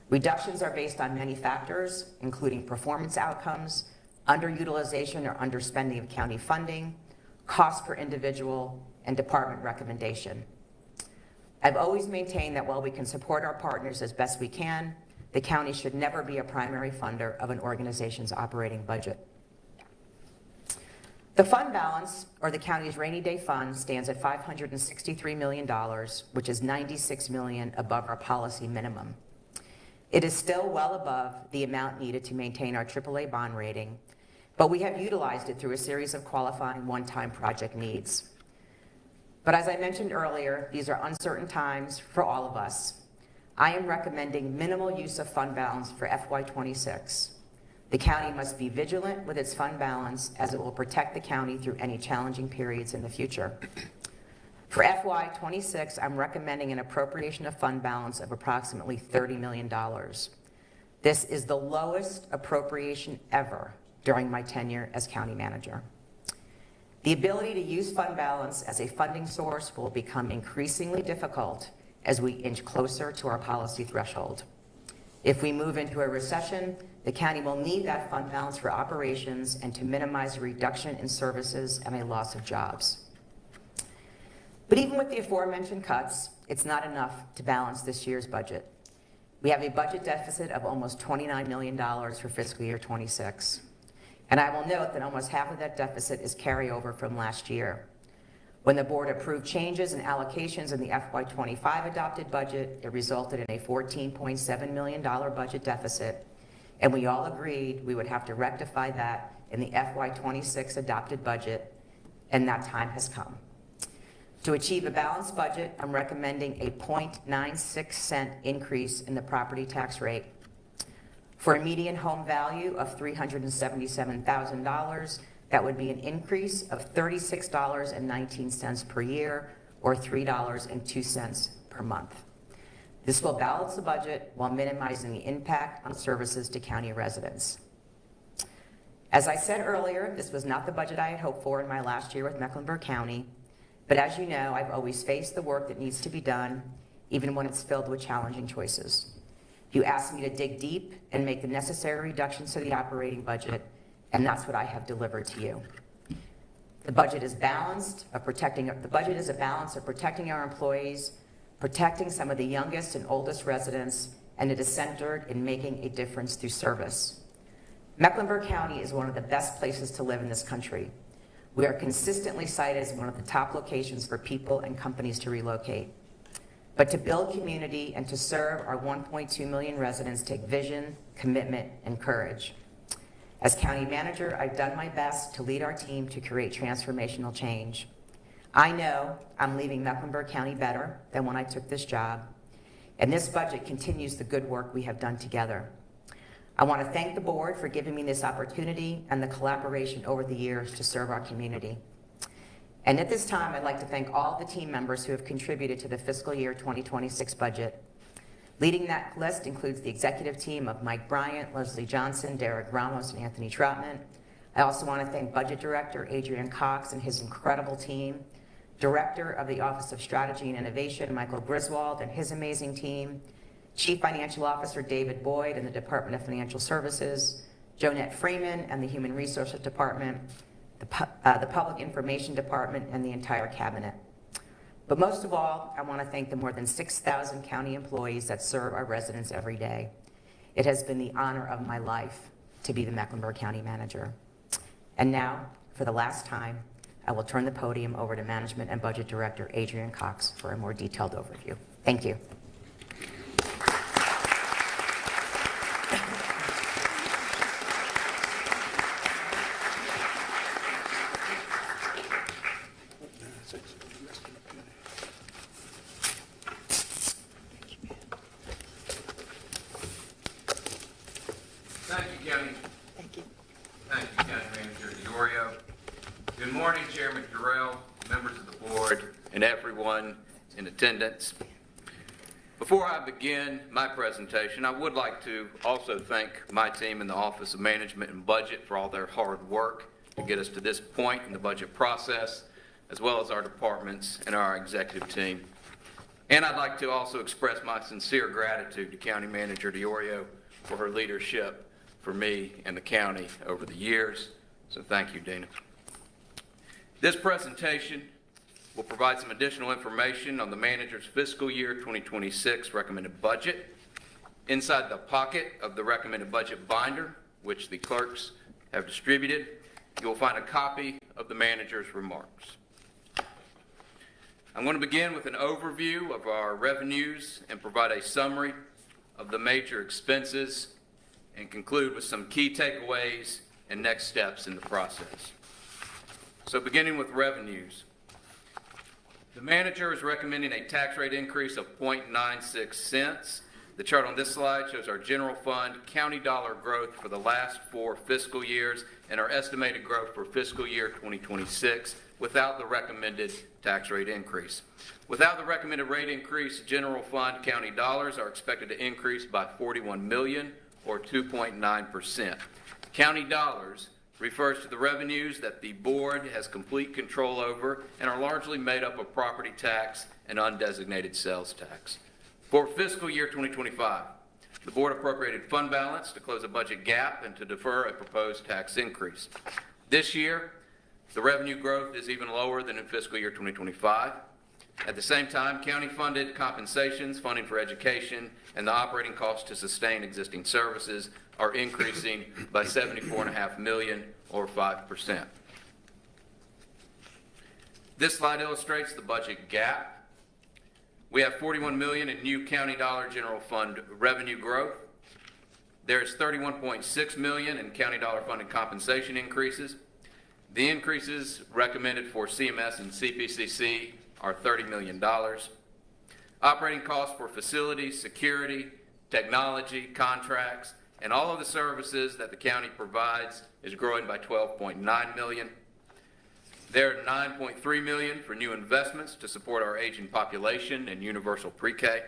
Reductions are based on many factors, including performance outcomes, underutilization or underspending of county funding, cost per individual, and department recommendation. I've always maintained that while we can support our partners as best we can, the county should never be a primary funder of an organization's operating budget. The fund balance, or the county's rainy day fund, stands at $563 million, which is $96 million above our policy minimum. It is still well above the amount needed to maintain our AAA bond rating, but we have utilized it through a series of qualifying one-time project needs. But as I mentioned earlier, these are uncertain times for all of us. I am recommending minimal use of fund balance for FY26. The county must be vigilant with its fund balance, as it will protect the county through any challenging periods in the future. For FY26, I'm recommending an appropriation of fund balance of approximately $30 million. This is the lowest appropriation ever during my tenure as county manager. The ability to use fund balance as a funding source will become increasingly difficult as we inch closer to our policy threshold. If we move into a recession, the county will need that fund balance for operations and to minimize a reduction in services and a loss of jobs. But even with the aforementioned cuts, it's not enough to balance this year's budget. We have a budget deficit of almost $29 million for fiscal year 26. And I will note that almost half of that deficit is carryover from last year. When the board approved changes and allocations in the FY25 adopted budget, it resulted in a $14.7 million budget deficit, and we all agreed we would have to rectify that in the FY26 adopted budget, and that time has come. To achieve a balanced budget, I'm recommending a 0.96 cent increase in the property tax rate. For a median home value of $377,000, that would be an increase of $36.19 per year, or $3.02 per month. This will balance the budget while minimizing the impact on services to county residents. As I said earlier, this was not the budget I had hoped for in my last year with Mecklenburg County, but as you know, I've always faced the work that needs to be done, even when it's filled with challenging choices. You asked me to dig deep and make the necessary reductions to the operating budget, and that's what I have delivered to you. The budget is balanced of protecting. The budget is a balance of protecting our employees, protecting some of the youngest and oldest residents, and it is centered in making a difference through service. Mecklenburg County is one of the best places to live in this country. We are consistently cited as one of the top locations for people and companies to relocate. But to build community and to serve our 1.2 million residents take vision, commitment, and courage. As county manager, I've done my best to lead our team to create transformational change. I know I'm leaving Mecklenburg County better than when I took this job, and this budget continues the good work we have done together. I want to thank the board for giving me this opportunity and the collaboration over the years to serve our community. And at this time, I'd like to thank all the team members who have contributed to the fiscal year 2026 budget. Leading that list includes the executive team of Mike Bryant, Leslie Johnson, Derek Ramos, and Anthony Troutman. I also want to thank Budget Director Adrian Cox and his incredible team, Director of the Office of Strategy and Innovation, Michael Griswold, and his amazing team, Chief Financial Officer David Boyd in the Department of Financial Services, Jonette Freeman and the Human Resources Department, the Public Information Department, and the entire cabinet. But most of all, I want to thank the more than 6,000 county employees that serve our residents every day. It has been the honor of my life to be the Mecklenburg County Manager. And now, for the last time, I will turn the podium over to Management and Budget Director Adrian Cox for a more detailed overview. Thank you.
everyone in attendance. Before I begin my presentation, I would like to also thank my team in the Office of Management and Budget for all their hard work to get us to this point in the budget process, as well as our departments and our executive team. And I'd like to also express my sincere gratitude to County Manager DiOrio for her leadership for me and the county over the years. So thank you, Dina. This presentation will provide some additional information on the manager's fiscal year 2026 recommended budget. Inside the pocket of the recommended budget binder, which the clerks have distributed, you will find a copy of the manager's remarks. I'm going to begin with an overview of our revenues and provide a summary of the major expenses and conclude with some key takeaways and next steps in the process. So beginning with revenues, the manager is recommending a tax rate increase of 0.96 cents. The chart on this slide shows our general fund county dollar growth for the last 4 fiscal years and our estimated growth for fiscal year 2026 without the recommended tax rate increase. Without the recommended rate increase, general fund county dollars are expected to increase by $41 million or 2.9%. County dollars refers to the revenues that the board has complete control over and are largely made up of property tax and undesignated sales tax. For fiscal year 2025, the board appropriated fund balance to close a budget gap and to defer a proposed tax increase. This year, the revenue growth is even lower than in fiscal year 2025. At the same time, county-funded compensations, funding for education, and the operating costs to sustain existing services are increasing by $74.5 million or 5%. This slide illustrates the budget gap. We have $41 million in new county dollar general fund revenue growth. There is $31.6 million in county dollar funded compensation increases. The increases recommended for CMS and CPCC are $30 million. Operating costs for facilities, security, technology, contracts, and all of the services that the county provides is growing by $12.9 million. There are $9.3 million for new investments to support our aging population and universal pre-K.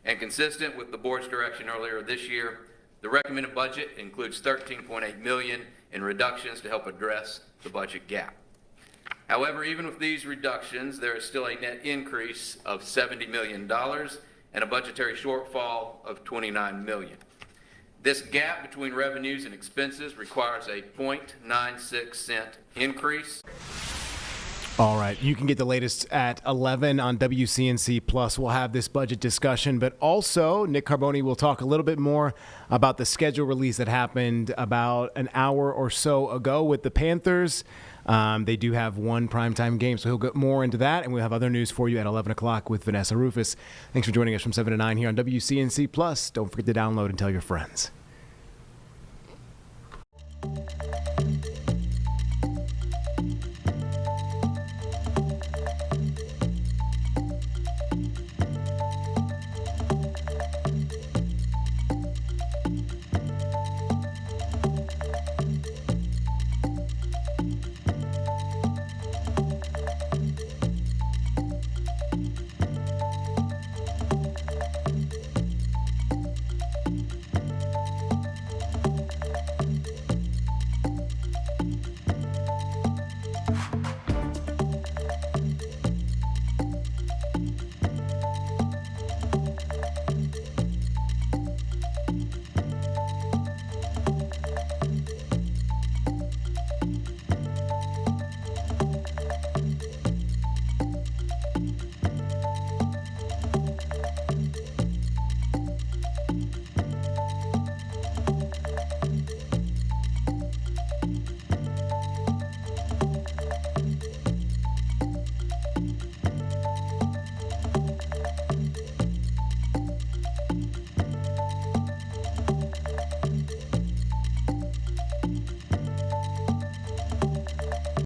And consistent with the board's direction earlier this year, the recommended budget includes $13.8 million in reductions to help address the budget gap. However, even with these reductions, there is still a net increase of $70 million and a budgetary shortfall of $29 million. This gap between revenues and expenses requires a 0.96 cent increase.
All right. You can get the latest at 11 on WCNC Plus. We'll have this budget discussion, but also Nick Carboni will talk a little bit more about the schedule release that happened about an hour or so ago with the Panthers. They do have one primetime game, so he'll get more into that, and we'll have other news for you at 11 o'clock with Vanessa Rufus. Thanks for joining us from 7 to 9 here on WCNC Plus. Don't forget to download and tell your friends.